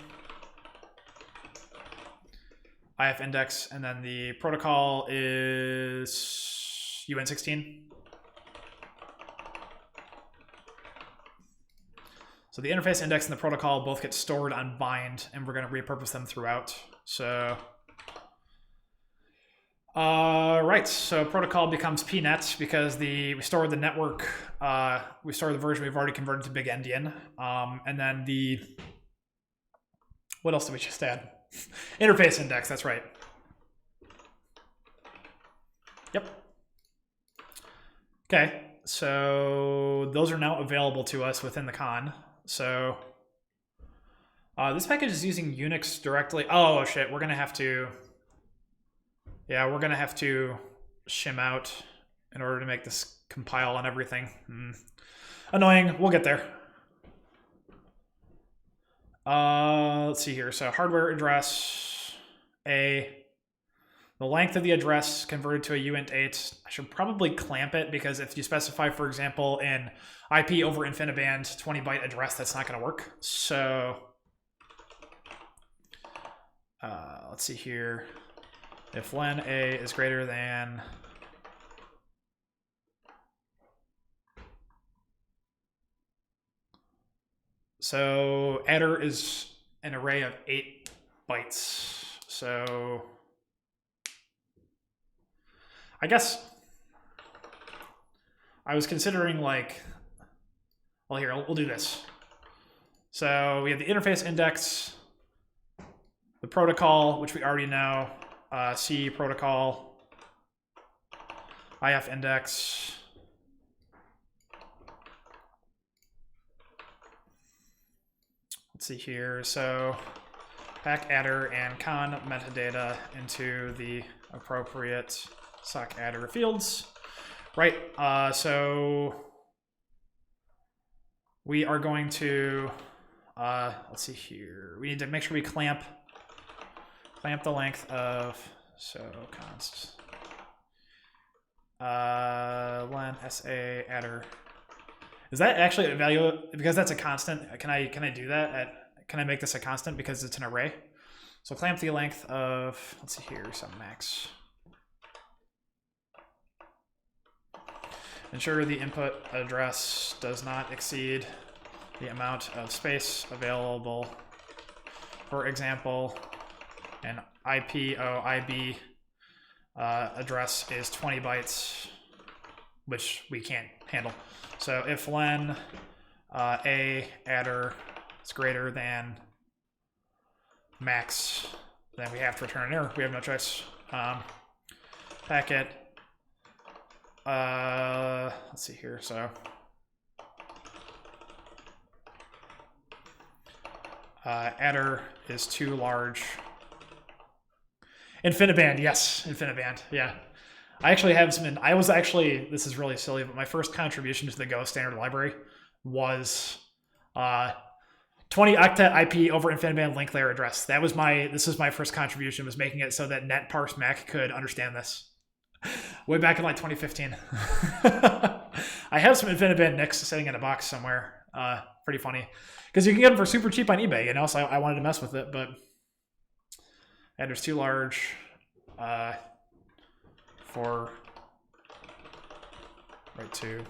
IF index, and then the protocol is UN16. So the interface index and the protocol both get stored on bind, and we're going to repurpose them throughout. So, right. So protocol becomes pnet because we store the network. We store the version we've already converted to big endian, and then what else did we just add? Interface index. That's right. Yep. Okay. So those are now available to us within the con. So this package is using Unix directly. Oh shit, we're gonna have to. Yeah, we're gonna have to shim out in order to make this compile on everything. Annoying. We'll get there. Let's see here. So hardware address the length of the address converted to a uint8. I should probably clamp it because if you specify, for example, in IP over InfiniBand 20-byte address, that's not going to work. So let's see here. If len a is greater than so adder is an array of 8 bytes. So I guess I was considering like, well, here, we'll do this. So we have the interface index, the protocol, which we already know, C protocol, IF index. Let's see here. So pack adder and con metadata into the appropriate sock adder fields. Right. So we are going to, let's see here. We need to make sure we clamp clamp the length of, so const len sa adder. Is that actually a value? Because that's a constant. Can I do that? Can I make this a constant because it's an array? So clamp the length of, let's see here, some max. Ensure the input address does not exceed the amount of space available. For example, an IPOIB address is 20 bytes, which we can't handle. So if len a adder is greater than max, then we have to return an error. We have no choice. Packet. Let's see here. So adder is too large. InfiniBand, yes, InfiniBand, yeah. I actually have some. I was actually, this is really silly, but my first contribution to the Go standard library was 20 octet IP over InfiniBand link layer address. That was this was my first contribution, was making it so that netparse could understand this. Way back in like 2015. I have some InfiniBand nicks sitting in a box somewhere. Pretty funny. Because you can get them for super cheap on eBay, you know, so I wanted to mess with it, but adder's too large for right to.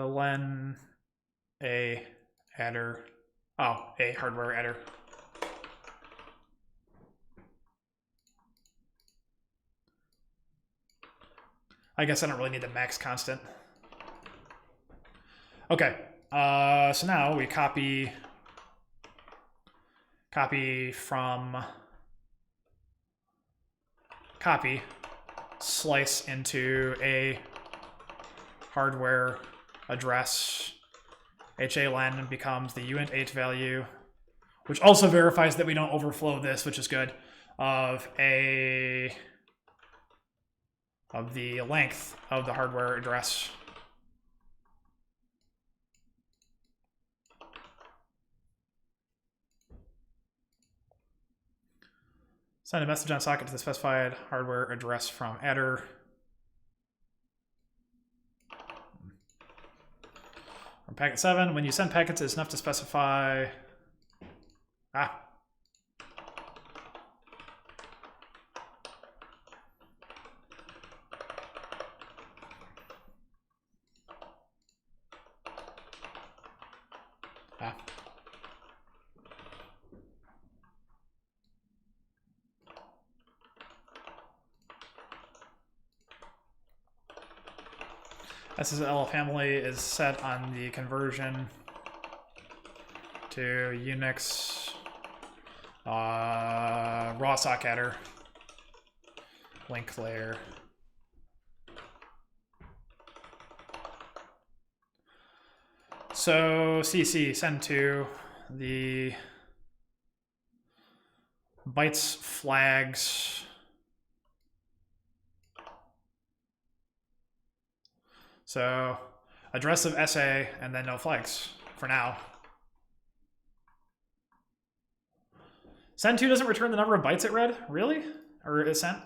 Len a adder. Oh, a hardware adder. I guess I don't really need the max constant. Okay, so now we copy from copy, slice into a hardware address. HALen becomes the uint8 value, which also verifies that we don't overflow this, which is good, of the length of the hardware address. Send a message on socket to the specified hardware address from adder. From packet 7, when you send packets, it's enough to specify. Ah. SSL family is set on the conversion to Unix raw sock adder link layer. So CC send to the bytes flags. So address of SA and then no flags for now. Send2 doesn't return the number of bytes it read? Really? Or it sent?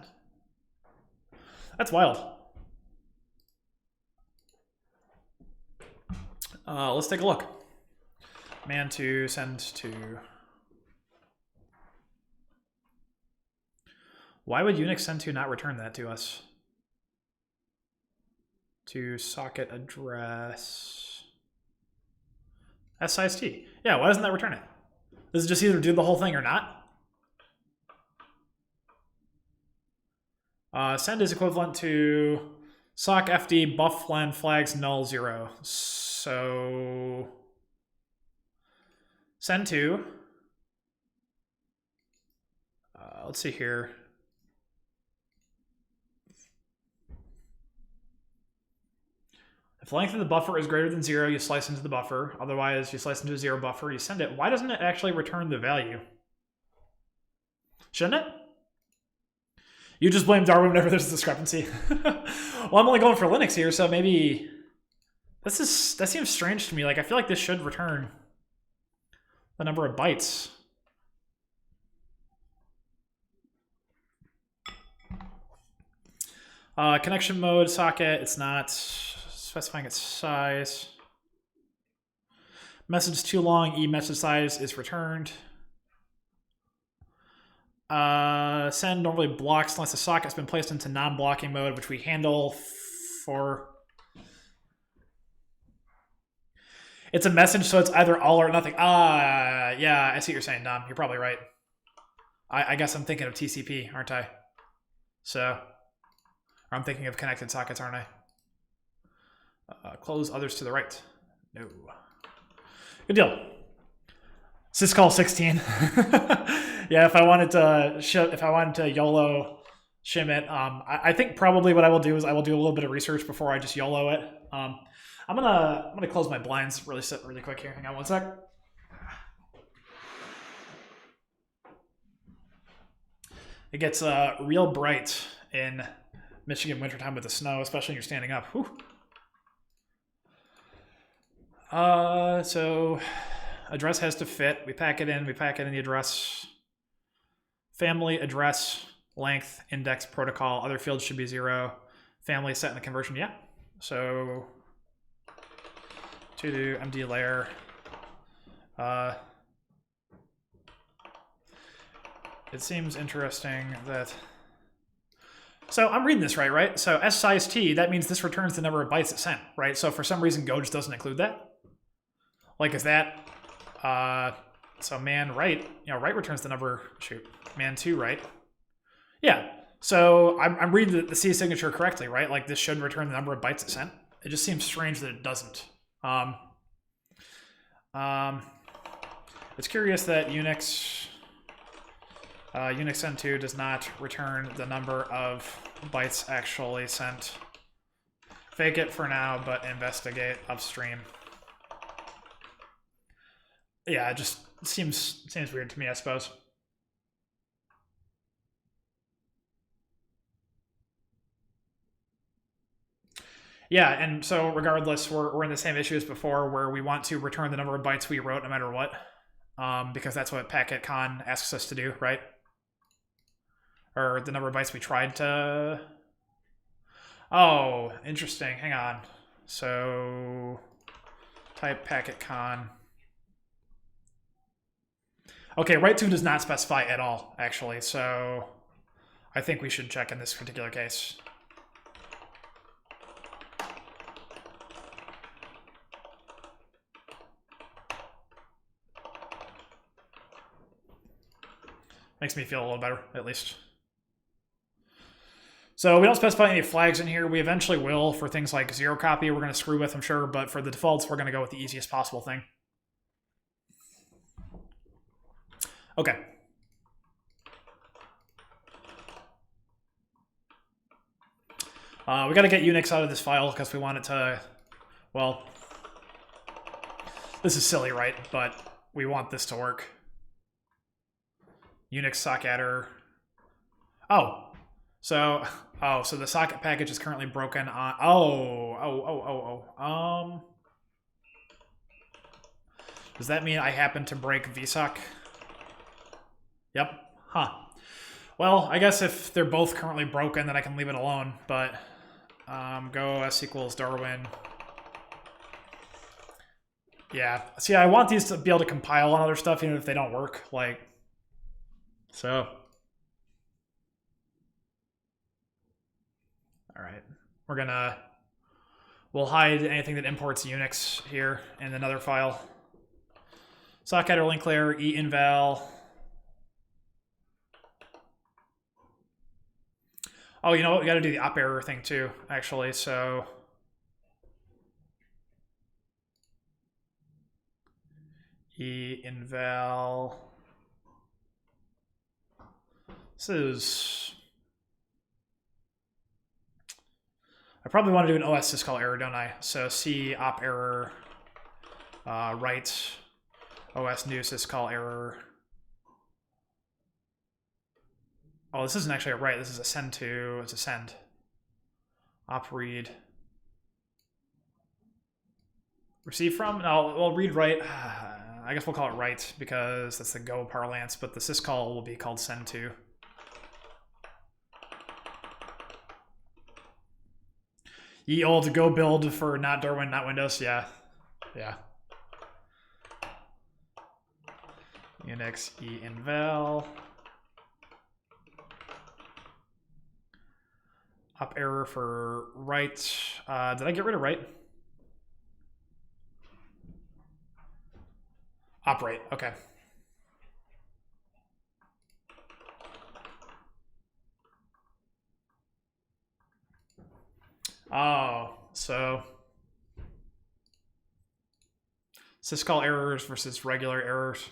That's wild. Let's take a look. Man2 send to. Why would Unix send2 not return that to us? To socket address s-size t. Yeah, why doesn't that return it? Does it just either do the whole thing or not? Send is equivalent to sock fd buff len flags null 0. So send to, let's see here. If the length of the buffer is greater than 0, you slice into the buffer. Otherwise, you slice into a 0 buffer, you send it. Why doesn't it actually return the value? Shouldn't it? You just blame Darwin whenever there's a discrepancy. Well, I'm only going for Linux here, so maybe that seems strange to me. Like, I feel like this should return the number of bytes. Connection mode, socket, it's not specifying its size. Message too long, e-message size is returned. Send normally blocks unless the socket's been placed into non-blocking mode, which we handle for... It's a message, so it's either all or nothing. Yeah, I see what you're saying, Dom. You're probably right. I guess I'm thinking of TCP, aren't I? So, or I'm thinking of connected sockets, aren't I? Close others to the right. No. Good deal. Syscall 16. Yeah, if I wanted to YOLO shim it, I think probably what I will do is I will do a little bit of research before I just YOLO it. I'm gonna close my blinds really quick here. Hang on one sec. It gets real bright in Michigan wintertime with the snow, especially when you're standing up. Whew. So address has to fit. We pack it in the address. Family, address, length, index, protocol. Other fields should be 0. Family is set in the conversion. Yeah. So to do mdlayer. It seems interesting that... So I'm reading this right? So s size t, that means this returns the number of bytes it sent, right? So for some reason, Go just doesn't include that. Like, is that... so man right, right returns the number... Shoot. Man 2 right. Yeah. So I'm reading the C signature correctly, right? Like, this should return the number of bytes it sent. It just seems strange that it doesn't. It's curious that Unix send2 does not return the number of bytes actually sent. Fake it for now, but investigate upstream. Yeah, it just seems weird to me, I suppose. Yeah, and so regardless, we're in the same issue as before, where we want to return the number of bytes we wrote no matter what, because that's what packetcon asks us to do, right? Or the number of bytes we tried to... Oh, interesting. Hang on. So type packetcon. Okay, write to does not specify at all, actually, so I think we should check in this particular case. Makes me feel a little better, at least. So we don't specify any flags in here. We eventually will for things like 0 copy we're going to screw with, I'm sure, but for the defaults, we're going to go with the easiest possible thing. Okay. We got to get Unix out of this file because we want it to, well, this is silly, right? But we want this to work. Unix sockadder. So the socket package is currently broken on, does that mean I happen to break vsock? Yep. Huh. Well, I guess if they're both currently broken, then I can leave it alone, but go s equals Darwin. Yeah. See, I want these to be able to compile on other stuff, even if they don't work. Like, so. All right. We'll hide anything that imports Unix here in another file. Sockheader link layer, einval. Oh, you know what? We got to do the op error thing too, actually. So einval. This is... I probably want to do an OS syscall error, don't I? So C op error, write OS new syscall error. Oh, this isn't actually a write. This is a send to. It's a send. Op read. Receive from? No, well, read write. I guess we'll call it write because that's the Go parlance, but the syscall will be called send to. Ye old Go build for not Darwin, not Windows. Yeah. Yeah. Unix e inval. Op error for write. Did I get rid of write? Operate. Okay. Oh, so syscall errors versus regular errors.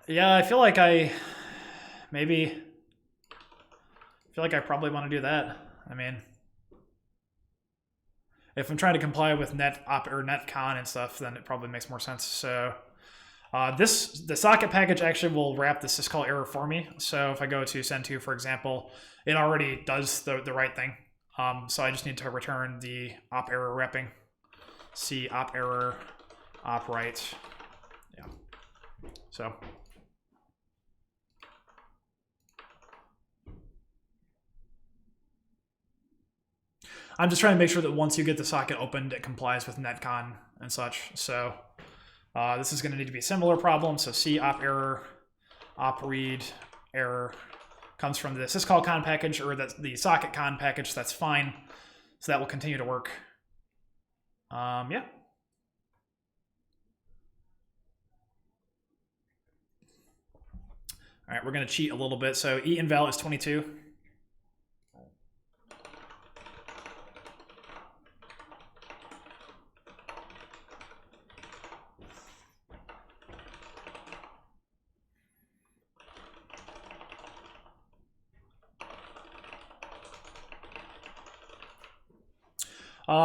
Yeah, I feel like I probably want to do that. I mean, if I'm trying to comply with netop or netcon and stuff, then it probably makes more sense. So the socket package actually will wrap the syscall error for me. So if I go to send to, for example, it already does the right thing. So I just need to return the op error wrapping. C op error, op write. Yeah. So. I'm just trying to make sure that once you get the socket opened, it complies with netcon and such. So this is going to need to be a similar problem. So C op error, op read error comes from the syscall con package or the socket con package. That's fine. So that will continue to work. Yeah. All right, we're going to cheat a little bit. So e inval is 22.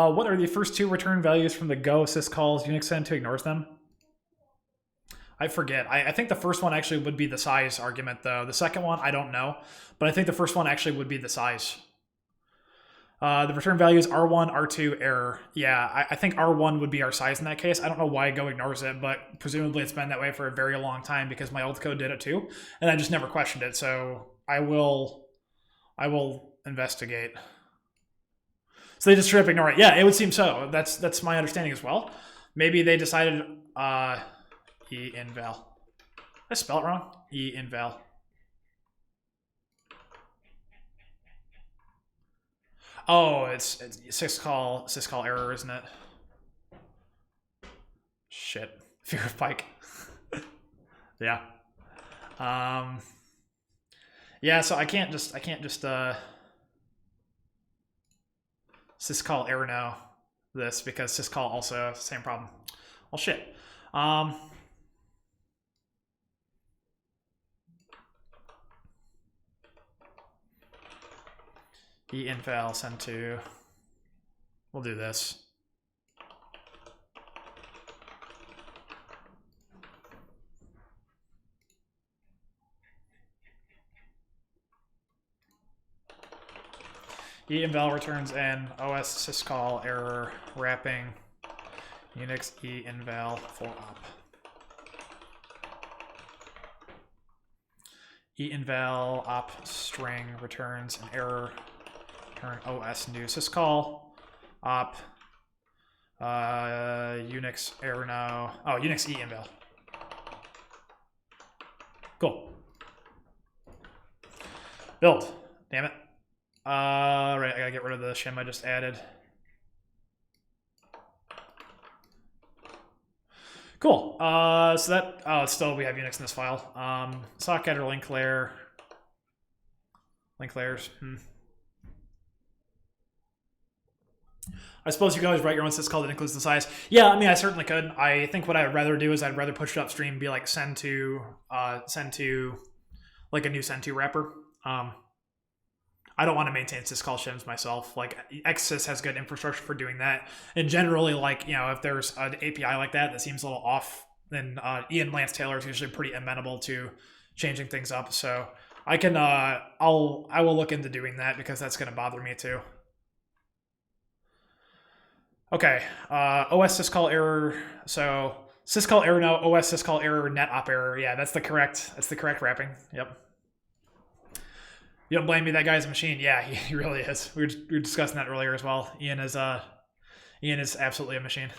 What are the first two return values from the Go syscalls? Unix send to ignores them. I forget. I think the first one actually would be the size argument, though. The second one, I don't know. But I think the first one actually would be the size. The return value is R1, R2, error. Yeah, I think R1 would be our size in that case. I don't know why Go ignores it, but presumably it's been that way for a very long time because my old code did it too. And I just never questioned it. So I will investigate. So they just straight up ignore it. Yeah, it would seem so. That's my understanding as well. Maybe they decided e inval. Did I spell it wrong? E inval. Oh, it's syscall error, isn't it? Shit. Fear of Pike. Yeah. Yeah, so I can't just syscall error now this because syscall also has the same problem. Well, shit. E inval send to. We'll do this. E inval returns n os syscall error wrapping Unix e inval for op. E inval op string returns an error. Return os new syscall op Unix error now. Oh, Unix e inval. Cool. Build. Damn it. Right, I gotta get rid of the shim I just added. Cool. So that still we have Unix in this file. Socket or link layer. Link layers. I suppose you can always write your own syscall that includes the size. Yeah, I mean, I certainly could. I think what I'd rather do is I'd rather push it upstream and be like send to like a new send to wrapper. I don't want to maintain syscall shims myself. Like xsys has good infrastructure for doing that. And generally, like, you know, if there's an API like that seems a little off, then Ian Lance Taylor is usually pretty amenable to changing things up. So I can I will look into doing that because that's going to bother me too. Okay, OS syscall error. So syscall error no, OS syscall error, net op error. Yeah, that's the correct wrapping. Yep. You don't blame me. That guy's a machine. Yeah, he really is. We were discussing that earlier as well. Ian is absolutely a machine.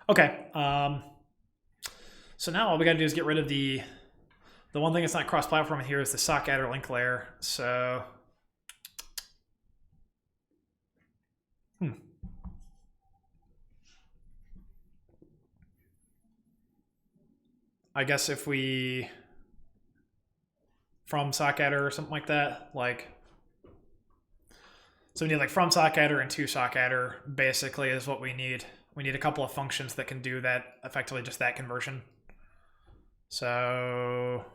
Okay. So now all we got to do is get rid of the one thing that's not cross-platform here is the sock adder link layer. So. I guess if we from sock adder or something like that, like, so we need like from sock adder and to sock adder basically is what we need. We need a couple of functions that can do that effectively, just that conversion. So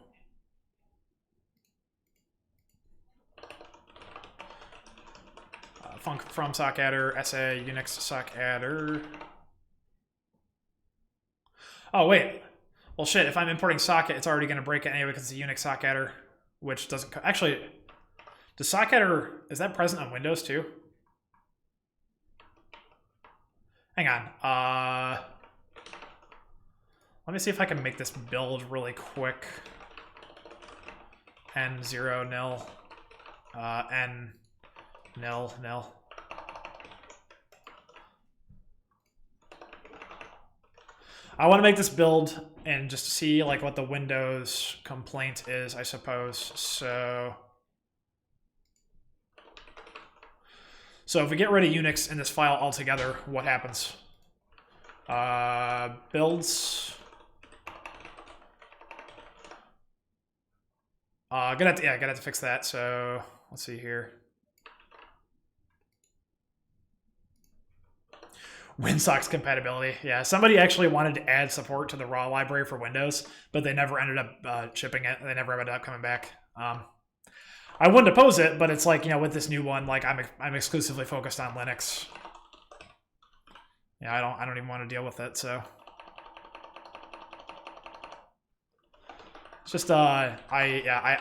from sock adder, sa Unix sock adder. Oh wait. Well, shit, if I'm importing socket, it's already going to break it anyway because it's a Unix sock adder, which doesn't... Actually, does sock adder... Is that present on Windows too? Hang on. Let me see if I can make this build really quick. N0 nil. N nil nil. I want to make this build and just see like what the Windows complaint is, I suppose. So if we get rid of Unix in this file altogether, what happens? Builds. Gonna have to fix that. So let's see here. WinSock's compatibility. Yeah, somebody actually wanted to add support to the raw library for Windows, but they never ended up shipping it. They never ended up coming back. I wouldn't oppose it, but it's like, you know, with this new one, like I'm exclusively focused on Linux. Yeah, I don't even want to deal with it. So it's just I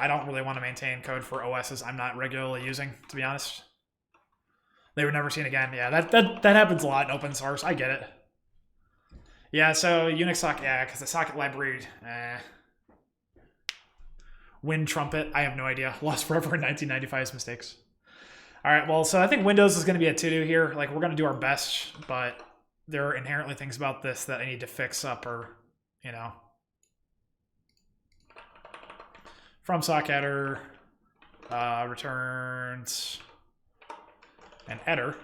don't really want to maintain code for OSs I'm not regularly using, to be honest. They were never seen again. Yeah, that happens a lot in open source. I get it. Yeah, so Unix socket, yeah, because the socket library, Win Trumpet, I have no idea. Lost forever in 1995's mistakes. All right, well, so I think Windows is going to be a to-do here. Like, we're going to do our best, but there are inherently things about this that I need to fix up or, you know. From sock adder, returns... and header.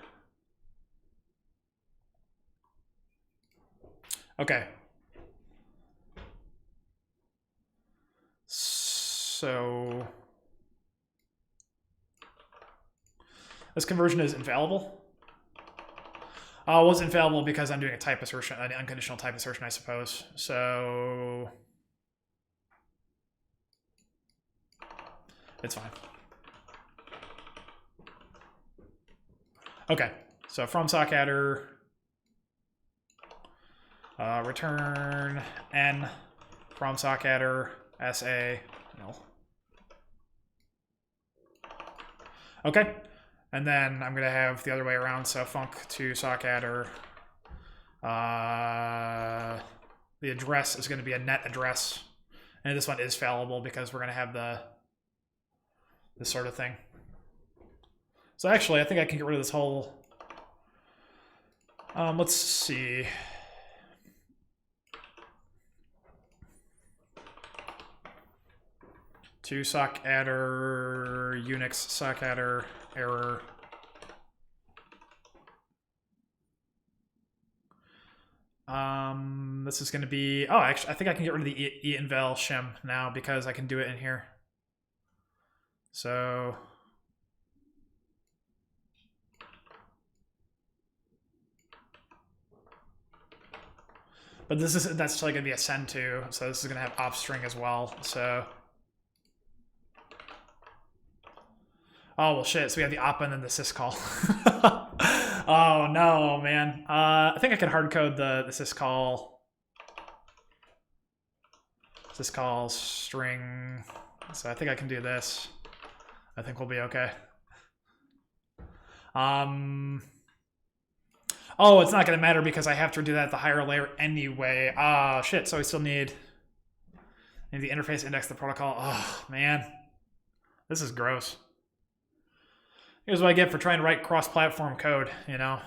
Okay. So this conversion is infallible. Well, it's infallible because I'm doing a type assertion, an unconditional type assertion, I suppose. So it's fine. Okay, so from sock adder, return n from sock adder sa nil. Okay, and then I'm gonna have the other way around. So func to sock adder. The address is going to be a net address, and this one is fallible because we're going to have this sort of thing. So actually, I think I can get rid of this whole... let's see. To sock adder, Unix sock adder, error. This is going to be... Oh, actually, I think I can get rid of the enval shim now because I can do it in here. So... But that's like going to be a send to, so this is going to have op string as well. So Oh, well, shit. So we have the op and then the syscall. Oh, no, man. I think I can hard code the syscall. Syscall string. So I think I can do this. I think we'll be okay. Oh, it's not going to matter because I have to do that at the higher layer anyway. Ah, shit. So we still need the interface index, the protocol. Oh, man. This is gross. Here's what I get for trying to write cross-platform code, you know.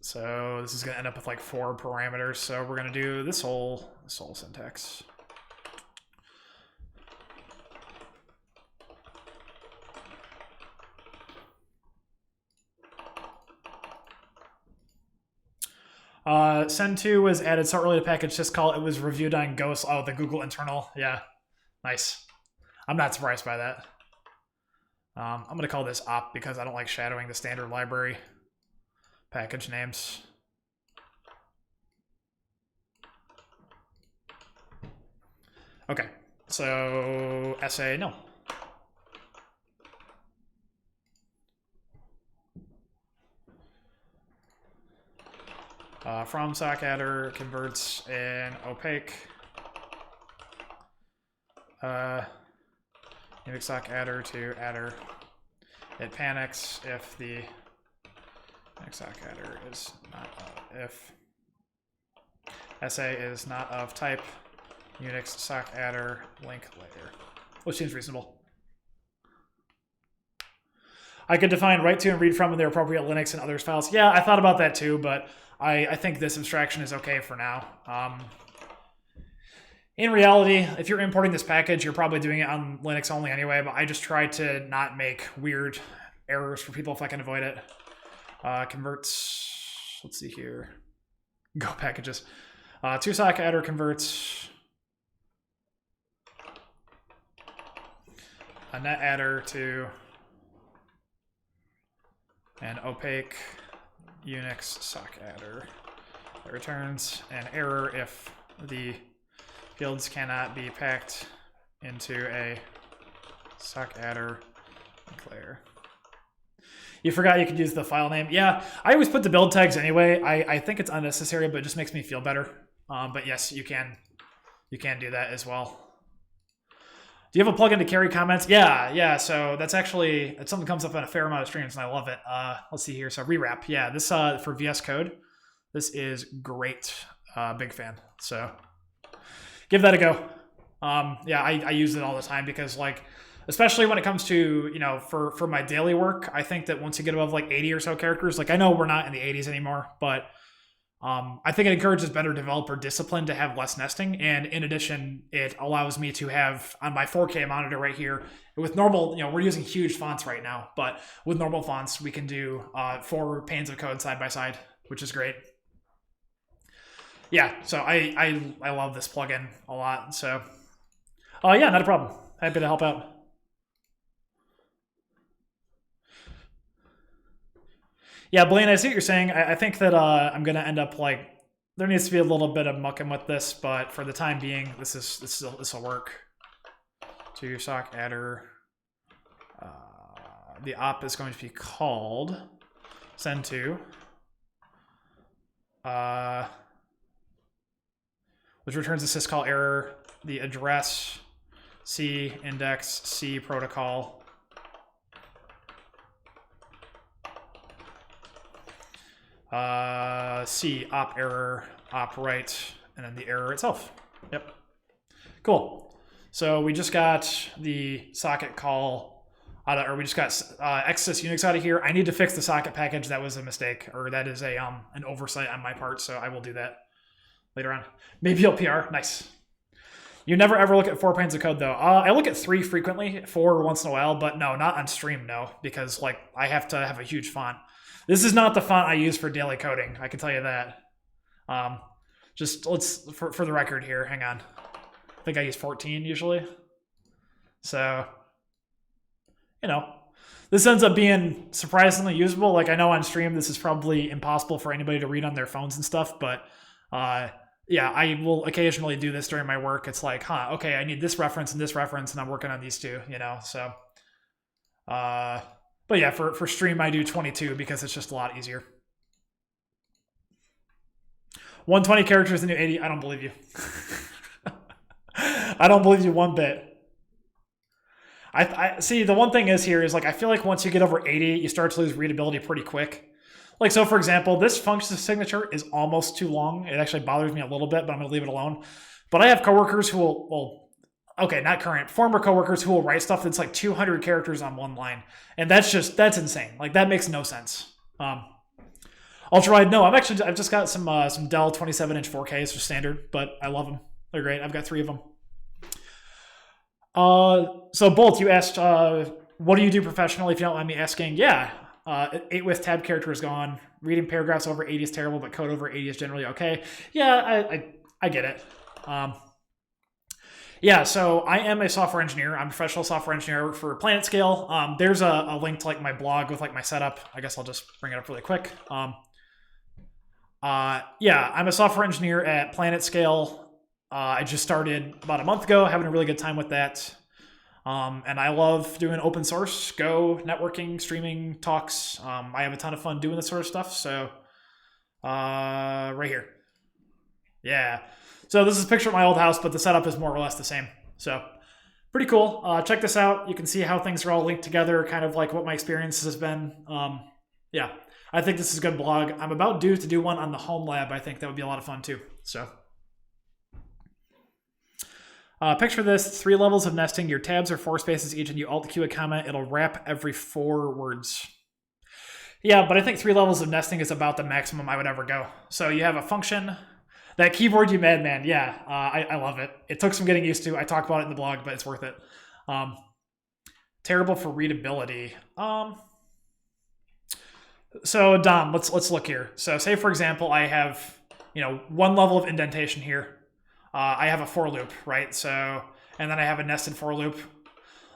So this is going to end up with like 4 parameters. So we're going to do this whole syntax. Send to was added so early to package syscall. It was reviewed on Ghost. Oh, the Google internal. Yeah, nice. I'm not surprised by that. I'm going to call this op because I don't like shadowing the standard library package names. Okay, so SA no. From sock adder converts an opaque Unix sock adder to adder. It panics if the Unix sock adder is not if SA is not of type Unix sock adder link layer, which seems reasonable. I could define write to and read from in their appropriate Linux and others files. Yeah, I thought about that too, but I think this abstraction is okay for now. In reality, if you're importing this package, you're probably doing it on Linux only anyway, but I just try to not make weird errors for people if I can avoid it. Converts, let's see here. Go packages. To sock adder converts a net adder to an opaque Unix sock adder. It returns an error if the fields cannot be packed into a sock adder layer. You forgot you could use the file name. Yeah, I always put the build tags anyway. I think it's unnecessary, but it just makes me feel better. But yes, you can do that as well. Do you have a plugin to carry comments? Yeah. So that's actually, it's something that comes up on a fair amount of streams, and I love it. Let's see here. So rewrap. Yeah, this for VS Code. This is great. Big fan. So give that a go. Yeah, I use it all the time because, like, especially when it comes to, you know, for my daily work, I think that once you get above like 80 or so characters, like I know we're not in the 80s anymore, but I think it encourages better developer discipline to have less nesting. And in addition, it allows me to have on my 4K monitor right here with normal, you know, we're using huge fonts right now, but with normal fonts, we can do 4 panes of code side by side, which is great. Yeah, so I love this plugin a lot. So yeah, not a problem. Happy to help out. Yeah, Blaine, I see what you're saying. I think that I'm gonna end up like there needs to be a little bit of mucking with this, but for the time being, this will work. To sock adder, the op is going to be called send to, which returns a syscall error. The address C index C protocol. C op error, op write, and then the error itself. Yep. Cool. So we just got the socket call out of, or we just got XSys Unix out of here. I need to fix the socket package. That was a mistake, or that is a an oversight on my part. So I will do that later on. Maybe you'll PR. Nice. You never ever look at 4 panes of code though. I look at 3 frequently, 4 once in a while, but no, not on stream. No, because like I have to have a huge font. This is not the font I use for daily coding. I can tell you that. Just let's, for the record here, hang on. I think I use 14 usually. So, you know, this ends up being surprisingly usable. Like I know on stream, this is probably impossible for anybody to read on their phones and stuff, but yeah, I will occasionally do this during my work. It's like, huh, okay, I need this reference, and I'm working on these two, so. But yeah, for stream, I do 22 because it's just a lot easier. 120 characters, the new 80. I don't believe you. I don't believe you one bit. I see. The one thing is here is like I feel like once you get over 80, you start to lose readability pretty quick. Like, so for example, this function signature is almost too long. It actually bothers me a little bit, but I'm going to leave it alone. But I have coworkers who will, okay, not current, former coworkers who will write stuff that's like 200 characters on one line. And that's insane. Like, that makes no sense. Ultrawide, no, I've just got some Dell 27-inch 4Ks for standard, but I love them. They're great. I've got 3 of them. So Bolt, you asked, what do you do professionally, if you don't mind me asking? Yeah. 8 with tab character is gone. Reading paragraphs over 80 is terrible, but code over 80 is generally okay. Yeah, I get it. Yeah, so I am a software engineer. I'm a professional software engineer. I work for PlanetScale. There's a link to like my blog with like my setup. I guess I'll just bring it up really quick. Yeah, I'm a software engineer at PlanetScale. I just started about a month ago, having a really good time with that. And I love doing open source, Go, networking, streaming, talks. I have a ton of fun doing this sort of stuff. So, right here. Yeah. So this is a picture of my old house, but the setup is more or less the same. So, pretty cool. Check this out. You can see how things are all linked together, kind of like what my experience has been. Yeah, I think this is a good blog. I'm about due to do one on the home lab. I think that would be a lot of fun too. So. Picture this, 3 levels of nesting. Your tabs are 4 spaces each, and you alt-Q a comment. It'll wrap every 4 words. Yeah, but I think 3 levels of nesting is about the maximum I would ever go. So you have a function. That keyboard, you madman. Yeah, I love it. It took some getting used to. I talk about it in the blog, but it's worth it. Terrible for readability. So Dom, let's look here. So say, for example, I have 1 level of indentation here. I have a for loop, right? So, and then I have a nested for loop.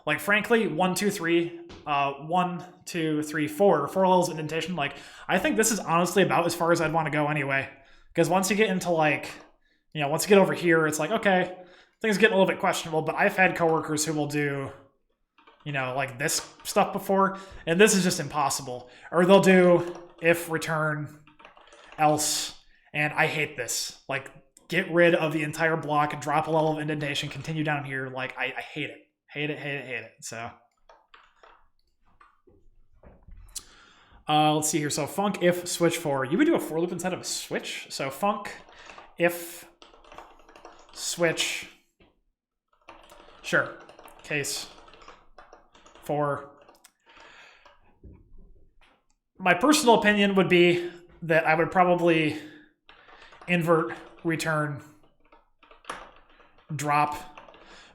Like, frankly, 1, 2, 3, 1, 2, 3, 4 levels of indentation. Like, I think this is honestly about as far as I'd want to go anyway. Because once you get into like, once you get over here, it's like, okay, things get a little bit questionable. But I've had coworkers who will do, like this stuff before, and this is just impossible. Or they'll do if, return, else, and I hate this. Like, get rid of the entire block and drop a level of indentation, continue down here. Like, I hate it. Hate it. So, let's see here. So, func if switch for. You would do a for loop instead of a switch. So, func if switch. Sure. Case for. My personal opinion would be that I would probably invert, return, drop,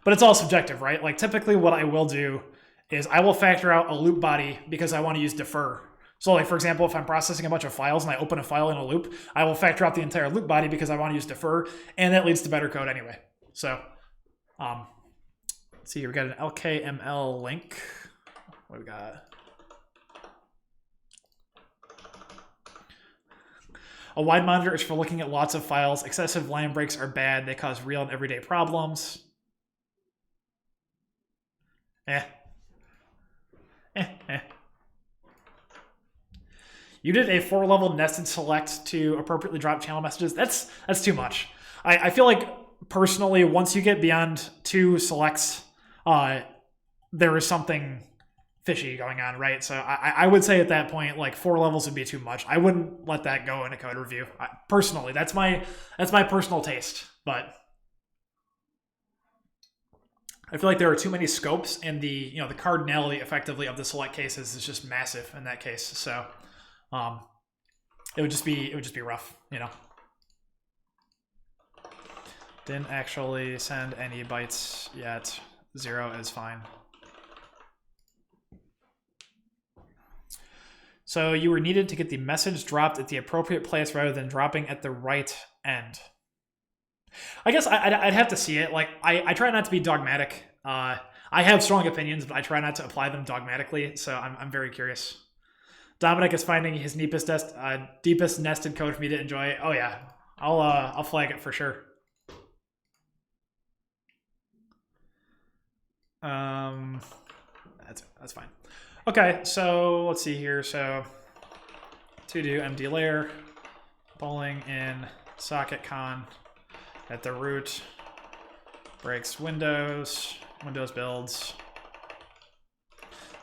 but it's all subjective, right? Like, typically what I will do is I will factor out a loop body because I want to use defer. So, like, for example, if I'm processing a bunch of files and I open a file in a loop, I will factor out the entire loop body because I want to use defer, and that leads to better code anyway. So, let's see here. We got an LKML link. What do we got? A wide monitor is for looking at lots of files. Excessive line breaks are bad. They cause real and everyday problems. You did a 4-level nested select to appropriately drop channel messages. That's too much. I feel like, personally, once you get beyond 2 selects, there is something fishy going on, right? So I would say at that point, like, 4 levels would be too much. I wouldn't let that go in a code review. Personally, that's my personal taste, but I feel like there are too many scopes, and the the cardinality effectively of the select cases is just massive in that case. So it would just be rough, Didn't actually send any bytes yet. 0 is fine. So you were needed to get the message dropped at the appropriate place rather than dropping at the right end. I guess I'd have to see it. Like, I try not to be dogmatic. I have strong opinions, but I try not to apply them dogmatically. So I'm very curious. Dominic is finding his deepest nested code for me to enjoy. Oh yeah, I'll flag it for sure. That's fine. Okay, so let's see here. So to do mdlayer, bowling in socketcon at the root, breaks Windows builds.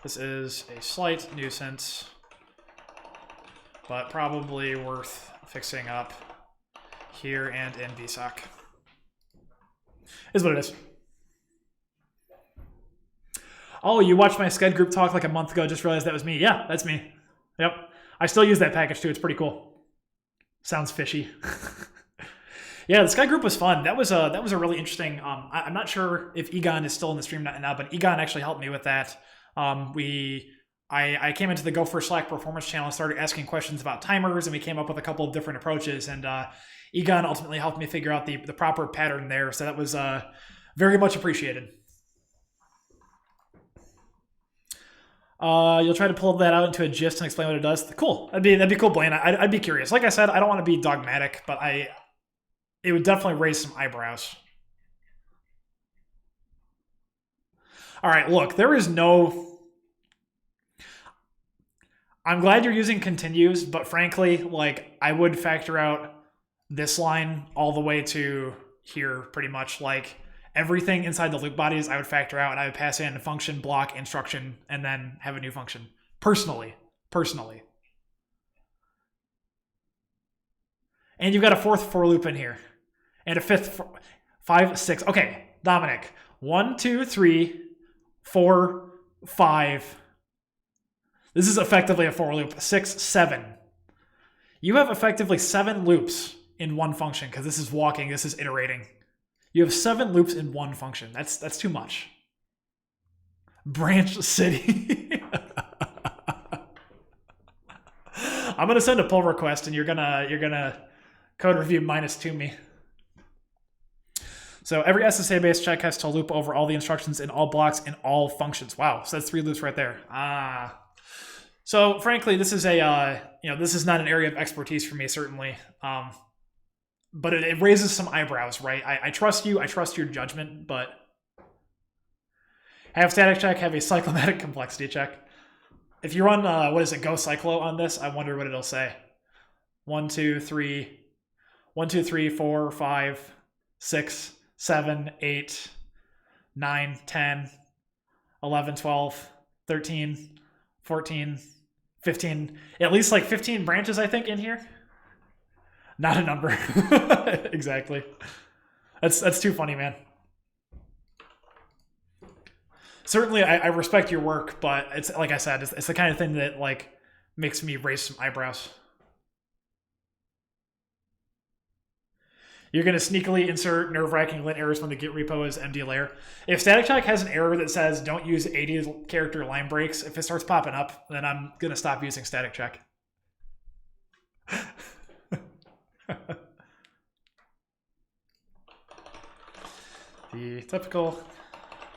This is a slight nuisance, but probably worth fixing up here and in vsock. Is what it is. Oh, you watched my Sched group talk like a month ago, just realized that was me. Yeah, that's me. Yep. I still use that package too. It's pretty cool. Sounds fishy. Yeah, the Sched group was fun. That was a really interesting. I'm not sure if Egon is still in the stream now, but Egon actually helped me with that. I came into the Go for Slack performance channel and started asking questions about timers, and we came up with a couple of different approaches. And Egon ultimately helped me figure out the proper pattern there. So that was very much appreciated. You'll try to pull that out into a gist and explain what it does. Cool. That'd be cool, Blaine. I'd be curious. Like I said, I don't want to be dogmatic, but it would definitely raise some eyebrows. All right, look, there is no... I'm glad you're using continues, but frankly, like, I would factor out this line all the way to here, pretty much. Like, everything inside the loop bodies I would factor out, and I would pass in a function, block, instruction, and then have a new function. Personally. And you've got a fourth for loop in here. And a fifth, 5, 6. Okay, Dominic. 1, 2, 3, 4, 5. This is effectively a for loop. 6, 7. You have effectively 7 loops in one function, because this is walking, this is iterating. You have 7 loops in one function. That's too much. Branch city. I'm gonna send a pull request, and you're gonna code review -2 me. So every SSA-based check has to loop over all the instructions in all blocks in all functions. Wow, so that's 3 loops right there. So frankly, this is this is not an area of expertise for me, certainly. But it raises some eyebrows, right? I trust you. I trust your judgment, but have static check, have a cyclomatic complexity check. If you run, Go cyclo on this, I wonder what it'll say. 1, 2, 3, 4, 5, 6, 7, 8, 9, 10, 11, 12, 13, 14, 15. At least like 15 branches, I think, in here. Not a number. Exactly. That's too funny, man. Certainly, I respect your work, but it's like I said, it's the kind of thing that like makes me raise some eyebrows. You're going to sneakily insert nerve-wracking lit errors when the Git repo is mdlayer. If static check has an error that says don't use 80 character line breaks, if it starts popping up, then I'm going to stop using static check. The typical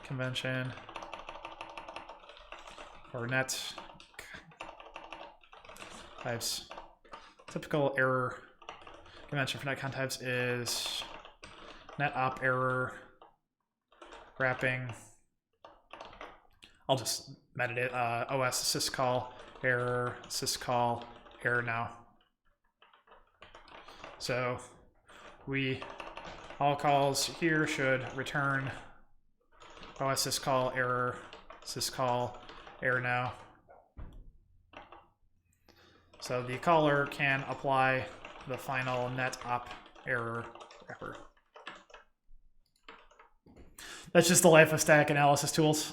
convention for net types, typical error convention for netcon types is net op error wrapping. I'll just meta it. OS syscall error now. So all calls here should return OS syscall error now. So the caller can apply the final net op error wrapper. That's just the life of static analysis tools.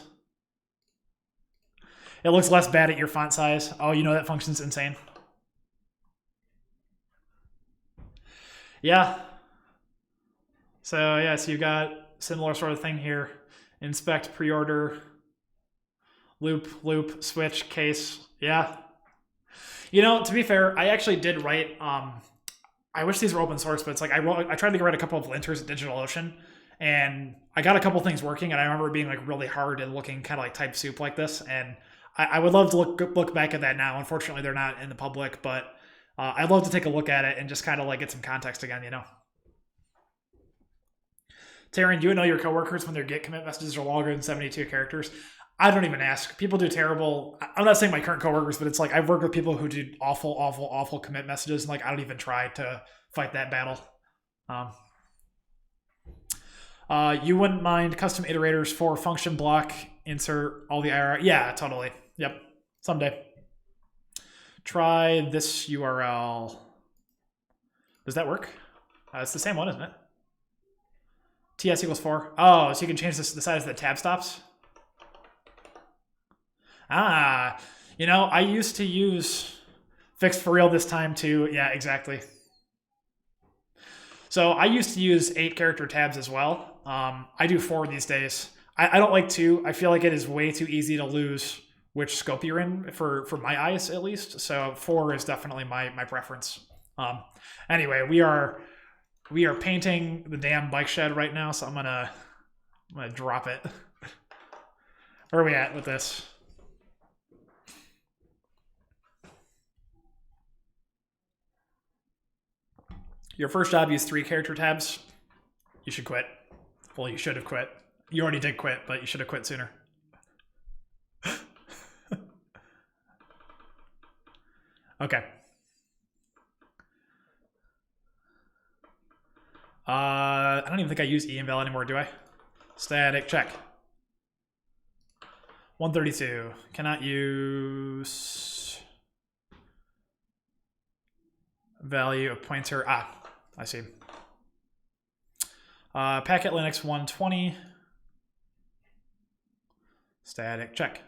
It looks less bad at your font size. Oh, you know that function's insane. Yeah. So yeah, so you've got similar sort of thing here. Inspect pre-order, loop, switch, case. Yeah. You know, to be fair, I actually did write, I wish these were open source, but it's like I tried to write a couple of linters at DigitalOcean, and I got a couple things working, and I remember it being like really hard and looking kind of like type soup like this, and I would love to look back at that now. Unfortunately, they're not in the public, but I'd love to take a look at it and just kind of like get some context again, you know. Taryn, do you know your coworkers when their Git commit messages are longer than 72 characters? I don't even ask. People do terrible. I'm not saying my current coworkers, but it's like I've worked with people who do awful, awful, awful commit messages, and like I don't even try to fight that battle. You wouldn't mind custom iterators for function block insert all the IR? Yeah, totally. Yep. Someday. Try this URL. Does that work? It's the same one, isn't it? TS equals 4. Oh, so you can change the size of the tab stops? Ah, you know, I used to use fixed for real this time too. Yeah, exactly. So I used to use 8-character tabs as well. I do 4 these days. I don't like 2. I feel like it is way too easy to lose which scope you're in for my eyes at least. So 4 is definitely my preference. Anyway, we are painting the damn bike shed right now, so I'm gonna drop it. Where are we at with this? Your first job used 3-character tabs. You should quit. Well, you should have quit. You already did quit, but you should have quit sooner. Okay. I don't even think I use eval anymore, do I? Static check. 132. Cannot use value of pointer. Ah, I see. Packet Linux 120. Static check.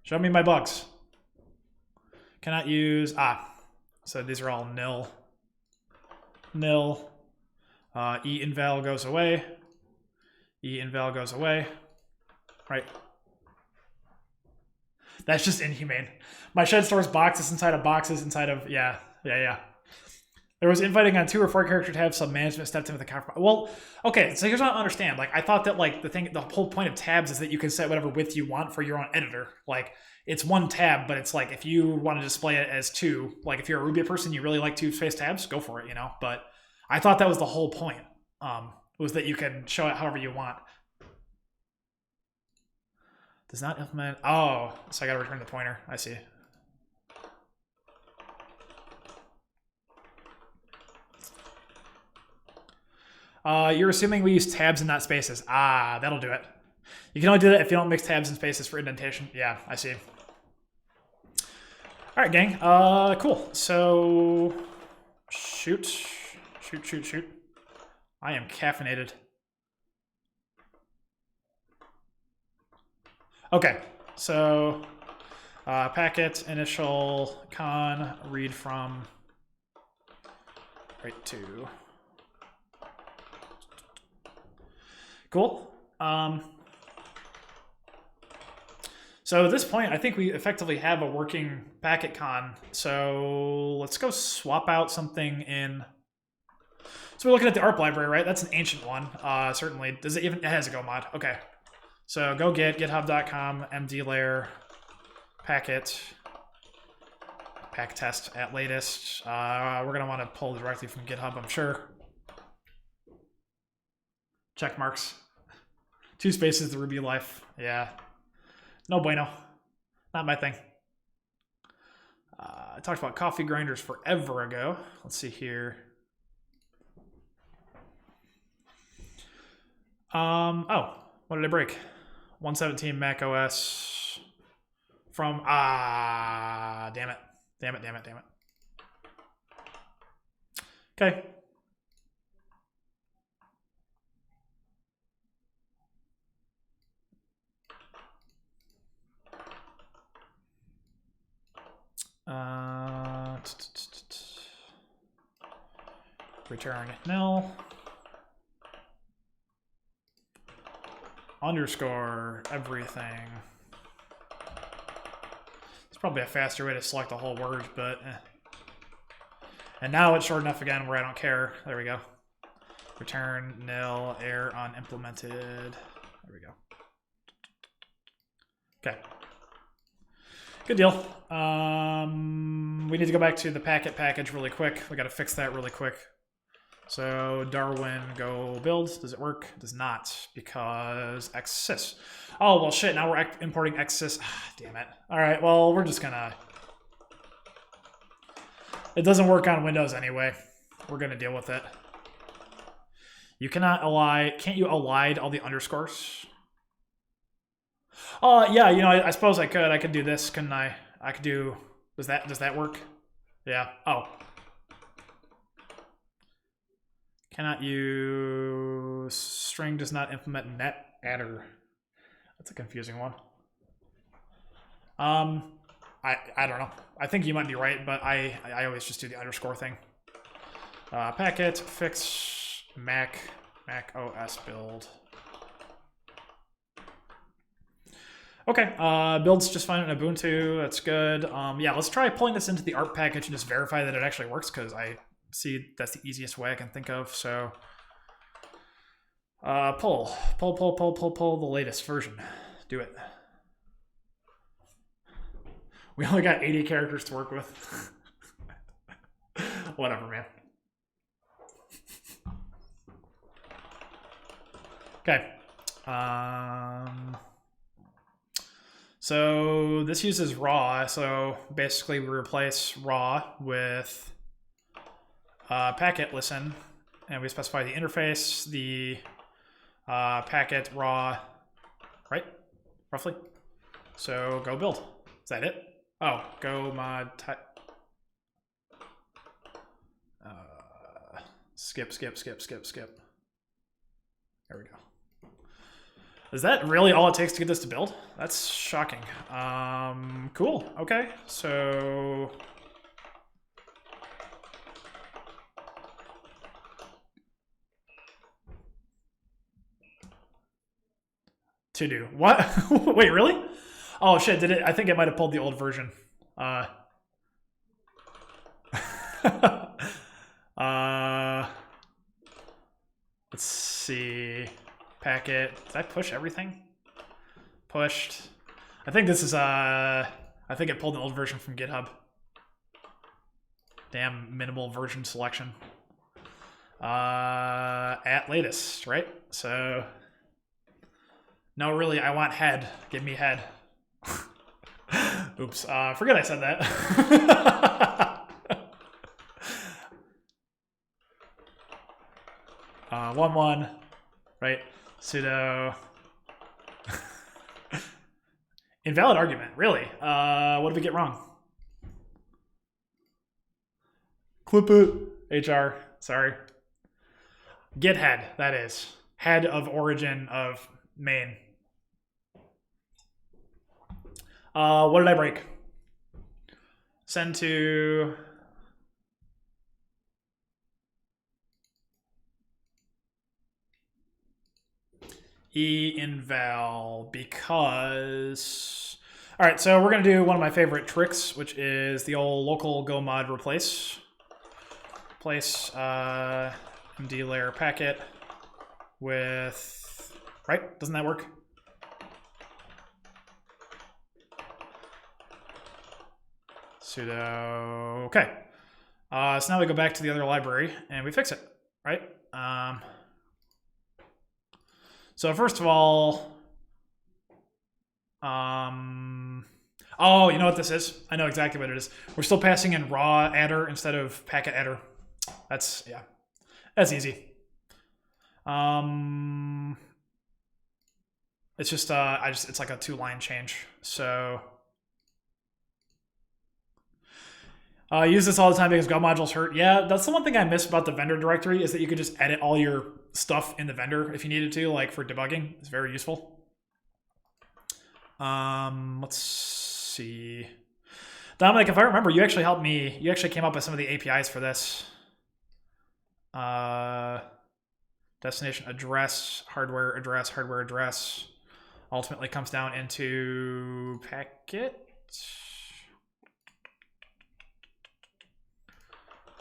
Show me my bugs. Cannot use. So these are all nil. Nil. E-inval goes away. E-inval goes away. Right. That's just inhumane. My shed stores boxes inside of boxes inside of, yeah. There was inviting on 2 or 4-character tabs, some management stepped in with a compromise. Well, okay, so here's what I don't understand. Like, I thought that like the whole point of tabs is that you can set whatever width you want for your own editor. Like, it's 1 tab, but it's like if you want to display it as 2, like if you're a Ruby person, you really like 2-space tabs, go for it, you know. But I thought that was the whole point. Was that you can show it however you want. Does not implement. Oh, so I got to return the pointer. I see. You're assuming we use tabs and not spaces. Ah, that'll do it. You can only do that if you don't mix tabs and spaces for indentation. Yeah, I see. All right, gang. Cool. So, shoot. I am caffeinated. Okay, so packet initial con read from right to. Cool. So at this point, I think we effectively have a working packetcon. So let's go swap out something in. So we're looking at the ARP library, right? That's an ancient one, certainly. Does it even? It has a Go mod. Okay. So go get github.com mdlayer packet test at latest. We're gonna want to pull directly from GitHub, I'm sure. Check marks. 2 spaces, the Ruby life. Yeah. No bueno. Not my thing. I talked about coffee grinders forever ago. Let's see here. Oh, what did I break? 117 Mac OS from, damn it. Okay. Return nil. Underscore everything. It's probably a faster way to select the whole word, but And now it's short enough again where I don't care. There we go. Return nil error unimplemented. There we go. Okay. Good deal. We need to go back to the packet package really quick. We got to fix that really quick. So Darwin go build. Does it work? It does not, because xsys. Oh, well, shit. Now we're importing xsys. Damn it. All right, well, we're just going to... It doesn't work on Windows anyway. We're going to deal with it. You cannot ally... Can't you elide all the underscores? Yeah, you know, I suppose I could. I could do this, couldn't I? I could do... Does that work? Yeah. Oh. Cannot use... String does not implement net adder. That's a confusing one. I don't know. I think you might be right, but I always just do the underscore thing. Packet fix Mac OS build. Okay, builds just fine in Ubuntu. That's good. Yeah, let's try pulling this into the ARP package and just verify that it actually works, because I see that's the easiest way I can think of. So pull the latest version. Do it. We only got 80 characters to work with. Whatever, man. Okay. So this uses raw. So basically we replace raw with packet listen, and we specify the interface, the packet raw, right? Roughly. So go build. Is that it? Oh, go mod type. Skip. There we go. Is that really all it takes to get this to build? That's shocking. Cool. Okay. So to do what? Wait, really? Oh shit! Did it? I think it might have pulled the old version. Let's see. Packet. Did I push everything? Pushed. I think this is I think it pulled an old version from GitHub. Damn minimal version selection. At latest, right? So no, really, I want head. Give me head. Oops. Forget I said that. 1.1, right? Sudo. Invalid argument, really? What did we get wrong? Clip it. HR, sorry. Get head, that is. Head of origin of main. What did I break? Send to... inval, because... All right, so we're going to do one of my favorite tricks, which is the old local go mod replace. Replace mdlayer packet with... Right? Doesn't that work? Sudo... Okay. So now we go back to the other library, and we fix it, right? So first of all, oh, you know what this is? I know exactly what it is. We're still passing in raw adder instead of packet adder. That's, yeah, that's easy. It's just, it's like a 2-line change. So I use this all the time because Go modules hurt. Yeah, that's the one thing I miss about the vendor directory, is that you could just edit all your stuff in the vendor if you needed to, like for debugging. It's very useful. Let's see. Dominic, if I remember, you actually helped me. You actually came up with some of the APIs for this. Destination address, hardware address. Ultimately comes down into packet.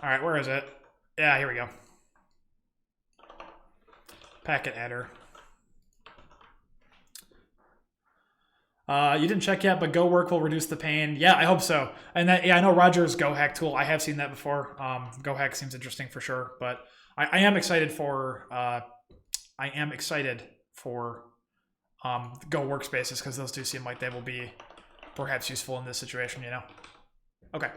All right, where is it? Yeah, here we go. Packet adder. You didn't check yet, but Go work will reduce the pain. Yeah, I hope so. And that, yeah, I know Roger's Go hack tool. I have seen that before. Go hack seems interesting for sure, but I am excited for Go workspaces because those do seem like they will be perhaps useful in this situation. You know. Okay.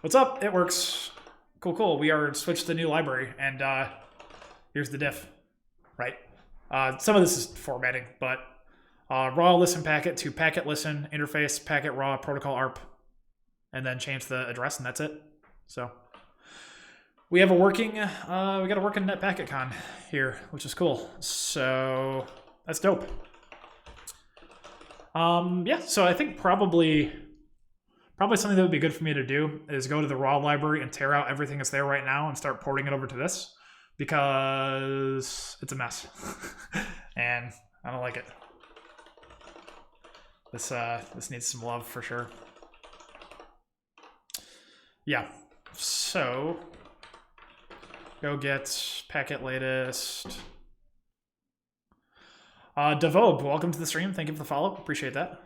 What's up? It works. Cool, cool. We are switched to the new library, and here's the diff. Right. Some of this is formatting, but. Raw listen packet to packet listen, interface, packet raw, protocol ARP, and then change the address, and that's it. So we have a working, we got a working netpakicon here, which is cool. So that's dope. Yeah, so I think probably something that would be good for me to do is go to the raw library and tear out everything that's there right now and start porting it over to this because it's a mess and I don't like it. This needs some love for sure. Yeah, so go get packet latest. Devob, welcome to the stream. Thank you for the follow. Appreciate that.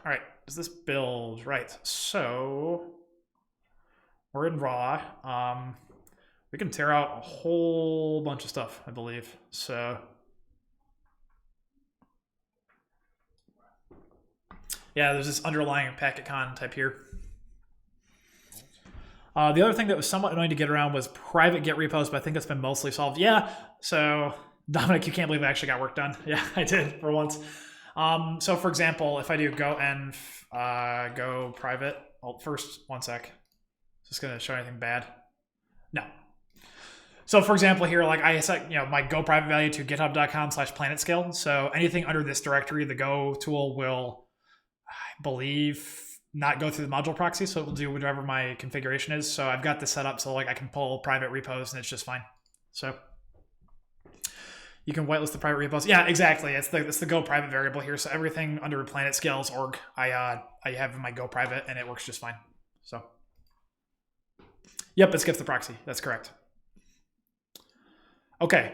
All right, does this build? Right, so we're in raw. We can tear out a whole bunch of stuff, I believe. So. Yeah, there's this underlying packetcon type here. The other thing that was somewhat annoying to get around was private Git repos, but I think that's been mostly solved. Yeah, so Dominic, you can't believe I actually got work done. Yeah, I did for once. So for example, if I do go env go private, well, first, one sec. Is this gonna show anything bad? No. So for example here, like I set my go private value to github.com/planetscale. So anything under this directory, the Go tool will, I believe, not go through the module proxy, so it will do whatever my configuration is. So I've got this set up so like I can pull private repos and it's just fine. So you can whitelist the private repos. Yeah, exactly. It's the go private variable here. So everything under planetscales org, I have in my go private and it works just fine. So yep, it skips the proxy. That's correct. Okay.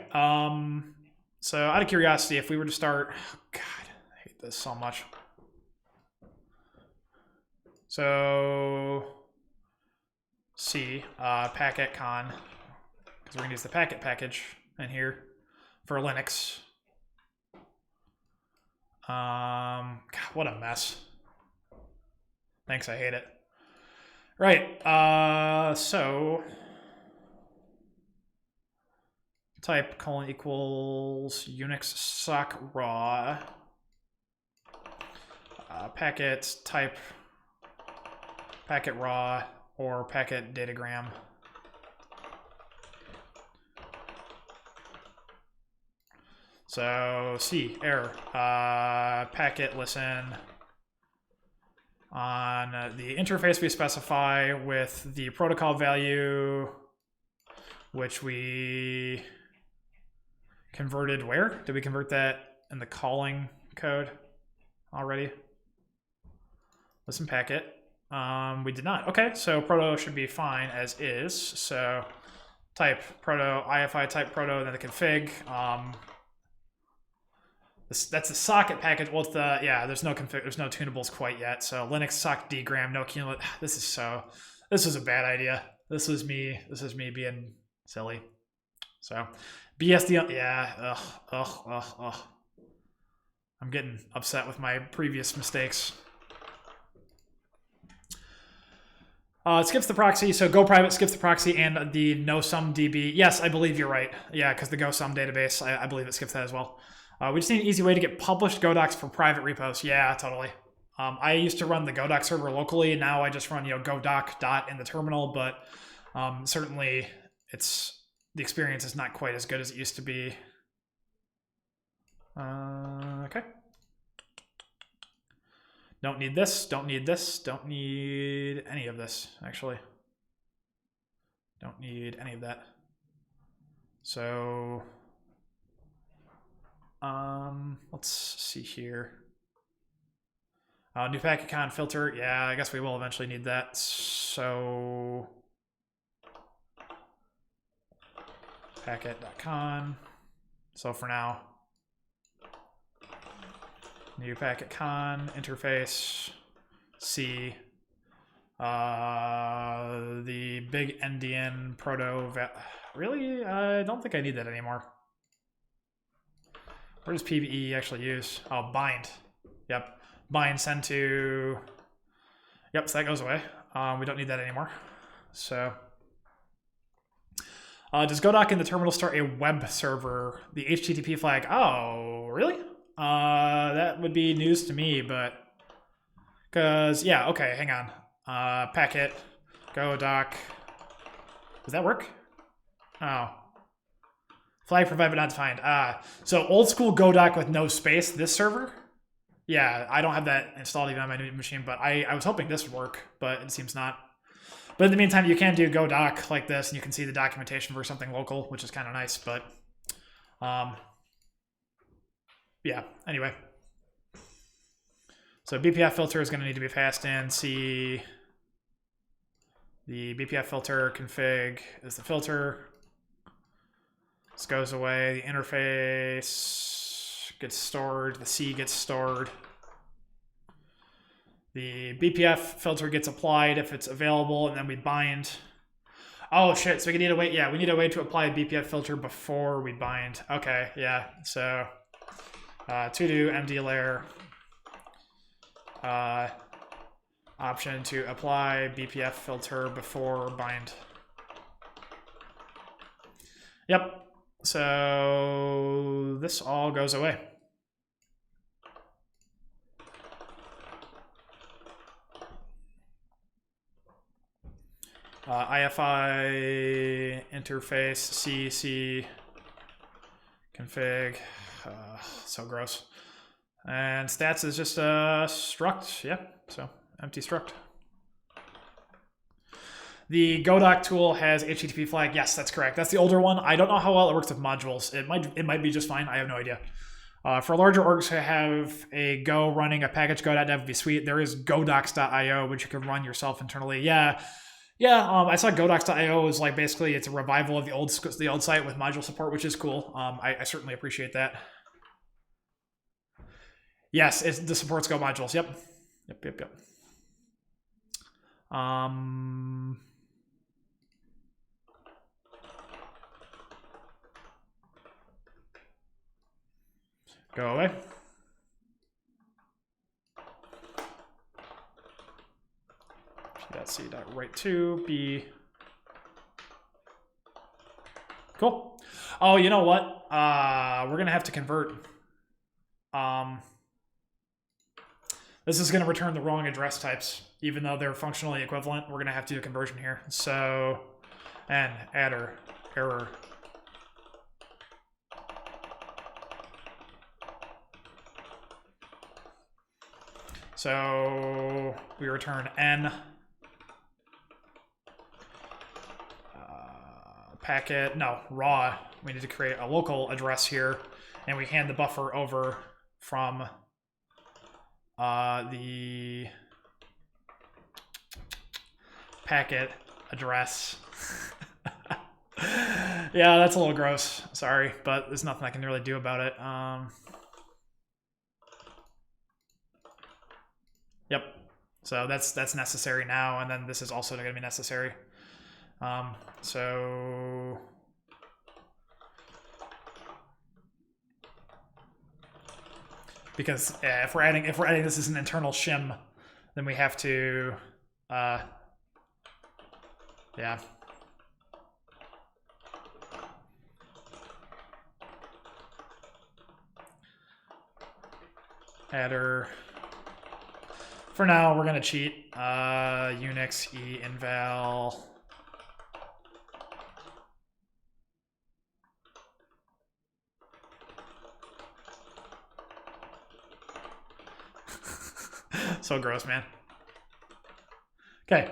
So out of curiosity, if we were to start, oh God, I hate this so much. So C, packetcon, because we're gonna use the packet package in here for Linux. God, what a mess. Thanks, I hate it. Right, so type : equals Unix sock raw packet type packet raw or packet datagram. So C, error, packet listen on the interface we specify with the protocol value, which we converted where? Did we convert that in the calling code already? Listen packet. We did not. Okay, so proto should be fine as is. So type proto, IFI type proto, then the config. That's the socket package. Well, it's the, yeah, there's no config, there's no tunables quite yet. So Linux sock dgram, no cumulative. This was a bad idea. This was me being silly. So BSD, yeah, ugh. I'm getting upset with my previous mistakes. It skips the proxy, so go private skips the proxy and the no-sum DB. Yes, I believe you're right. Yeah, because the go-sum database, I believe it skips that as well. We just need an easy way to get published Godocs for private repos. Yeah, totally. I used to run the Godoc server locally. Now I just run godoc dot in the terminal, but certainly the experience is not quite as good as it used to be. Okay. Don't need this, don't need this, don't need any of this, actually. Don't need any of that. So, let's see here. New packetcon filter, yeah, I guess we will eventually need that. So, packet.con. So for now, New packetcon interface C. The big endian proto. Really? I don't think I need that anymore. Where does PVE actually use? Oh, bind. Yep. Bind send to. Yep, so that goes away. We don't need that anymore. So. Does GoDoc in the terminal start a web server? The HTTP flag. Oh, really? That would be news to me, but. Because, yeah, okay, hang on. Packet, GoDoc. Does that work? Oh. Flag provided but not defined. So old school GoDoc with no space, this server? Yeah, I don't have that installed even on my new machine, but I was hoping this would work, but it seems not. But in the meantime, you can do GoDoc like this, and you can see the documentation for something local, which is kind of nice, but yeah, anyway. So BPF filter is going to need to be passed in. See the BPF filter config is the filter. This goes away. The interface gets stored. The C gets stored. The BPF filter gets applied if it's available, and then we bind. Oh shit! So we need to wait. Yeah, we need a way to apply a BPF filter before we bind. Okay, yeah. So to do mdlayer. Option to apply BPF filter before bind. Yep. So this all goes away. IFI interface CC config. So gross. And stats is just a struct. Yeah, so empty struct. The GoDoc tool has HTTP flag. Yes, that's correct. That's the older one. I don't know how well it works with modules. It might be just fine. I have no idea. For larger orgs who have a Go running a packetgo.dev would be sweet. There is godocs.io, which you can run yourself internally. Yeah. I saw godocs.io is like basically it's a revival of the old site with module support, which is cool. I certainly appreciate that. Yes, the supports Go modules. Yep. Go away. P.C.write to B. Cool. Oh, you know what? We're gonna have to convert. This is going to return the wrong address types, even though they're functionally equivalent. We're going to have to do a conversion here. So, n adder error. So we return n packet. No, raw. We need to create a local address here, and we hand the buffer over from the packet address. Yeah, that's a little gross. Sorry, but there's nothing I can really do about it. Yep. So that's necessary now, and then this is also going to be necessary. So because if we're adding this as an internal shim, then we have to yeah. Adder. For now, we're gonna cheat. Unix e inval. So gross, man. Okay.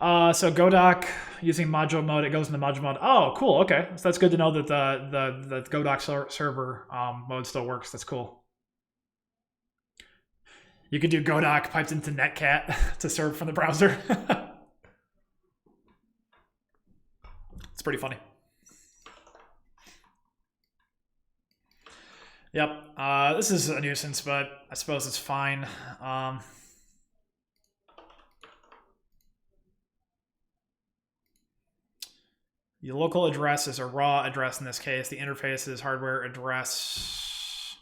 So GoDoc using module mode, it goes into module mode. Oh, cool. Okay, so that's good to know that the GoDoc server mode still works. That's cool. You could do GoDoc piped into Netcat to serve from the browser. It's pretty funny. Yep. This is a nuisance, but I suppose it's fine. The local address is a raw address in this case. The interface is hardware address.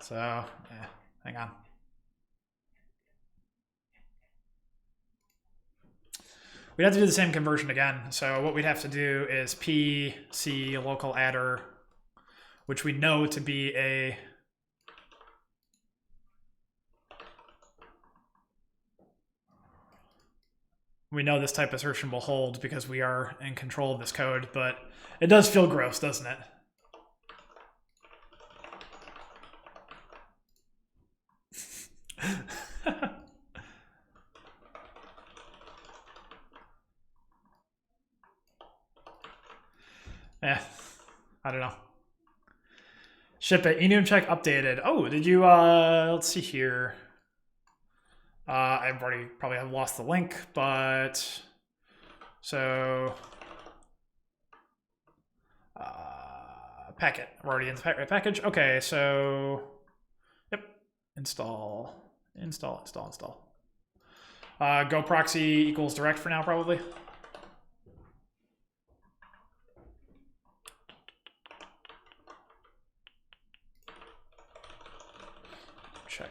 So, yeah, hang on. We'd have to do the same conversion again. So what we'd have to do is pc local adder, which we know to be a we know this type assertion will hold because we are in control of this code, but it does feel gross, doesn't it? I don't know. Ship it. Enum check updated. Oh, did you, let's see here. I've already probably have lost the link, but so packet. We're already in the package. Okay, so yep, install. Go proxy equals direct for now, probably. Check.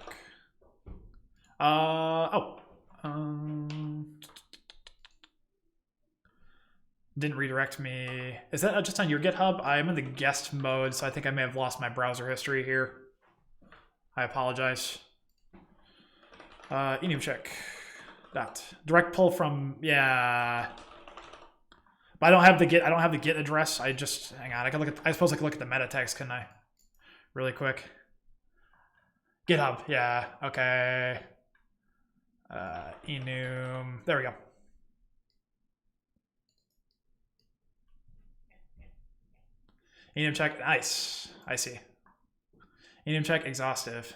Didn't redirect me. Is that just on your GitHub? I'm in the guest mode, so I think I may have lost my browser history here. I apologize. Enum check. That direct pull from, yeah. But I don't have the git address. I just hang on. I suppose I could look at the meta text, couldn't I? Really quick. GitHub, yeah. Okay. Enum. There we go. Enum check, nice. I see. Enum check exhaustive.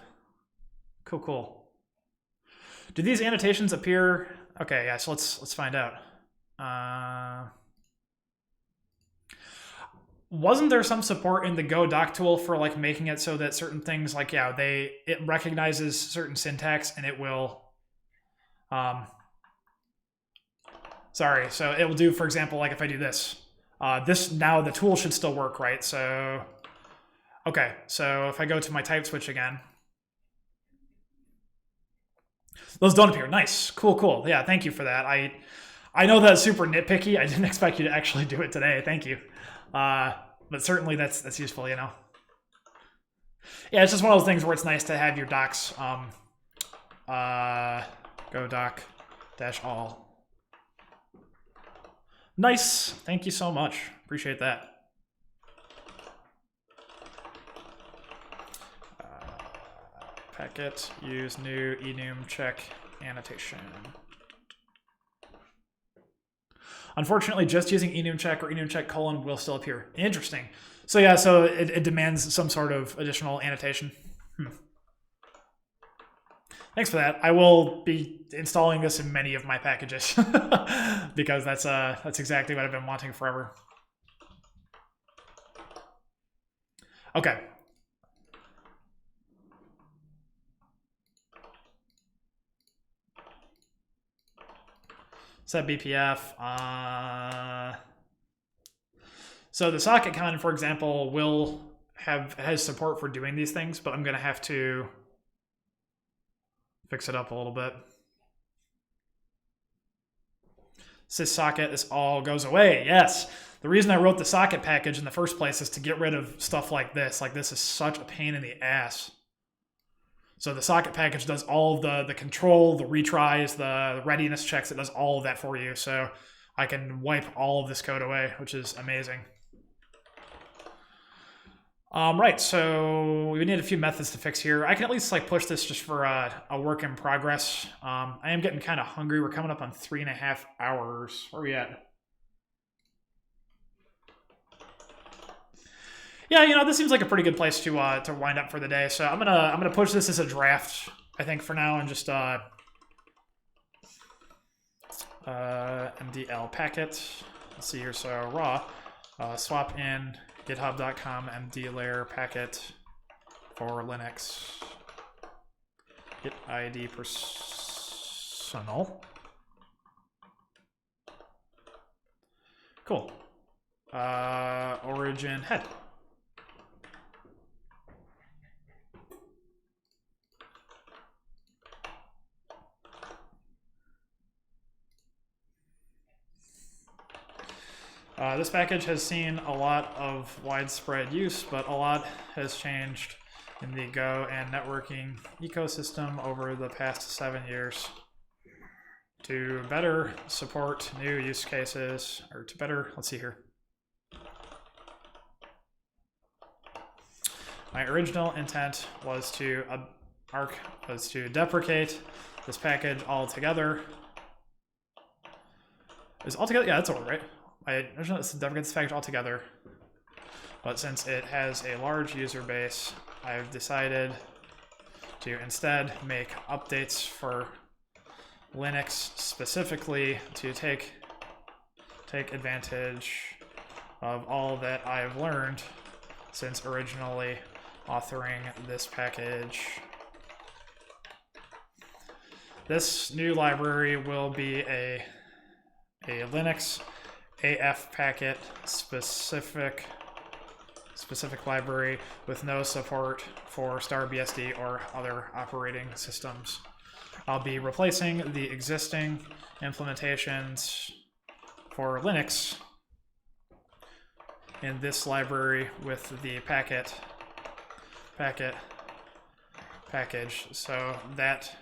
Cool. Do these annotations appear? Okay, yeah. So let's find out. Wasn't there some support in the Go doc tool for like making it so that certain things like it recognizes certain syntax and it will sorry, so it will do, for example, like if I do this. This now the tool should still work, right? So okay, so if I go to my type switch again, those don't appear. Nice, cool. Yeah, thank you for that. I know that's super nitpicky. I didn't expect you to actually do it today. Thank you. But certainly that's useful, you know. Yeah, it's just one of those things where it's nice to have your docs go doc -all. Nice. Thank you so much. Appreciate that. Packet use new enum check annotation. Unfortunately, just using enum check or enum check : will still appear. Interesting. So yeah, so it demands some sort of additional annotation. Thanks for that. I will be installing this in many of my packages because that's exactly what I've been wanting forever. Okay. Set BPF. So the socket con, for example, has support for doing these things, but I'm going to have to fix it up a little bit. Syssocket, this all goes away. Yes. The reason I wrote the socket package in the first place is to get rid of stuff like this. Like, this is such a pain in the ass. So the socket package does all of the control, the retries, the readiness checks. It does all of that for you. So I can wipe all of this code away, which is amazing. Right, so we need a few methods to fix here. I can at least like push this just for a work in progress. I am getting kind of hungry. We're coming up on 3.5 hours. Where are we at? Yeah, you know, this seems like a pretty good place to wind up for the day. So I'm gonna push this as a draft, I think, for now, and just mdl packet. Let's see here, so raw, swap in github.com mdlayer packet for Linux. Git ID personal. Cool. Origin head. This package has seen a lot of widespread use, but a lot has changed in the Go and networking ecosystem over the past 7 years to better support new use cases, or to better, let's see here. My original intent was to deprecate this package altogether. Is altogether? Yeah, that's over, right? My original is to deprecate this package altogether, but since it has a large user base, I've decided to instead make updates for Linux specifically to take advantage of all that I've learned since originally authoring this package. This new library will be a Linux AF packet specific library with no support for StarBSD or other operating systems. I'll be replacing the existing implementations for Linux in this library with the package, so that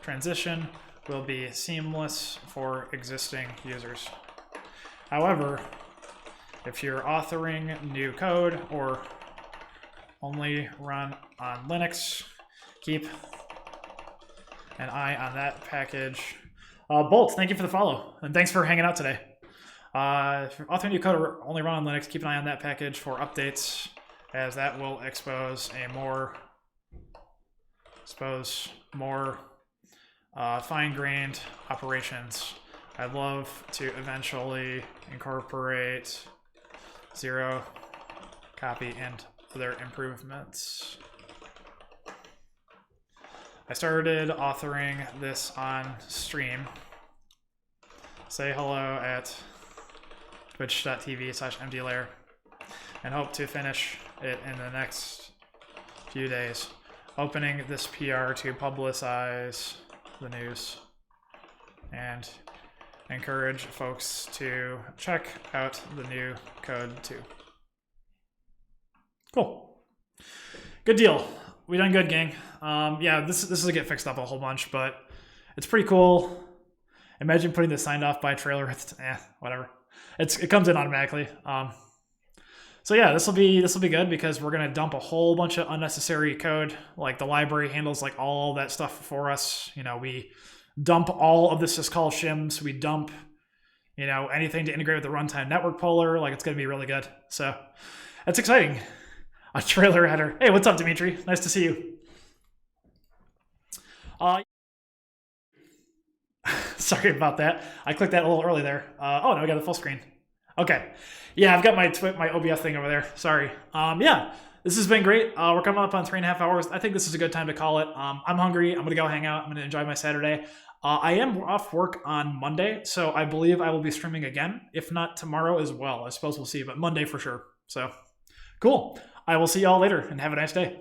transition will be seamless for existing users. However, if you're authoring new code or only run on Linux, keep an eye on that package. Bolt, thank you for the follow, and thanks for hanging out today. If you're authoring new code or only run on Linux, keep an eye on that package for updates, as that will expose more fine-grained operations. I'd love to eventually incorporate zero copy and other improvements. I started authoring this on stream. Say hello at twitch.tv/mdlayer and hope to finish it in the next few days. Opening this PR to publicize the news and encourage folks to check out the new code too. Cool. Good deal. We done good, gang. Yeah, this is gonna get fixed up a whole bunch, but it's pretty cool. Imagine putting this signed off by trailer. Whatever. It comes in automatically. So yeah, this will be good because we're gonna dump a whole bunch of unnecessary code. Like the library handles like all that stuff for us. You know, we dump all of this syscall shims. We dump, you know, anything to integrate with the runtime network polar. Like it's gonna be really good. So that's exciting. A trailer header. Hey, what's up, Dimitri? Nice to see you. Sorry about that. I clicked that a little early there. Oh, no, we got the full screen. Okay. Yeah, I've got my OBS thing over there. Sorry. Yeah, this has been great. We're coming up on 3.5 hours. I think this is a good time to call it. I'm hungry. I'm going to go hang out. I'm going to enjoy my Saturday. I am off work on Monday, so I believe I will be streaming again. If not tomorrow as well. I suppose we'll see, but Monday for sure. So cool. I will see y'all later and have a nice day.